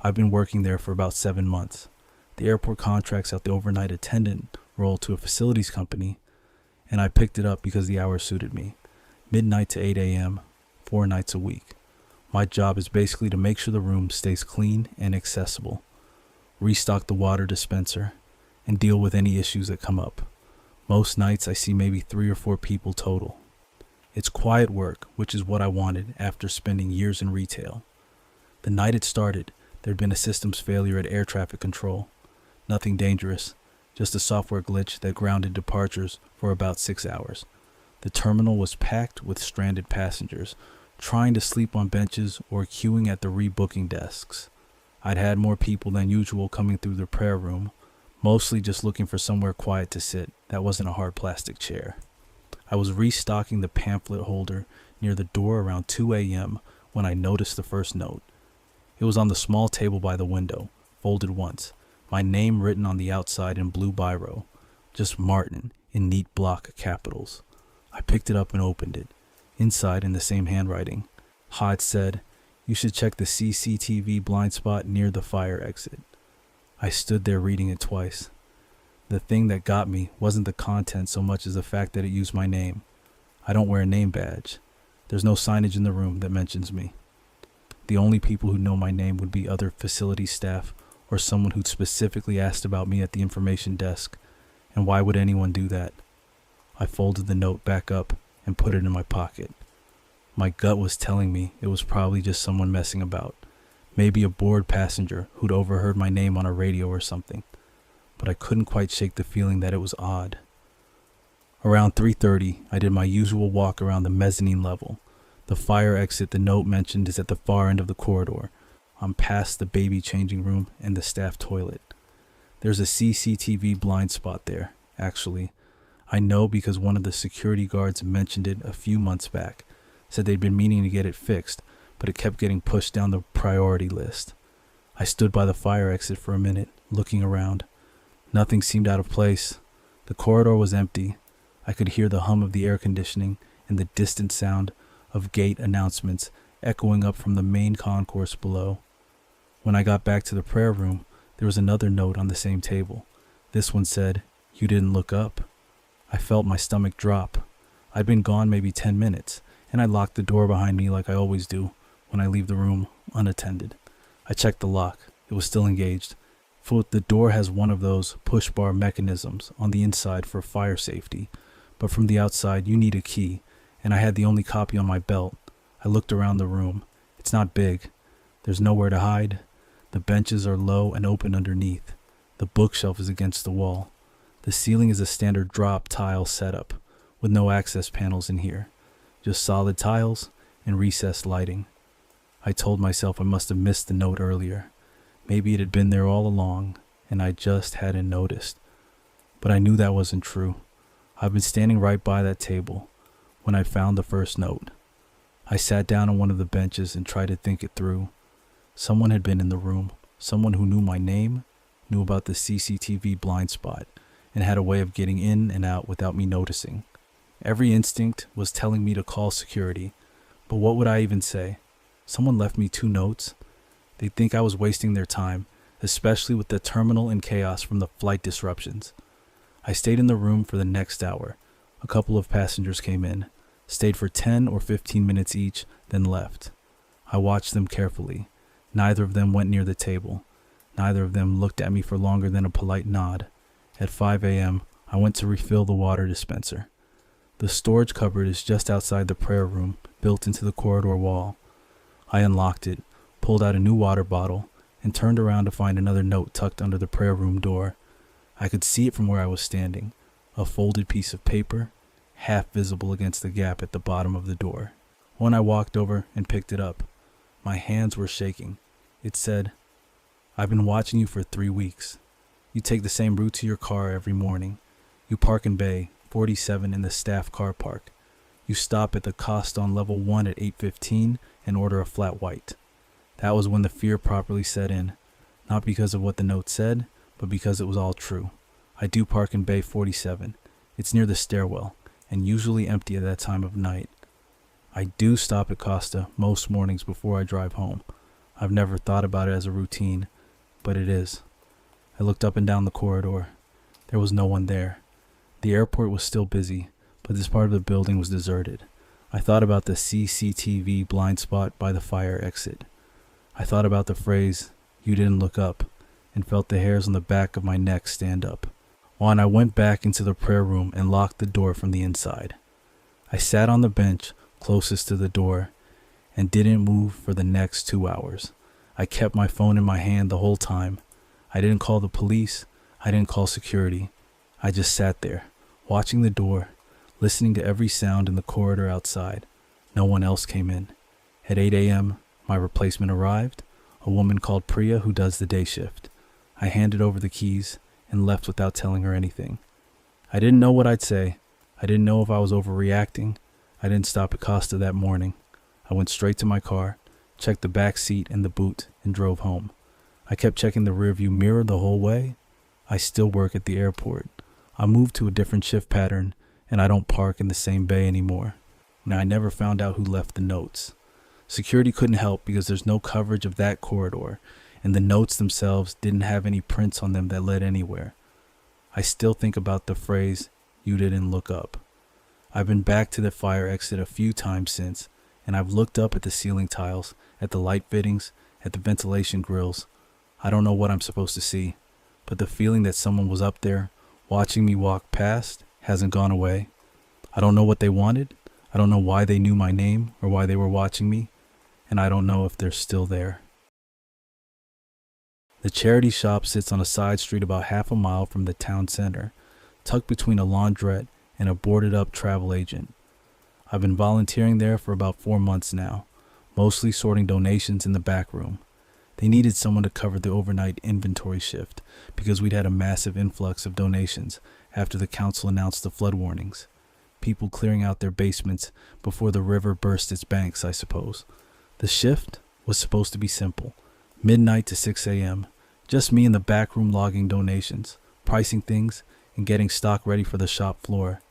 I've been working there for about 7 months. The airport contracts out the overnight attendant role to a facilities company, and I picked it up because the hours suited me. Midnight to 8 a.m., 4 nights a week. My job is basically to make sure the room stays clean and accessible, restock the water dispenser, and deal with any issues that come up. Most nights I see maybe 3 or 4 people total. It's quiet work, which is what I wanted after spending years in retail. The night it started, there'd been a systems failure at air traffic control. Nothing dangerous, just a software glitch that grounded departures for about 6 hours. The terminal was packed with stranded passengers, trying to sleep on benches or queuing at the rebooking desks. I'd had more people than usual coming through the prayer room, mostly just looking for somewhere quiet to sit that wasn't a hard plastic chair. I was restocking the pamphlet holder near the door around 2 a.m. when I noticed the first note. It was on the small table by the window, folded once, my name written on the outside in blue biro, just Martin in neat block capitals. I picked it up and opened it. Inside, in the same handwriting, it said, "You should check the CCTV blind spot near the fire exit." I stood there reading it twice. The thing that got me wasn't the content so much as the fact that it used my name. I don't wear a name badge. There's no signage in the room that mentions me. The only people who know my name would be other facility staff or someone who'd specifically asked about me at the information desk. And why would anyone do that? I folded the note back up and put it in my pocket. My gut was telling me it was probably just someone messing about. Maybe a bored passenger who'd overheard my name on a radio or something. But I couldn't quite shake the feeling that it was odd. Around 3:30, I did my usual walk around the mezzanine level. The fire exit the note mentioned is at the far end of the corridor. I'm past the baby changing room and the staff toilet. There's a CCTV blind spot there, actually. I know because one of the security guards mentioned it a few months back. Said they'd been meaning to get it fixed, but it kept getting pushed down the priority list. I stood by the fire exit for a minute, looking around. Nothing seemed out of place. The corridor was empty. I could hear the hum of the air conditioning and the distant sound of gate announcements echoing up from the main concourse below. When I got back to the prayer room, there was another note on the same table. This one said, "You didn't look up." I felt my stomach drop. I'd been gone maybe 10 minutes, and I locked the door behind me like I always do when I leave the room unattended. I checked the lock. It was still engaged. For the door has one of those push bar mechanisms on the inside for fire safety, but from the outside you need a key, and I had the only copy on my belt. I looked around the room. It's not big. There's nowhere to hide. The benches are low and open underneath. The bookshelf is against the wall. The ceiling is a standard drop tile setup, with no access panels in here. Just solid tiles and recessed lighting. I told myself I must have missed the note earlier. Maybe it had been there all along, and I just hadn't noticed. But I knew that wasn't true. I've been standing right by that table when I found the first note. I sat down on one of the benches and tried to think it through. Someone had been in the room, someone who knew my name, knew about the CCTV blind spot, and had a way of getting in and out without me noticing. Every instinct was telling me to call security, but what would I even say? Someone left me 2 notes. They'd think I was wasting their time, especially with the terminal and chaos from the flight disruptions. I stayed in the room for the next hour. A couple of passengers came in, stayed for 10 or 15 minutes each, then left. I watched them carefully. Neither of them went near the table. Neither of them looked at me for longer than a polite nod. At 5 a.m., I went to refill the water dispenser. The storage cupboard is just outside the prayer room, built into the corridor wall. I unlocked it, pulled out a new water bottle, and turned around to find another note tucked under the prayer room door. I could see it from where I was standing, a folded piece of paper, half visible against the gap at the bottom of the door. When I walked over and picked it up, my hands were shaking. It said, "I've been watching you for 3 weeks. You take the same route to your car every morning. You park in Bay 47 in the staff car park. You stop at the Costa on level 1 at 8:15 and order a flat white." That was when the fear properly set in, not because of what the note said, but because it was all true. I do park in Bay 47. It's near the stairwell, and usually empty at that time of night. I do stop at Costa most mornings before I drive home. I've never thought about it as a routine, but it is. I looked up and down the corridor. There was no one there. The airport was still busy, but this part of the building was deserted. I thought about the CCTV blind spot by the fire exit. I thought about the phrase, "You didn't look up," and felt the hairs on the back of my neck stand up. When I went back into the prayer room and locked the door from the inside. I sat on the bench closest to the door and didn't move for the next 2 hours. I kept my phone in my hand the whole time. I didn't call the police. I didn't call security. I just sat there, watching the door, listening to every sound in the corridor outside. No one else came in. At 8 a.m., my replacement arrived, a woman called Priya who does the day shift. I handed over the keys and left without telling her anything. I didn't know what I'd say. I didn't know if I was overreacting. I didn't stop at Costa that morning. I went straight to my car, checked the back seat and the boot, and drove home. I kept checking the rearview mirror the whole way. I still work at the airport. I moved to a different shift pattern, and I don't park in the same bay anymore. Now, I never found out who left the notes. Security couldn't help because there's no coverage of that corridor, and the notes themselves didn't have any prints on them that led anywhere. I still think about the phrase, "You didn't look up." I've been back to the fire exit a few times since, and I've looked up at the ceiling tiles, at the light fittings, at the ventilation grills. I don't know what I'm supposed to see, but the feeling that someone was up there, watching me walk past, hasn't gone away. I don't know what they wanted. I don't know why they knew my name or why they were watching me, and I don't know if they're still there. The charity shop sits on a side street about half a mile from the town center, tucked between a laundrette and a boarded-up travel agent. I've been volunteering there for about 4 months now, mostly sorting donations in the back room. They needed someone to cover the overnight inventory shift because we'd had a massive influx of donations after the council announced the flood warnings. People clearing out their basements before the river burst its banks, I suppose. The shift was supposed to be simple. Midnight to 6 a.m., just me in the back room logging donations, pricing things, and getting stock ready for the shop floor.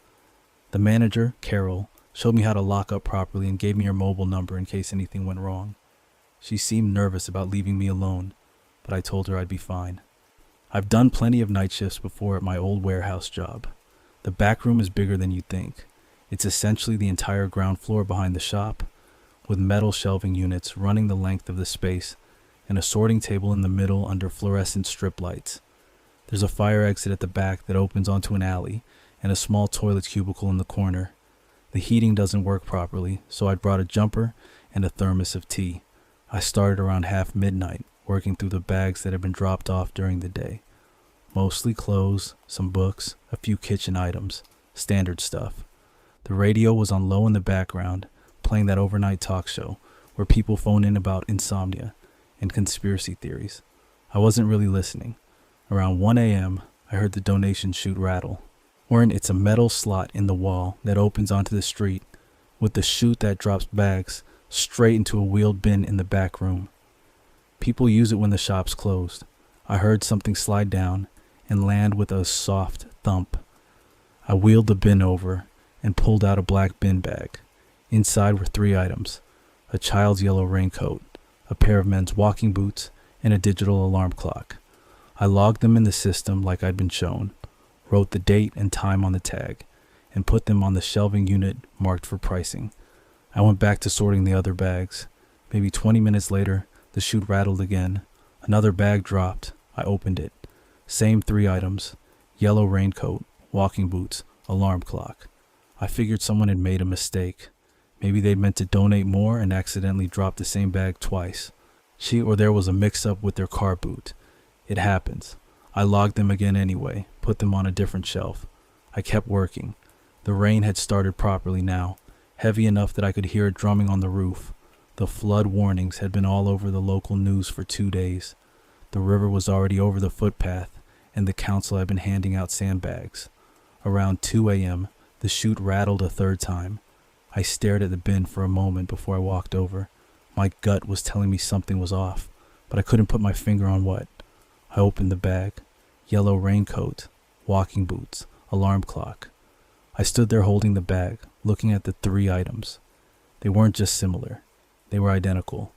The manager, Carol, showed me how to lock up properly and gave me her mobile number in case anything went wrong. She seemed nervous about leaving me alone, but I told her I'd be fine. I've done plenty of night shifts before at my old warehouse job. The back room is bigger than you'd think. It's essentially the entire ground floor behind the shop, with metal shelving units running the length of the space and a sorting table in the middle under fluorescent strip lights. There's a fire exit at the back that opens onto an alley and a small toilet cubicle in the corner. The heating doesn't work properly, so I'd brought a jumper and a thermos of tea. I started around half midnight, working through the bags that had been dropped off during the day. Mostly clothes, some books, a few kitchen items, standard stuff. The radio was on low in the background, playing that overnight talk show where people phone in about insomnia and conspiracy theories. I wasn't really listening. Around 1 a.m., I heard the donation chute rattle. It's a metal slot in the wall that opens onto the street, with the chute that drops bags straight into a wheeled bin in the back room. People use it when the shop's closed. I heard something slide down and land with a soft thump. I wheeled the bin over and pulled out a black bin bag. Inside were 3 items: a child's yellow raincoat, a pair of men's walking boots, and a digital alarm clock. I logged them in the system like I'd been shown, wrote the date and time on the tag, and put them on the shelving unit marked for pricing. I went back to sorting the other bags. Maybe 20 minutes later, the chute rattled again. Another bag dropped. I opened it. Same 3 items: yellow raincoat, walking boots, alarm clock. I figured someone had made a mistake. Maybe they'd meant to donate more and accidentally dropped the same bag twice. Or there was a mix-up with their car boot. It happens. I logged them again anyway, put them on a different shelf. I kept working. The rain had started properly now, heavy enough that I could hear it drumming on the roof. The flood warnings had been all over the local news for 2 days. The river was already over the footpath, and the council had been handing out sandbags. Around 2 a.m., the chute rattled a 3rd time. I stared at the bin for a moment before I walked over. My gut was telling me something was off, but I couldn't put my finger on what. I opened the bag. Yellow raincoat, walking boots, alarm clock. I stood there holding the bag, looking at the 3 items. They weren't just similar. They were identical.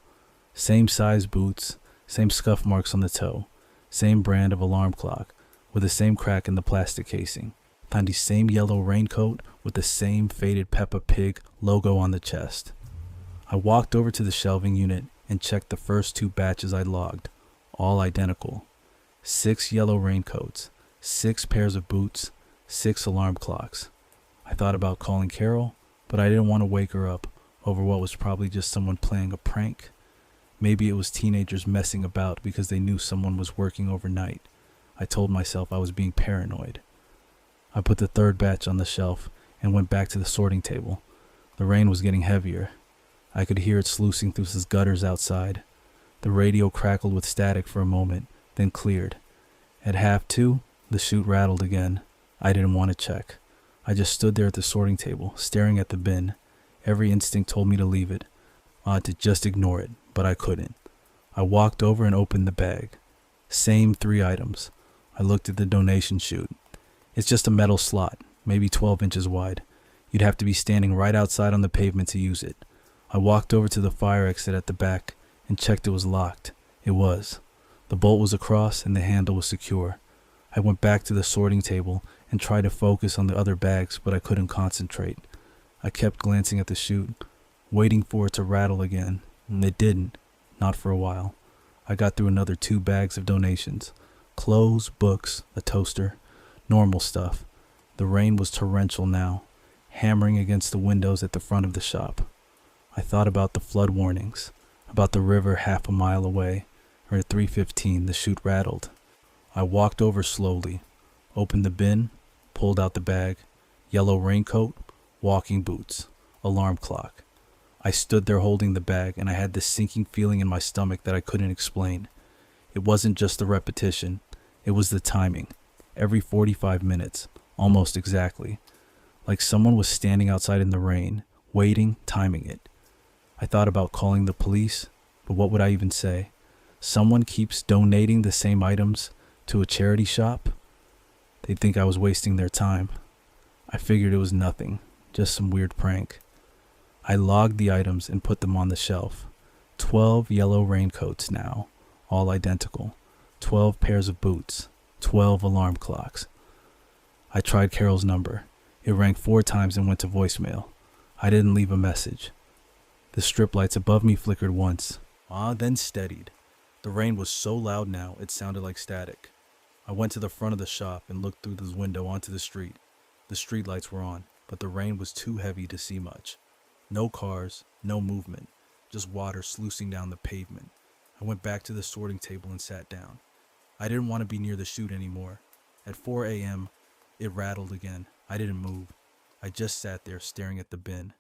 Same size boots, same scuff marks on the toe, same brand of alarm clock, with the same crack in the plastic casing. Found the same yellow raincoat with the same faded Peppa Pig logo on the chest. I walked over to the shelving unit and checked the first 2 batches I logged, all identical. 6 yellow raincoats, 6 pairs of boots, 6 alarm clocks. I thought about calling Carol, but I didn't want to wake her up over what was probably just someone playing a prank. Maybe it was teenagers messing about because they knew someone was working overnight. I told myself I was being paranoid. I put the 3rd batch on the shelf and went back to the sorting table. The rain was getting heavier. I could hear it sluicing through the gutters outside. The radio crackled with static for a moment, then cleared. At 1:30, the chute rattled again. I didn't want to check. I just stood there at the sorting table, staring at the bin. Every instinct told me to leave it. I had to just ignore it, but I couldn't. I walked over and opened the bag. Same 3 items. I looked at the donation chute. It's just a metal slot, maybe 12 inches wide. You'd have to be standing right outside on the pavement to use it. I walked over to the fire exit at the back and checked it was locked. It was. The bolt was across and the handle was secure. I went back to the sorting table and tried to focus on the other bags, but I couldn't concentrate. I kept glancing at the chute, waiting for it to rattle again, and it didn't, not for a while. I got through another 2 bags of donations. Clothes, books, a toaster, normal stuff. The rain was torrential now. hammering against the windows at the front of the shop. I thought about the flood warnings, about the river half a mile away, or at 3:15 the chute rattled. I walked over slowly, opened the bin, pulled out the bag, yellow raincoat, walking boots, alarm clock. I stood there holding the bag, and I had this sinking feeling in my stomach that I couldn't explain. It wasn't just the repetition, it was the timing. Every 45 minutes, almost exactly. Like someone was standing outside in the rain, waiting, timing it. I thought about calling the police, but what would I even say? Someone keeps donating the same items to a charity shop? They'd think I was wasting their time. I figured it was nothing, just some weird prank. I logged the items and put them on the shelf. 12 yellow raincoats now, all identical. 12 pairs of boots. 12 alarm clocks. I tried Carol's number. It rang 4 times and went to voicemail. I didn't leave a message. The strip lights above me flickered once, then steadied. The rain was so loud now, it sounded like static. I went to the front of the shop and looked through the window onto the street. The street lights were on, but the rain was too heavy to see much. No cars, no movement, just water sluicing down the pavement. I went back to the sorting table and sat down. I didn't want to be near the chute anymore. At 4 a.m., it rattled again. I didn't move. I just sat there staring at the bin.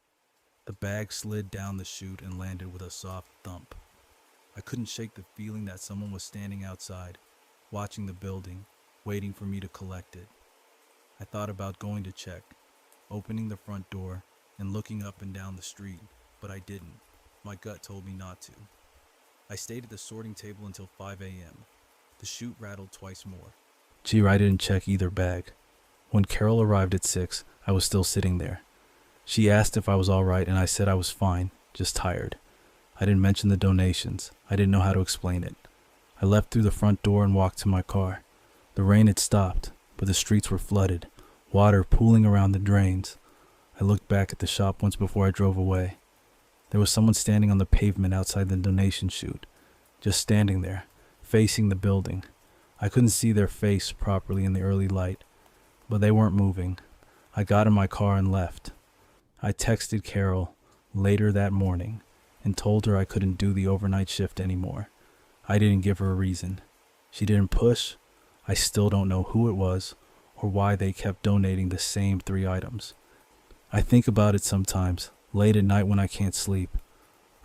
The bag slid down the chute and landed with a soft thump. I couldn't shake the feeling that someone was standing outside, watching the building, waiting for me to collect it. I thought about going to check, opening the front door, and looking up and down the street, but I didn't. My gut told me not to. I stayed at the sorting table until 5 a.m. The chute rattled twice more. Gee, I didn't check either bag. When Carol arrived at 6, I was still sitting there. She asked if I was all right, and I said I was fine, just tired. I didn't mention the donations. I didn't know how to explain it. I left through the front door and walked to my car. The rain had stopped, but the streets were flooded, water pooling around the drains. I looked back at the shop once before I drove away. There was someone standing on the pavement outside the donation chute, just standing there, facing the building. I couldn't see their face properly in the early light, but they weren't moving. I got in my car and left. I texted Carol later that morning and told her I couldn't do the overnight shift anymore. I didn't give her a reason. She didn't push. I still don't know who it was or why they kept donating the same 3 items. I think about it sometimes, late at night when I can't sleep.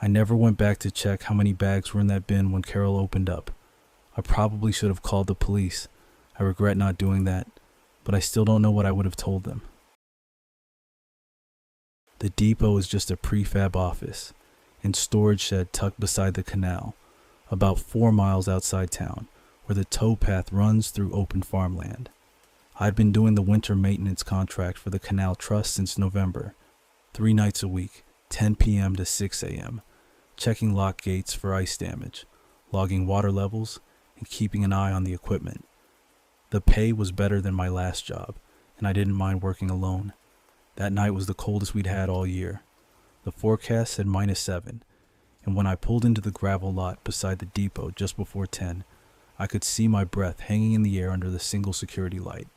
I never went back to check how many bags were in that bin when Carol opened up. I probably should have called the police. I regret not doing that, but I still don't know what I would have told them. The depot is just a prefab office and storage shed tucked beside the canal, about 4 miles outside town, where the towpath runs through open farmland. I'd been doing the winter maintenance contract for the Canal Trust since November, 3 nights a week, 10 p.m. to 6 a.m., checking lock gates for ice damage, logging water levels, and keeping an eye on the equipment. The pay was better than my last job, and I didn't mind working alone. That night was the coldest we'd had all year. The forecast said -7, and when I pulled into the gravel lot beside the depot just before 10, I could see my breath hanging in the air under the single security light.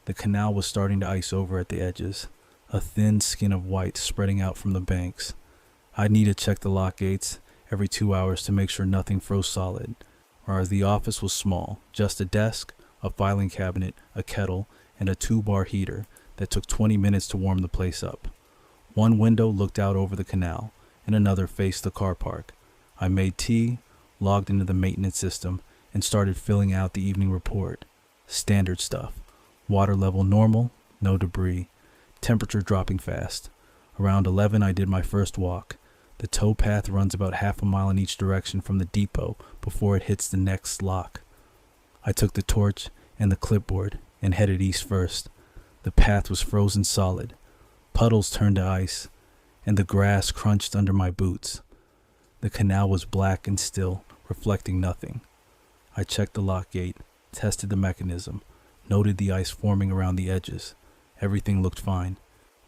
The canal was starting to ice over at the edges, a thin skin of white spreading out from the banks. I'd need to check the lock gates every 2 hours to make sure nothing froze solid, whereas the office was small, just a desk, a filing cabinet, a kettle, and a 2-bar heater that took 20 minutes to warm the place up. One window looked out over the canal, and another faced the car park. I made tea, logged into the maintenance system, and started filling out the evening report. Standard stuff. Water level normal, no debris. Temperature dropping fast. Around 11, I did my first walk. The towpath runs about half a mile in each direction from the depot before it hits the next lock. I took the torch and the clipboard and headed east first. The path was frozen solid. Puddles turned to ice, and the grass crunched under my boots. The canal was black and still, reflecting nothing. I checked the lock gate, tested the mechanism, noted the ice forming around the edges. Everything looked fine.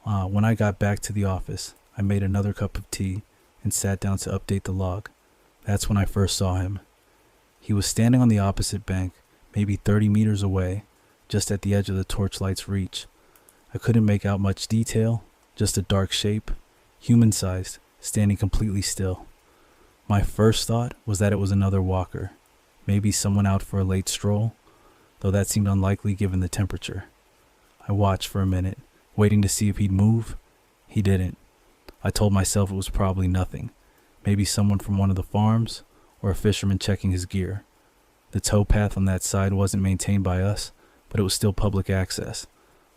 When I got back to the office, I made another cup of tea and sat down to update the log. That's when I first saw him. He was standing on the opposite bank, maybe 30 meters away, just at the edge of the torchlight's reach. I couldn't make out much detail, just a dark shape, human-sized, standing completely still. My first thought was that it was another walker, maybe someone out for a late stroll, though that seemed unlikely given the temperature. I watched for a minute, waiting to see if he'd move. He didn't. I told myself it was probably nothing, maybe someone from one of the farms or a fisherman checking his gear. The towpath on that side wasn't maintained by us, but it was still public access.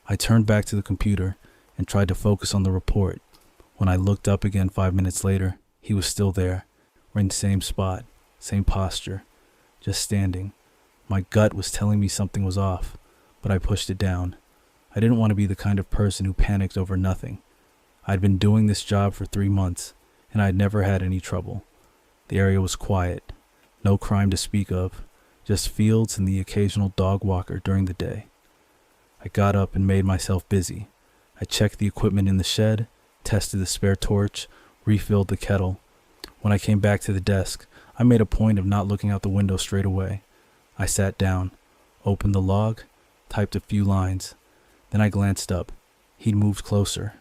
I turned back to the computer and tried to focus on the report. When I looked up again 5 minutes later, he was still there. We're in the same spot, same posture, just standing. My gut was telling me something was off, but I pushed it down. I didn't want to be the kind of person who panicked over nothing. I'd been doing this job for 3 months, and I'd never had any trouble. The area was quiet, no crime to speak of, just fields and the occasional dog walker during the day. I got up and made myself busy. I checked the equipment in the shed, tested the spare torch, refilled the kettle. When I came back to the desk, I made a point of not looking out the window straight away. I sat down, opened the log, typed a few lines. Then I glanced up. He'd moved closer.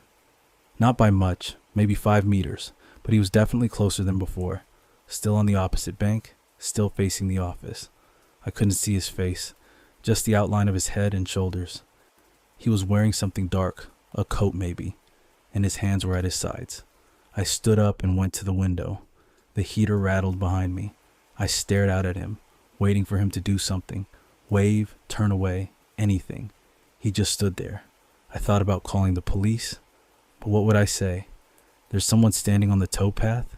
Not by much, maybe 5 meters, but he was definitely closer than before. Still on the opposite bank, still facing the office. I couldn't see his face, just the outline of his head and shoulders. He was wearing something dark, a coat maybe, and his hands were at his sides. I stood up and went to the window. The heater rattled behind me. I stared out at him, waiting for him to do something, wave, turn away, anything. He just stood there. I thought about calling the police, but what would I say? There's someone standing on the towpath?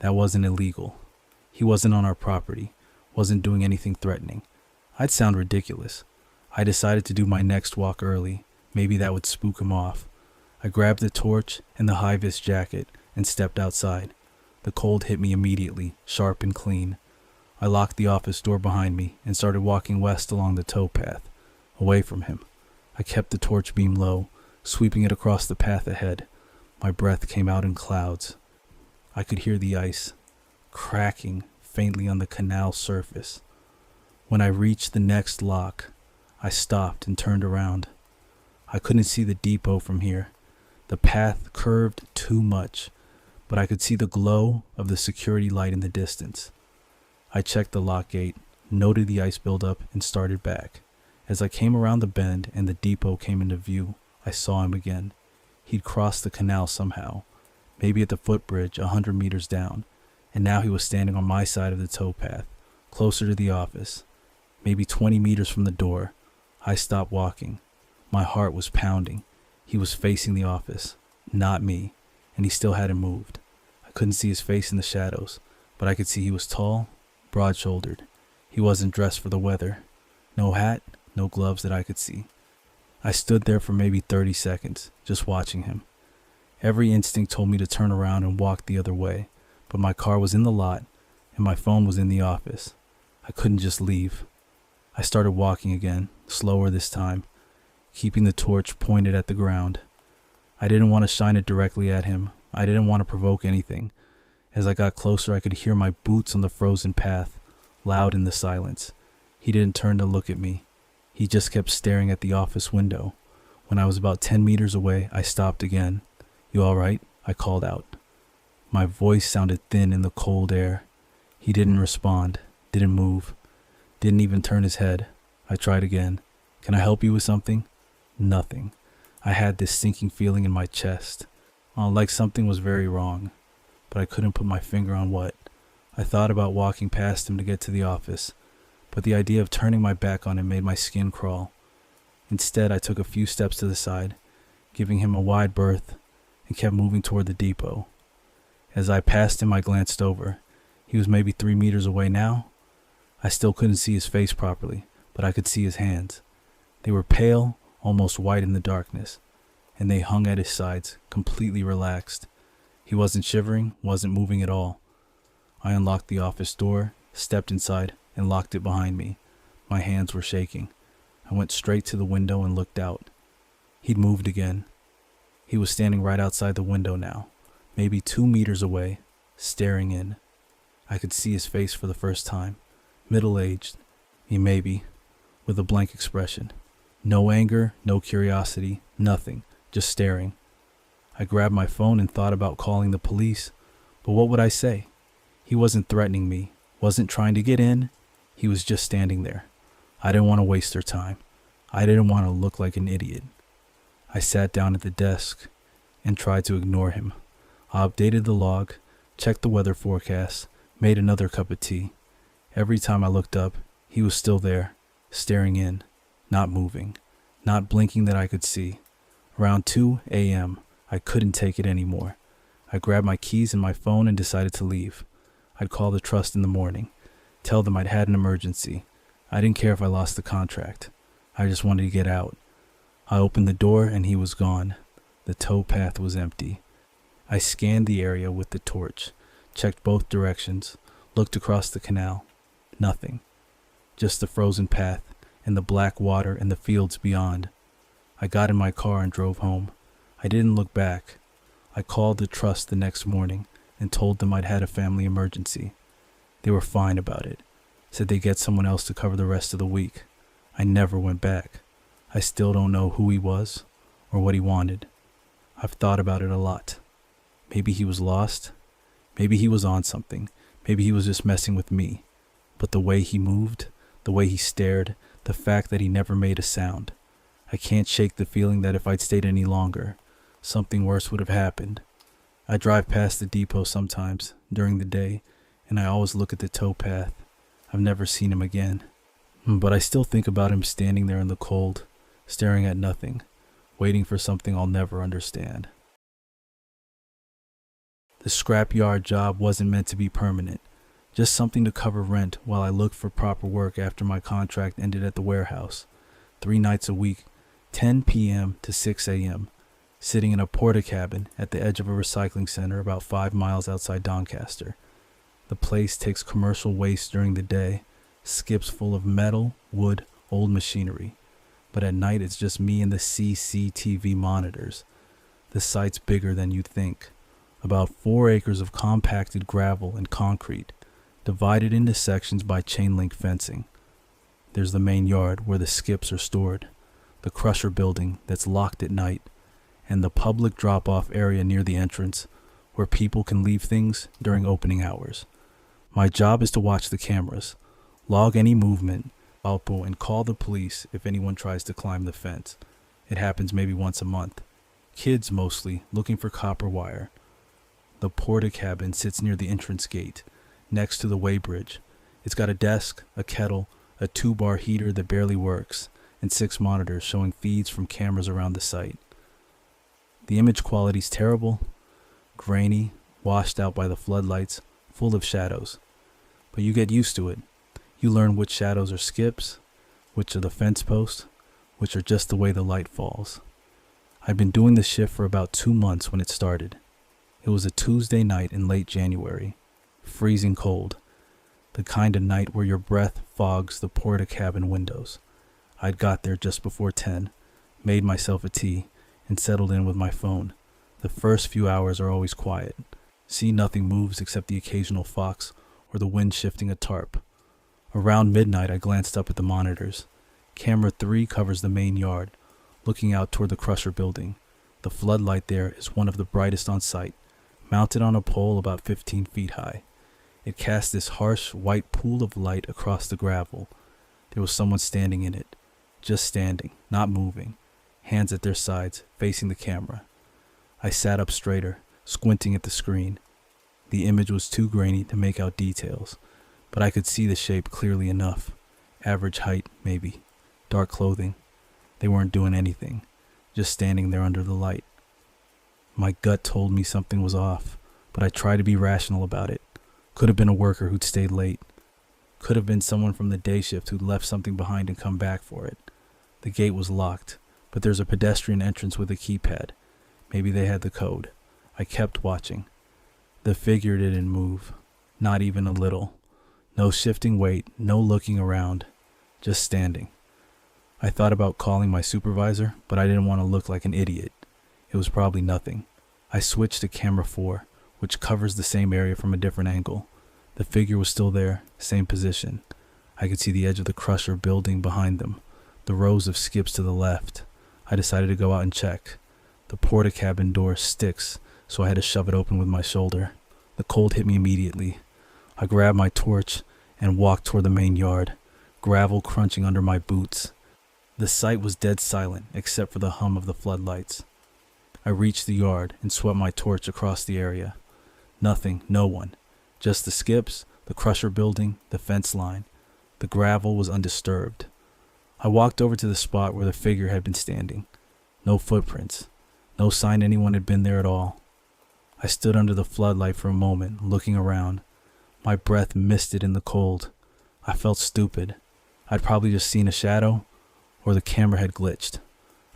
That wasn't illegal. He wasn't on our property, wasn't doing anything threatening. I'd sound ridiculous. I decided to do my next walk early. Maybe that would spook him off. I grabbed the torch and the high-vis jacket and stepped outside. The cold hit me immediately, sharp and clean. I locked the office door behind me and started walking west along the towpath, away from him. I kept the torch beam low, sweeping it across the path ahead. My breath came out in clouds. I could hear the ice cracking faintly on the canal surface. When I reached the next lock, I stopped and turned around. I couldn't see the depot from here. The path curved too much, but I could see the glow of the security light in the distance. I checked the lock gate, noted the ice buildup, and started back. As I came around the bend and the depot came into view, I saw him again. He'd crossed the canal somehow, maybe at the footbridge 100 meters down, and now he was standing on my side of the towpath, closer to the office, maybe 20 meters from the door. I stopped walking. My heart was pounding. He was facing the office, not me, and he still hadn't moved. I couldn't see his face in the shadows, but I could see he was tall, broad-shouldered. He wasn't dressed for the weather. No hat, no gloves that I could see. I stood there for maybe 30 seconds, just watching him. Every instinct told me to turn around and walk the other way, but my car was in the lot, and my phone was in the office. I couldn't just leave. I started walking again, slower this time, keeping the torch pointed at the ground. I didn't want to shine it directly at him. I didn't want to provoke anything. As I got closer, I could hear my boots on the frozen path, loud in the silence. He didn't turn to look at me. He just kept staring at the office window. When I was about 10 meters away, I stopped again. "You all right?" I called out. My voice sounded thin in the cold air. He didn't respond, didn't move, didn't even turn his head. I tried again. "Can I help you with something?" Nothing. I had this sinking feeling in my chest, like something was very wrong, but I couldn't put my finger on what. I thought about walking past him to get to the office, but the idea of turning my back on him made my skin crawl. Instead, I took a few steps to the side, giving him a wide berth, and kept moving toward the depot. As I passed him, I glanced over. He was maybe 3 meters away now. I still couldn't see his face properly, but I could see his hands. They were pale, almost white in the darkness, and they hung at his sides, completely relaxed. He wasn't shivering, wasn't moving at all. I unlocked the office door, stepped inside, and locked it behind me. My hands were shaking. I went straight to the window and looked out. He'd moved again. He was standing right outside the window now, maybe 2 meters away, staring in. I could see his face for the first time. Middle-aged, maybe, with a blank expression. No anger, no curiosity, nothing, just staring. I grabbed my phone and thought about calling the police, but what would I say? He wasn't threatening me, wasn't trying to get in. He was just standing there. I didn't want to waste their time. I didn't want to look like an idiot. I sat down at the desk and tried to ignore him. I updated the log, checked the weather forecast, made another cup of tea. Every time I looked up, he was still there, staring in, not moving, not blinking that I could see. Around 2 a.m., I couldn't take it anymore. I grabbed my keys and my phone and decided to leave. I'd call the trust in the morning, tell them I'd had an emergency. I didn't care if I lost the contract. I just wanted to get out. I opened the door and he was gone. The towpath was empty. I scanned the area with the torch, checked both directions, looked across the canal. Nothing. Just the frozen path and the black water and the fields beyond. I got in my car and drove home. I didn't look back. I called the trust the next morning and told them I'd had a family emergency. They were fine about it, said they'd get someone else to cover the rest of the week. I never went back. I still don't know who he was or what he wanted. I've thought about it a lot. Maybe he was lost. Maybe he was on something. Maybe he was just messing with me. But the way he moved, the way he stared, the fact that he never made a sound. I can't shake the feeling that if I'd stayed any longer, something worse would have happened. I drive past the depot sometimes during the day, and I always look at the towpath. I've never seen him again. But I still think about him standing there in the cold, staring at nothing, waiting for something I'll never understand. The scrapyard job wasn't meant to be permanent, just something to cover rent while I looked for proper work after my contract ended at the warehouse. 3 nights a week, 10 p.m. to 6 a.m., sitting in a porta cabin at the edge of a recycling center about 5 miles outside Doncaster. The place takes commercial waste during the day, skips full of metal, wood, old machinery. But at night it's just me and the CCTV monitors. The site's bigger than you'd think. About 4 acres of compacted gravel and concrete, divided into sections by chain link fencing. There's the main yard where the skips are stored, the crusher building that's locked at night, and the public drop-off area near the entrance where people can leave things during opening hours. My job is to watch the cameras, log any movement, and call the police if anyone tries to climb the fence. It happens maybe once a month. Kids mostly, looking for copper wire. The porta cabin sits near the entrance gate, next to the weighbridge. It's got a desk, a kettle, a 2-bar heater that barely works, and 6 monitors showing feeds from cameras around the site. The image quality's terrible, grainy, washed out by the floodlights, full of shadows. But you get used to it. You learn which shadows are skips, which are the fence posts, which are just the way the light falls. I'd been doing the shift for about 2 months when it started. It was a Tuesday night in late January, freezing cold, the kind of night where your breath fogs the porta cabin windows. I'd got there just before 10, made myself a tea, and settled in with my phone. The first few hours are always quiet. See, nothing moves except the occasional fox or the wind shifting a tarp. Around midnight, I glanced up at the monitors. Camera 3 covers the main yard, looking out toward the crusher building. The floodlight there is one of the brightest on site, mounted on a pole about 15 feet high. It cast this harsh, white pool of light across the gravel. There was someone standing in it, just standing, not moving, hands at their sides, facing the camera. I sat up straighter, squinting at the screen. The image was too grainy to make out details, but I could see the shape clearly enough. Average height, maybe. Dark clothing. They weren't doing anything, just standing there under the light. My gut told me something was off, but I tried to be rational about it. Could have been a worker who'd stayed late. Could have been someone from the day shift who'd left something behind and come back for it. The gate was locked, but there's a pedestrian entrance with a keypad. Maybe they had the code. I kept watching. The figure didn't move, not even a little. No shifting weight, no looking around, just standing. I thought about calling my supervisor, but I didn't want to look like an idiot. It was probably nothing. I switched to camera 4, which covers the same area from a different angle. The figure was still there, same position. I could see the edge of the crusher building behind them, the rows of skips to the left. I decided to go out and check. The porta-cabin door sticks, so I had to shove it open with my shoulder. The cold hit me immediately. I grabbed my torch and walked toward the main yard, gravel crunching under my boots. The site was dead silent except for the hum of the floodlights. I reached the yard and swept my torch across the area. Nothing, no one. Just the skips, the crusher building, the fence line. The gravel was undisturbed. I walked over to the spot where the figure had been standing. No footprints. No sign anyone had been there at all. I stood under the floodlight for a moment, looking around. My breath misted in the cold. I felt stupid. I'd probably just seen a shadow, or the camera had glitched.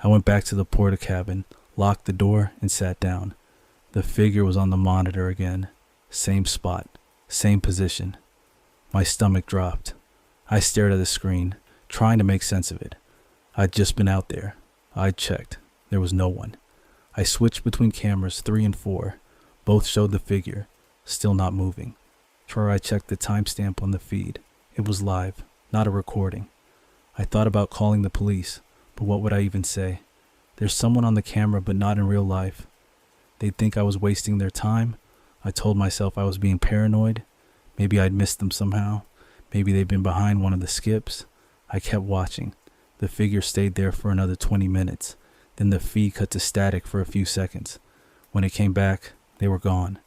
I went back to the porta-cabin, locked the door, and sat down. The figure was on the monitor again. Same spot, same position. My stomach dropped. I stared at the screen, trying to make sense of it. I'd just been out there. I'd checked. There was no one. I switched between cameras 3 and 4. Both showed the figure, still not moving. I checked the timestamp on the feed. It was live, not a recording. I thought about calling the police, but what would I even say? There's someone on the camera, but not in real life. They'd think I was wasting their time. I told myself I was being paranoid. Maybe I'd missed them somehow. Maybe they'd been behind one of the skips. I kept watching. The figure stayed there for another 20 minutes. Then the feed cut to static for a few seconds. When it came back, they were gone.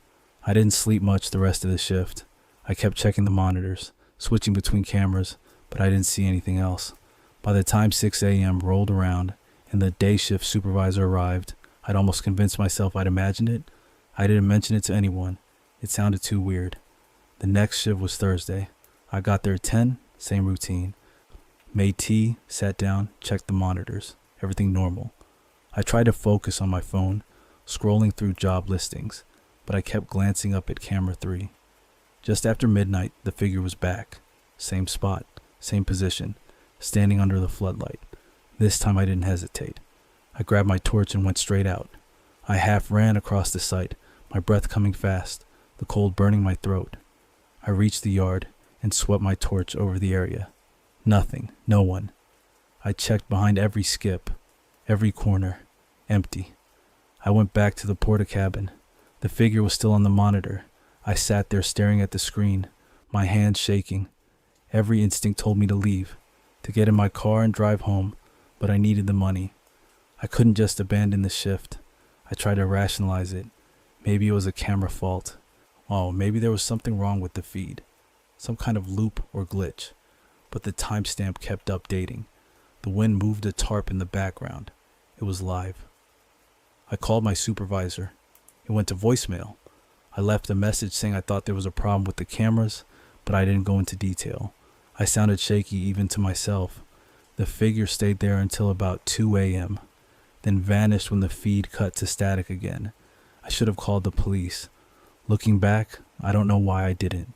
I didn't sleep much the rest of the shift. I kept checking the monitors, switching between cameras, but I didn't see anything else. By the time 6 a.m. rolled around and the day shift supervisor arrived, I'd almost convinced myself I'd imagined it. I didn't mention it to anyone. It sounded too weird. The next shift was Thursday. I got there at 10, same routine. Made tea, sat down, checked the monitors. Everything normal. I tried to focus on my phone, scrolling through job listings, but I kept glancing up at camera 3. Just after midnight, the figure was back. Same spot, same position, standing under the floodlight. This time I didn't hesitate. I grabbed my torch and went straight out. I half ran across the site, my breath coming fast, the cold burning my throat. I reached the yard and swept my torch over the area. Nothing, no one. I checked behind every skip, every corner, empty. I went back to the porta-cabin. The figure was still on the monitor. I sat there staring at the screen, my hands shaking. Every instinct told me to leave, to get in my car and drive home, but I needed the money. I couldn't just abandon the shift. I tried to rationalize it. Maybe it was a camera fault. Oh, maybe there was something wrong with the feed, some kind of loop or glitch. But the timestamp kept updating. The wind moved a tarp in the background. It was live. I called my supervisor. It went to voicemail. I left a message saying I thought there was a problem with the cameras, but I didn't go into detail. I sounded shaky even to myself. The figure stayed there until about 2 a.m., then vanished when the feed cut to static again. I should have called the police. Looking back, I don't know why I didn't.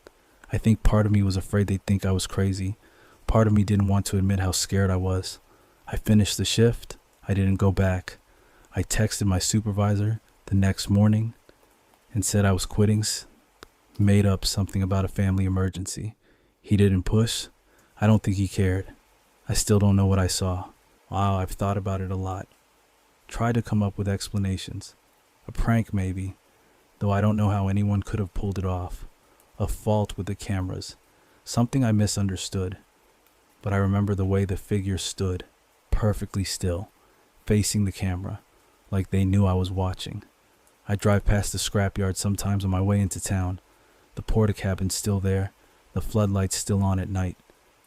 I think part of me was afraid they'd think I was crazy. Part of me didn't want to admit how scared I was. I finished the shift. I didn't go back. I texted my supervisor the next morning and said I was quitting, made up something about a family emergency. He didn't push. I don't think he cared. I still don't know what I saw. Wow, I've thought about it a lot. Tried to come up with explanations. A prank maybe, though I don't know how anyone could have pulled it off. A fault with the cameras. Something I misunderstood. But I remember the way the figure stood, perfectly still, facing the camera, like they knew I was watching. I drive past the scrapyard sometimes on my way into town. The porta-cabin's still there. The floodlight's still on at night.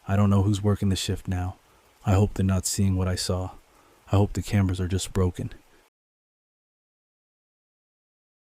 I don't know who's working the shift now. I hope they're not seeing what I saw. I hope the cameras are just broken.